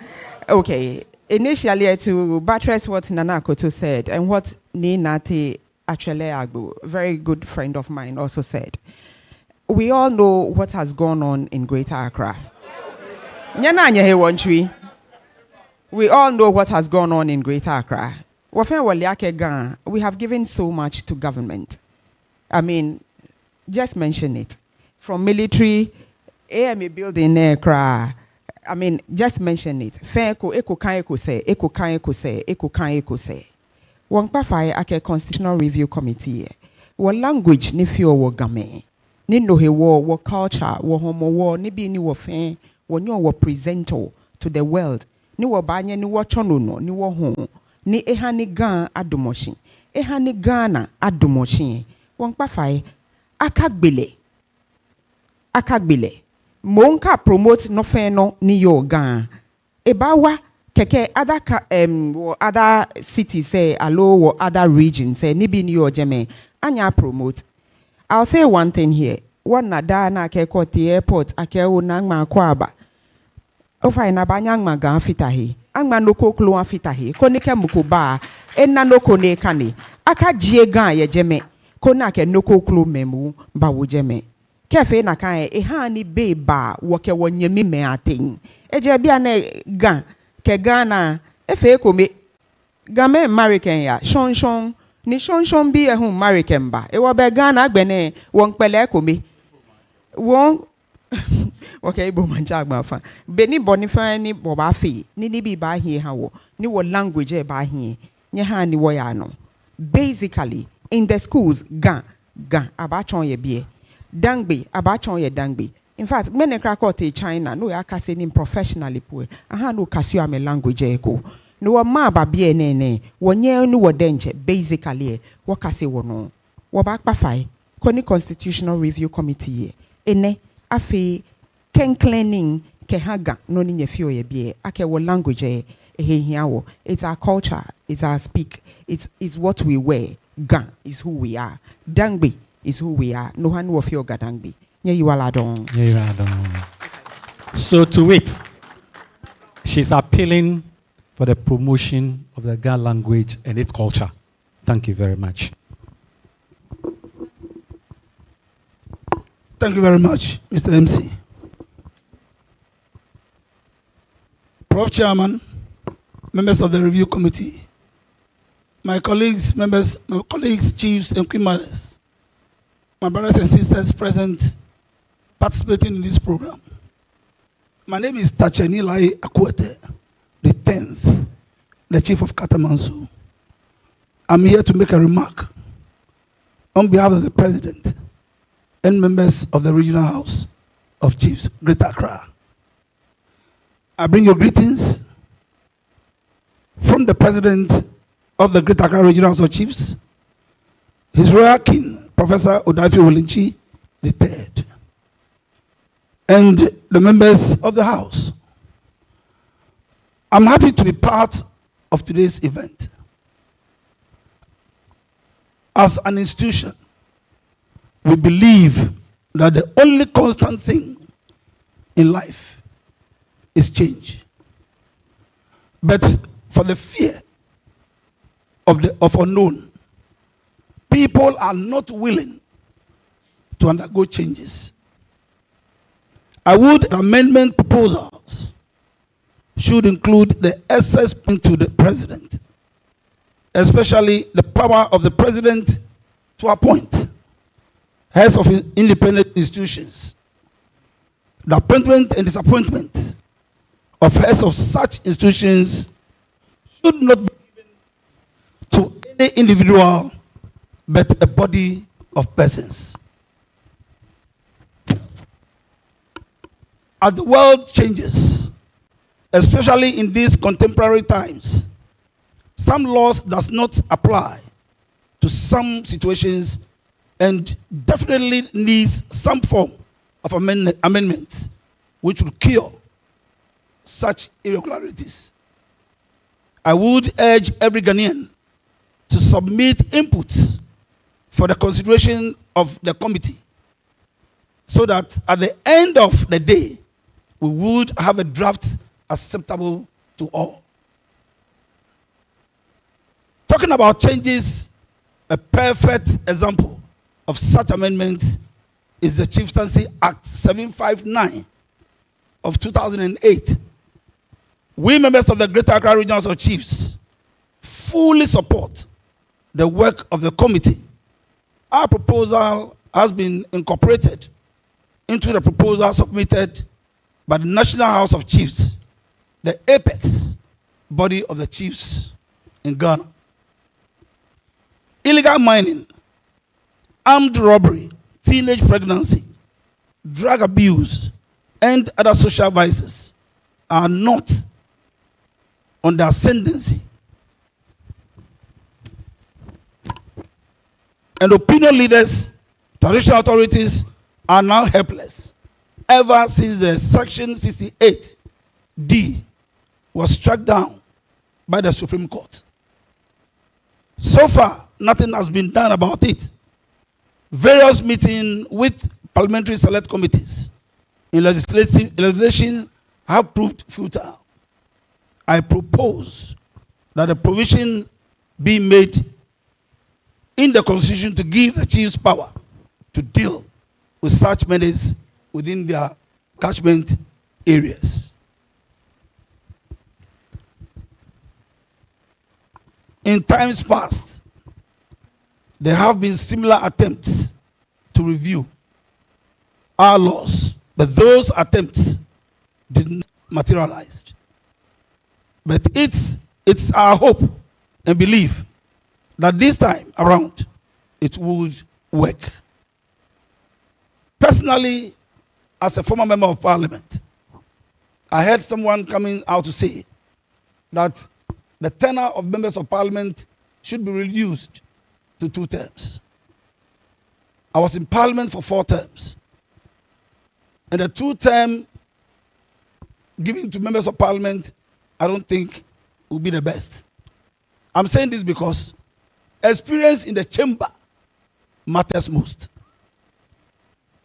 okay. Initially, to buttress what Nana Koto said and what Ninati Achele, very good friend of mine, also said. We all know what has gone on in Greater Accra. We all know what has gone on in Greater Accra. We have given so much to government. I mean, just mention it. From military, AMA building Accra. I mean, just mention it. Eko say. Wangpafai ake Constitutional Review Committee. Wa language ni fio wo game. Ni nohe wo culture, wo homo wo, ni bi ni wo fen, wo nyo wo presenter to the world. Ni wo banye ni wo chonono, ni wo hon. Ni ehani gan adomoshin. Ehani Ghana adomoshin. Wangpafai akagbele. Monka promote no feno ni yo gan. Ebawa keke other cities say alo or other regions say nibi ni yo jeme anya promote. I'll say one thing here. One na da na keko the airport akewo na ngma kwaba. Ofa ina banyang maga fitahi. Angma noko klo fitahi. Konike mukuba enna noko ne kani. Aka jie gan ye jeme. Kona ke noko klo memu ba wo jeme. Kefe na kan ehani beba woke wonyemi me atin eje bia na gan ke Ghana efe ekome game American ya shonshon ni shonshon bi ehun American ba e wo be Ghana agbene won pele ekome won okay bo manja agba fa beni bonifa ni boba fe ni bi ba hie ha wo ni wo language e ba hie nye ha ni wo ya no basically in the schools gan abachon ye bie Dangbe, abachon ye dangbe. In fact, many crackot China, no akasenim professionally poor. Aha no kasio ame language eko. No ma babie ne. Wonye no wadenche basically wakase wono. Wabakpa fai. Koni Constitutional Review Committee. Ene afi kenklening kehaga no ni nyefio ye bie. Ake wo language hiawo. It's our culture, it's our speak, it's what we wear. Gan is who we are. Dangbe is who we are. No one will feel gadangbi. Yeah, you are don. Yeah, you are don. So to wait, she's appealing for the promotion of the Ga language and its culture. Thank you very much. Thank you very much, Mr. MC. Prof. Chairman, members of the review committee, my colleagues, chiefs, and queen mothers, my brothers and sisters present participating in this program. My name is Tachenilai Akwete, the 10th, the chief of Katamansu. I'm here to make a remark on behalf of the president and members of the regional house of chiefs, Greater Accra. I bring you greetings from the president of the Greater Accra Regional House of Chiefs, His Royal King, Professor Odafi Wolinchi III, and the members of the House. I'm happy to be part of today's event. As an institution, we believe that the only constant thing in life is change. But for the fear of unknown, people are not willing to undergo changes. I would amendment proposals should include the access to the president, especially the power of the president to appoint heads of independent institutions. The appointment and disappointment of heads of such institutions should not be given to any individual but a body of persons. As the world changes, especially in these contemporary times, some laws does not apply to some situations and definitely needs some form of amendment which will cure such irregularities. I would urge every Ghanaian to submit inputs for the consideration of the committee so that at the end of the day, we would have a draft acceptable to all. Talking about changes, a perfect example of such amendments is the Chieftaincy Act 759 of 2008. We members of the Greater Accra Regional House of Chiefs fully support the work of the committee. Our proposal has been incorporated into the proposal submitted by the National House of Chiefs, the apex body of the chiefs in Ghana. Illegal mining, armed robbery, teenage pregnancy, drug abuse, and other social vices are not on the ascendancy. And opinion leaders, traditional authorities are now helpless ever since the Section 68D was struck down by the Supreme Court. So far, nothing has been done about it. Various meetings with parliamentary select committees in legislation have proved futile. I propose that a provision be made in the Constitution to give the chiefs power to deal with such matters within their catchment areas. In times past, there have been similar attempts to review our laws, but those attempts didn't materialize. But it's our hope and belief that this time around it would work. Personally, as a former member of parliament, I heard someone coming out to say that the tenure of members of parliament should be reduced to 2 terms. I was in parliament for 4 terms. And the 2 term given to members of parliament, I don't think will be the best. I'm saying this because experience in the chamber matters most.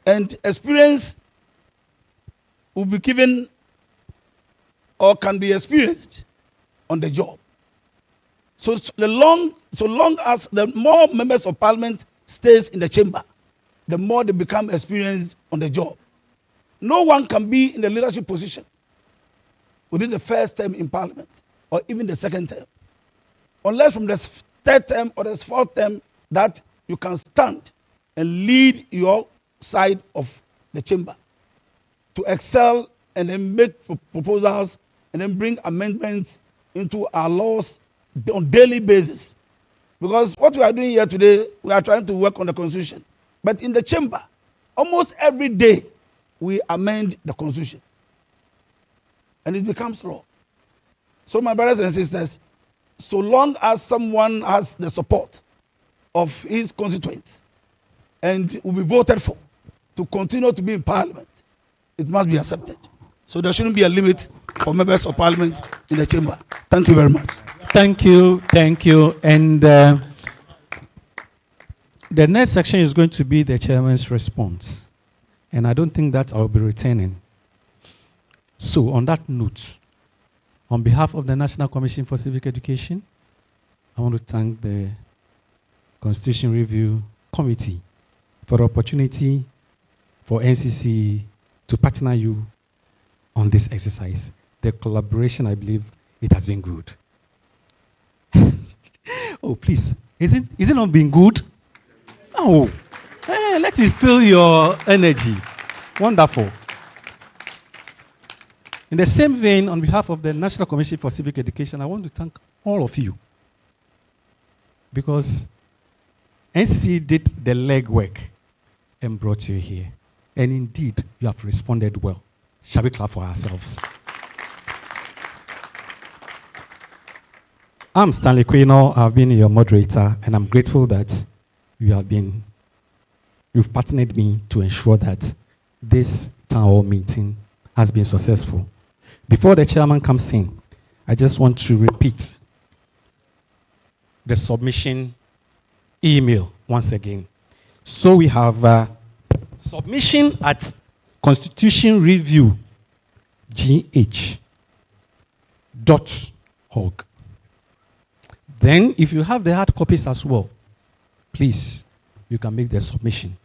And experience will be given or can be experienced on the job. So long as the more members of parliament stays in the chamber, the more they become experienced on the job. No one can be in the leadership position within the first term in parliament or even the second term, unless from the 3rd term or the 4th term that you can stand and lead your side of the chamber to excel and then make proposals and then bring amendments into our laws on daily basis. Because what we are doing here today, we are trying to work on the constitution. But in the chamber, almost every day, we amend the constitution. And it becomes law. So my brothers and sisters, so long as someone has the support of his constituents and will be voted for to continue to be in parliament, it must be accepted. So there shouldn't be a limit for members of parliament in the chamber. Thank you very much. Thank you, thank you. And the next section is going to be the chairman's response. And I don't think that I'll be returning. So on that note, on behalf of the National Commission for Civic Education, I want to thank the Constitution Review Committee for the opportunity for NCC to partner you on this exercise. The collaboration, I believe, it has been good. Oh, please, is it not been good? Oh, let me feel your energy. Wonderful. In the same vein, on behalf of the National Commission for Civic Education, I want to thank all of you, because NCC did the legwork and brought you here. And indeed, you have responded well. Shall we clap for ourselves? I'm Stanley Quino. I've been your moderator, and I'm grateful that you've partnered me to ensure that this town hall meeting has been successful. Before the chairman comes in, I just want to repeat the submission email once again. So we have submission at Constitution Review GH.org. Then, if you have the hard copies as well, please, you can make the submission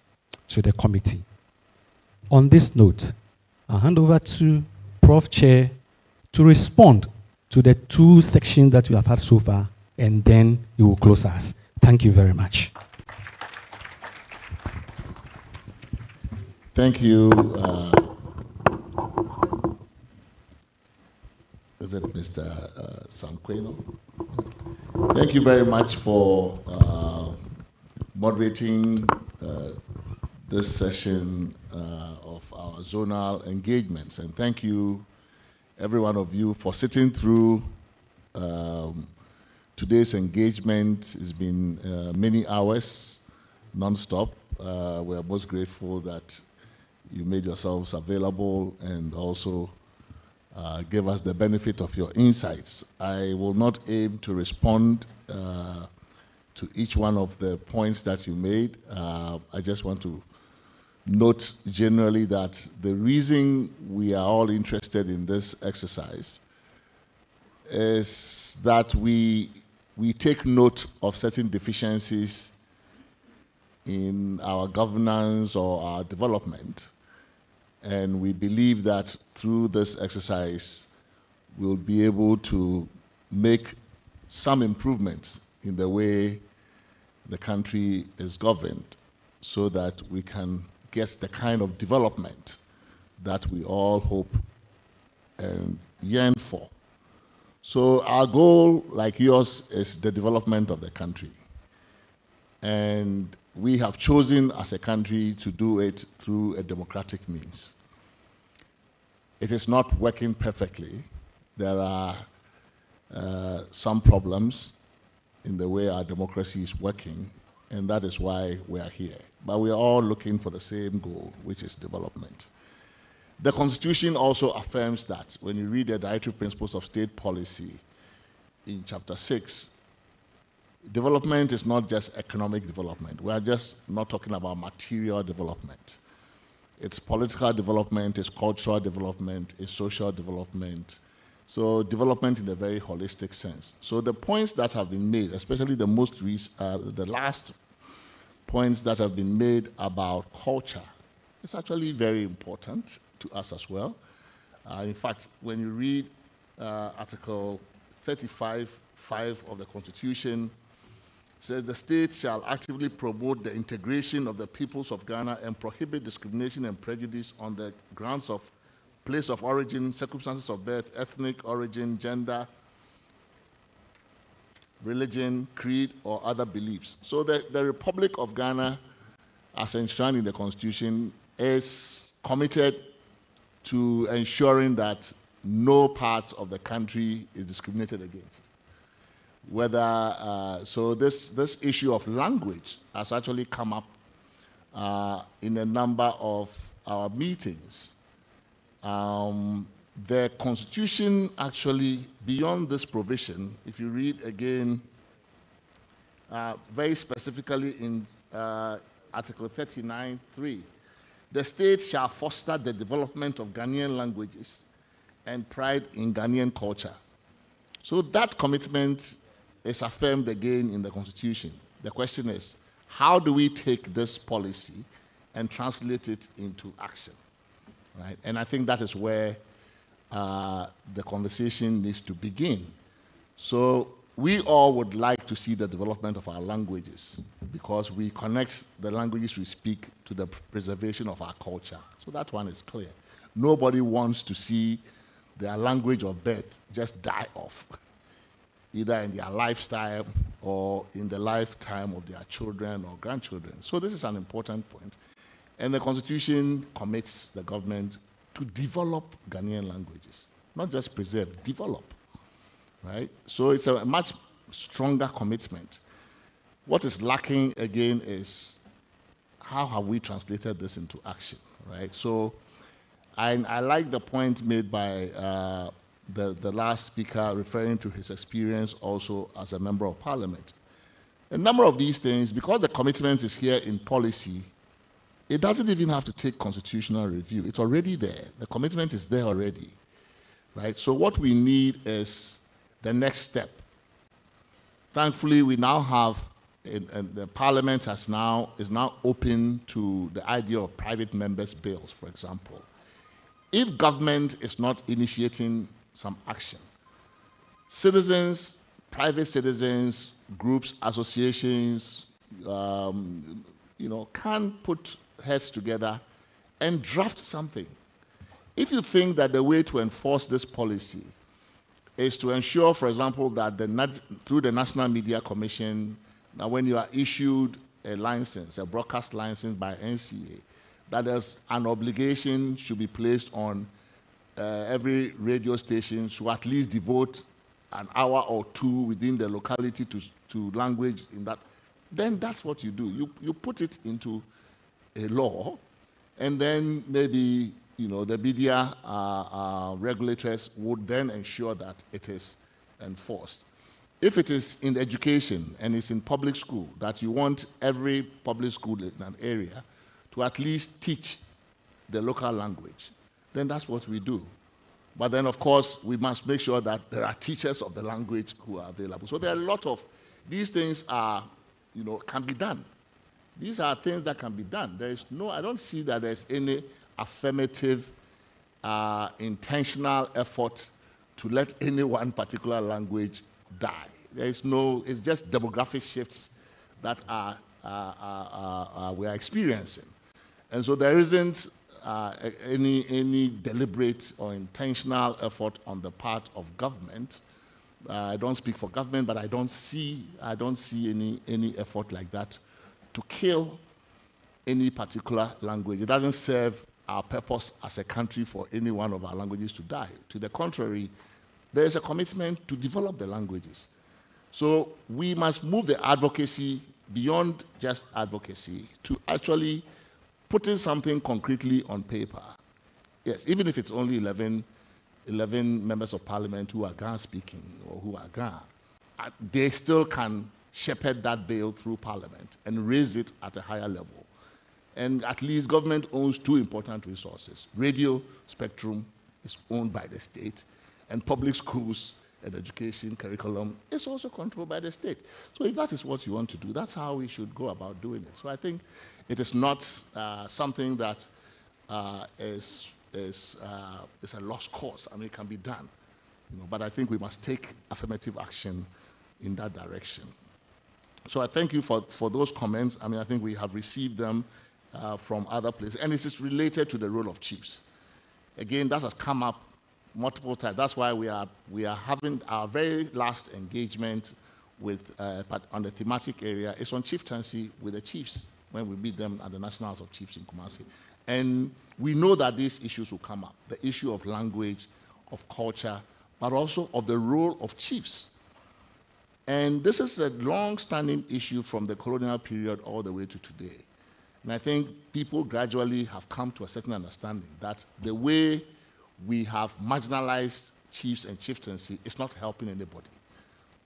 to the committee. On this note, I'll hand over to Prof. Chair to respond to the 2 sections that we have had so far, and then he will close us. Thank you very much. Thank you. Is it Mr. Sanqueno? Thank you very much for moderating this session of our zonal engagements. And thank you, every one of you, for sitting through today's engagement. It's been many hours, non-stop. We are most grateful that you made yourselves available and also gave us the benefit of your insights. I will not aim to respond to each one of the points that you made. I just want to note generally that the reason we are all interested in this exercise is that we take note of certain deficiencies in our governance or our development. And we believe that through this exercise, we'll be able to make some improvements in the way the country is governed so that we can get the kind of development that we all hope and yearn for. So our goal, like yours, is the development of the country. And we have chosen as a country to do it through a democratic means. It is not working perfectly. There are some problems in the way our democracy is working, and that is why we are here. But we are all looking for the same goal, which is development. The Constitution also affirms that when you read the Dietary Principles of State Policy in Chapter 6, development is not just economic development. We are just not talking about material development. It's political development, it's cultural development, it's social development. So development in a very holistic sense. So the points that have been made, especially the last points that have been made about culture, is actually very important to us as well. In fact, when you read Article 35(5) of the Constitution, it says the state shall actively promote the integration of the peoples of Ghana and prohibit discrimination and prejudice on the grounds of place of origin, circumstances of birth, ethnic origin, gender, religion, creed, or other beliefs. So the Republic of Ghana, as enshrined in the Constitution, is committed to ensuring that no part of the country is discriminated against. So this issue of language has actually come up in a number of our meetings. The Constitution actually, beyond this provision, if you read again very specifically in Article 39(3), the state shall foster the development of Ghanaian languages and pride in Ghanaian culture. So that commitment is affirmed again in the Constitution. The question is, how do we take this policy and translate it into action? Right? And I think that is where the conversation needs to begin. So we all would like to see the development of our languages because we connect the languages we speak to the preservation of our culture. So that one is clear. Nobody wants to see their language of birth just die off, either in their lifestyle or in the lifetime of their children or grandchildren. So this is an important point. And the Constitution commits the government to develop Ghanaian languages, not just preserve, develop, right? So it's a much stronger commitment. What is lacking again is how have we translated this into action, right? So I like the point made by the last speaker referring to his experience also as a member of parliament. A number of these things, because the commitment is here in policy, it doesn't even have to take constitutional review. It's already there. The commitment is there already, right? So what we need is the next step. Thankfully, we now have, and the parliament is now open to the idea of private members' bills, for example. If government is not initiating some action, citizens, private citizens, groups, associations, can put heads together and draft something. If you think that the way to enforce this policy is to ensure, for example, that through the National Media Commission, that when you are issued a license, a broadcast license by NCA, that there's an obligation should be placed on every radio station to at least devote an hour or two within the locality to language in that, then that's what you do. You put it into a law, and then maybe the media regulators would then ensure that it is enforced. If it is in education and it's in public school, that you want every public school in an area to at least teach the local language, then that's what we do. But then, of course, we must make sure that there are teachers of the language who are available. So there are a lot of these things can be done. These are things that can be done. I don't see that there's any affirmative, intentional effort to let any one particular language die. It's just demographic shifts that we are experiencing. And so there isn't any deliberate or intentional effort on the part of government. I don't speak for government, but I don't see any effort like that to kill any particular language. It doesn't serve our purpose as a country for any one of our languages to die. To the contrary, there is a commitment to develop the languages. So we must move the advocacy beyond just advocacy to actually putting something concretely on paper. Yes, even if it's only 11 members of parliament who are Ga speaking or who are Ga, they still can shepherd that bill through parliament and raise it at a higher level. And at least government owns two important resources. Radio spectrum is owned by the state, and public schools and education curriculum is also controlled by the state. So if that is what you want to do, that's how we should go about doing it. So I think it is not something that is a lost cause. I mean, it can be done, but I think we must take affirmative action in that direction. So I thank you for those comments. I mean, I think we have received them from other places, and it is related to the role of chiefs. Again, that has come up multiple times. That's why we are having our very last engagement with on the thematic area is on chieftaincy with the chiefs when we meet them at the National House of Chiefs in Kumasi. And we know that these issues will come up, the issue of language, of culture, but also of the role of chiefs. And this is a long-standing issue from the colonial period all the way to today. And I think people gradually have come to a certain understanding that the way we have marginalized chiefs and chieftaincy is not helping anybody.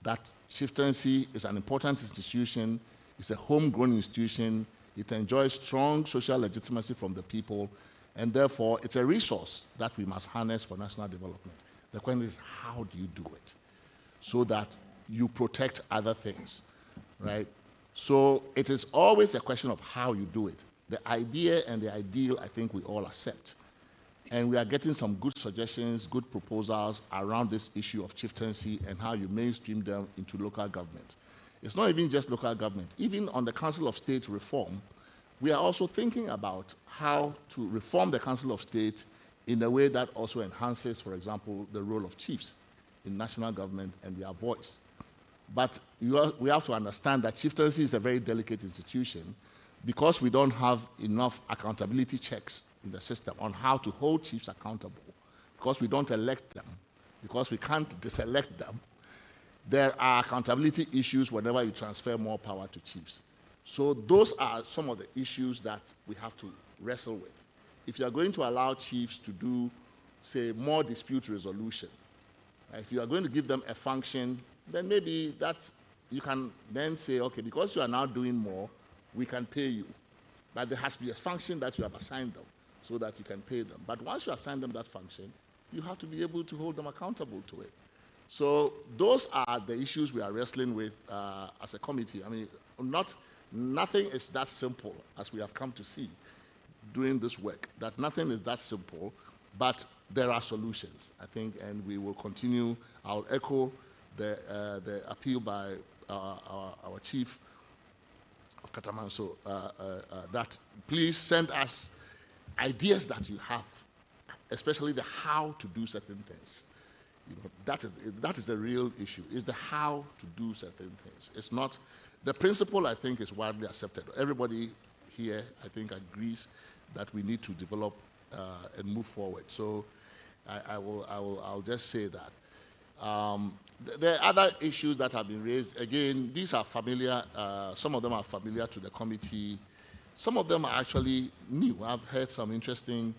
That chieftaincy is an important institution, it's a homegrown institution, it enjoys strong social legitimacy from the people, and therefore it's a resource that we must harness for national development. The question is, how do you do it so that you protect other things, right? So it is always a question of how you do it. The idea and the ideal, I think we all accept. And we are getting some good suggestions, good proposals around this issue of chieftaincy and how you mainstream them into local government. It's not even just local government. Even on the Council of State reform, we are also thinking about how to reform the Council of State in a way that also enhances, for example, the role of chiefs in national government and their voice. But we have to understand that chieftaincy is a very delicate institution because we don't have enough accountability checks in the system on how to hold chiefs accountable, because we don't elect them, because we can't deselect them. there are accountability issues whenever you transfer more power to chiefs. So those are some of the issues that we have to wrestle with. If you are going to allow chiefs to do, say, more dispute resolution, if you are going to give them a function, then maybe that's, you can then say, okay, because you are now doing more, we can pay you. But there has to be a function that you have assigned them so that you can pay them. But once you assign them that function, you have to be able to hold them accountable to it. So those are the issues we are wrestling with as a committee. I mean, nothing is that simple, as we have come to see doing this work, that nothing is that simple, but there are solutions, I think, and we will continue. I'll echo the appeal by our chief of Katamanso, that please send us ideas that you have, especially the how to do certain things. You know, that is the real issue, is the how to do certain things. It's not, the principle I think is widely accepted. Everybody here, I think, agrees that we need to develop and move forward. So I'll just say that. There are other issues that have been raised. Again, these are familiar, some of them are familiar to the committee. Some of them are actually new. I've heard some interesting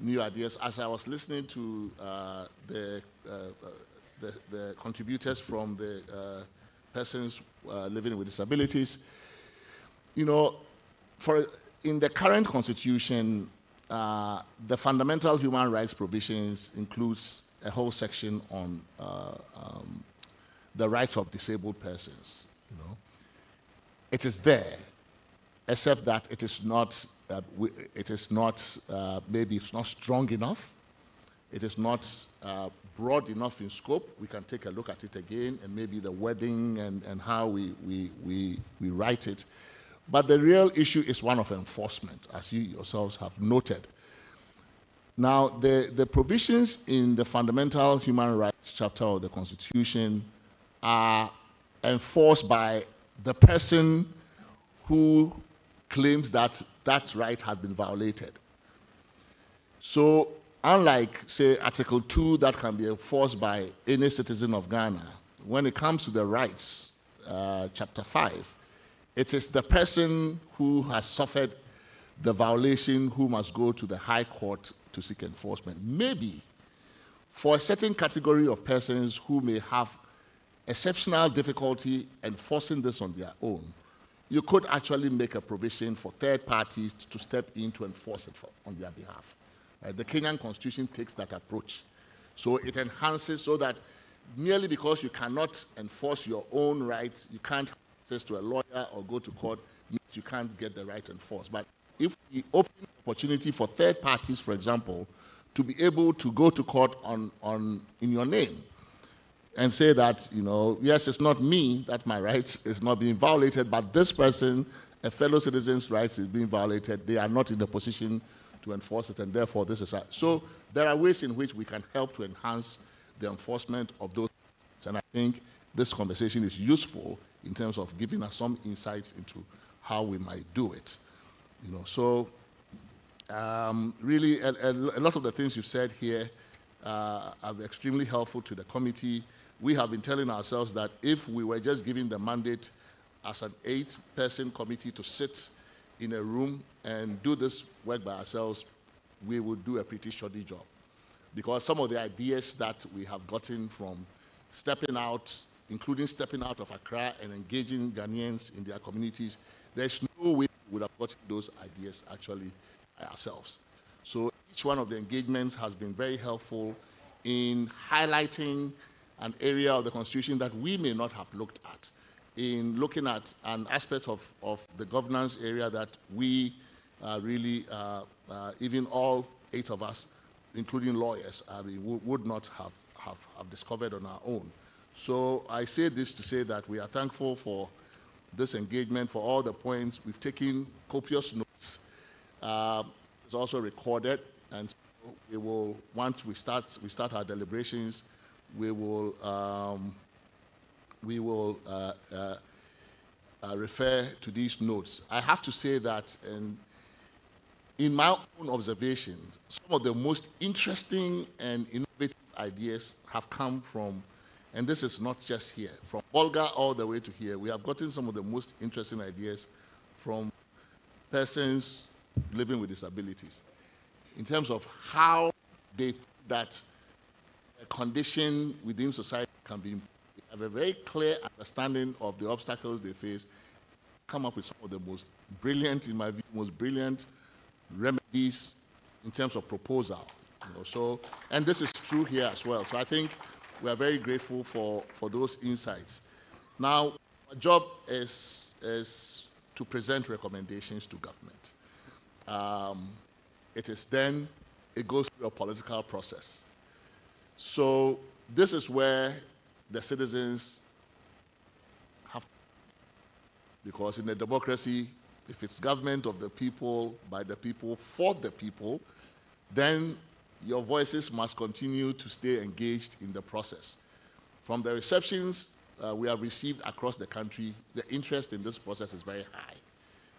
new ideas. As I was listening to the contributors from the persons living with disabilities, you know, in the current constitution, the fundamental human rights provisions includes a whole section on the rights of disabled persons. You know, it is there, except that it is not. Maybe it's not strong enough. It is not broad enough in scope. We can take a look at it again, and maybe the wording and how we write it. But the real issue is one of enforcement, as you yourselves have noted. Now, the provisions in the Fundamental Human Rights chapter of the Constitution are enforced by the person who claims that that right has been violated. So, unlike, say, Article 2 that can be enforced by any citizen of Ghana, when it comes to the rights, Chapter 5, it is the person who has suffered the violation who must go to the High Court to seek enforcement. Maybe for a certain category of persons who may have exceptional difficulty enforcing this on their own, you could actually make a provision for third parties to step in to enforce it on their behalf. The Kenyan Constitution takes that approach. So it enhances so that merely because you cannot enforce your own rights, you can't have access to a lawyer or go to court, means you can't get the right enforced. But if we open the opportunity for third parties, for example, to be able to go to court in your name and say that, you know, yes, it's not me that my rights is not being violated, but this person, a fellow citizen's rights is being violated, they are not in the position to enforce it, and therefore this is so there are ways in which we can help to enhance the enforcement of those rights, and I think this conversation is useful in terms of giving us some insights into how we might do it. You know, so really a lot of the things you've said here are extremely helpful to the committee. We have been telling ourselves that if we were just giving the mandate as an 8-person committee to sit in a room and do this work by ourselves, we would do a pretty shoddy job. Because some of the ideas that we have gotten from stepping out, including stepping out of Accra and engaging Ghanaians in their communities, there's no way we would have gotten those ideas actually ourselves. So each one of the engagements has been very helpful in highlighting an area of the Constitution that we may not have looked at, in looking at an aspect of the governance area that we really, even all 8 of us, including lawyers, would not have discovered on our own. So I say this to say that we are thankful for this engagement, for all the points. We've taken copious notes. It's also recorded, and so we will, once we start our deliberations, we will refer to these notes. I have to say that in my own observation, some of the most interesting and innovative ideas have come from And this is not just here. From Bolga all the way to here, we have gotten some of the most interesting ideas from persons living with disabilities in terms of how they think that a condition within society can be improved. They have a very clear understanding of the obstacles they face, come up with some of the most brilliant, in my view, most brilliant remedies in terms of proposal. So, and this is true here as well. So I think we are very grateful for those insights. Now, our job is to present recommendations to government. It is then, it goes through a political process. So this is where the citizens have, because in a democracy, if it's government of the people, by the people, for the people, then your voices must continue to stay engaged in the process. From the receptions we have received across the country, the interest in this process is very high.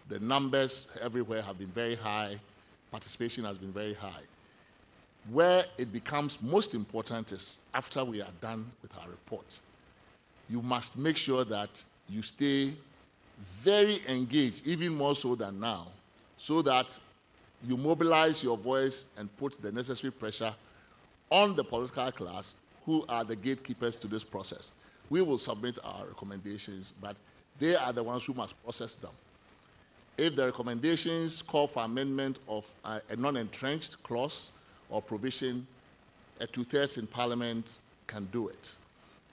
The numbers everywhere have been very high. Participation has been very high. Where it becomes most important is after we are done with our report. You must make sure that you stay very engaged, even more so than now, so that you mobilize your voice and put the necessary pressure on the political class, who are the gatekeepers to this process. We will submit our recommendations, but they are the ones who must process them. If the recommendations call for amendment of a non-entrenched clause or provision, a 2/3 in Parliament can do it.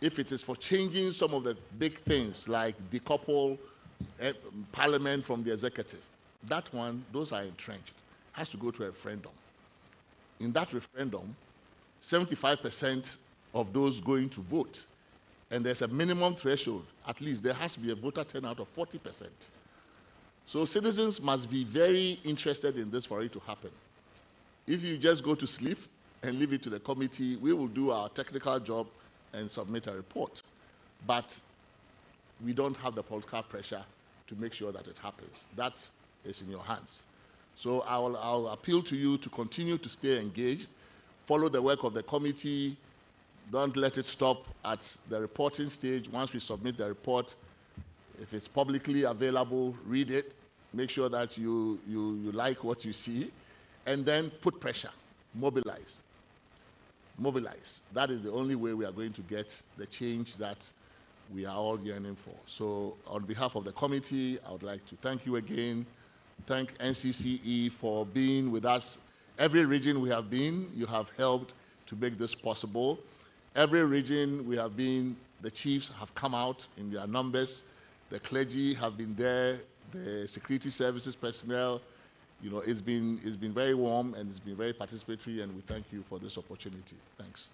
If it is for changing some of the big things like decouple Parliament from the executive, that one, those are entrenched, has to go to a referendum. In that referendum, 75% of those going to vote, and there's a minimum threshold, at least there has to be a voter turnout of 40%. So citizens must be very interested in this for it to happen. If you just go to sleep and leave it to the committee, we will do our technical job and submit a report. But we don't have the political pressure to make sure that it happens. That is in your hands. So I'll appeal to you to continue to stay engaged, follow the work of the committee, don't let it stop at the reporting stage. Once we submit the report, if it's publicly available, read it, make sure that you like what you see, and then put pressure, mobilize. Mobilize. That is the only way we are going to get the change that we are all yearning for. So on behalf of the committee, I would like to thank you again, thank NCCE for being with us. Every region we have been, you have helped to make this possible. Every region we have been, the chiefs have come out in their numbers, the clergy have been there, the security services personnel. It's been very warm and it's been very participatory, and we thank you for this opportunity. Thanks.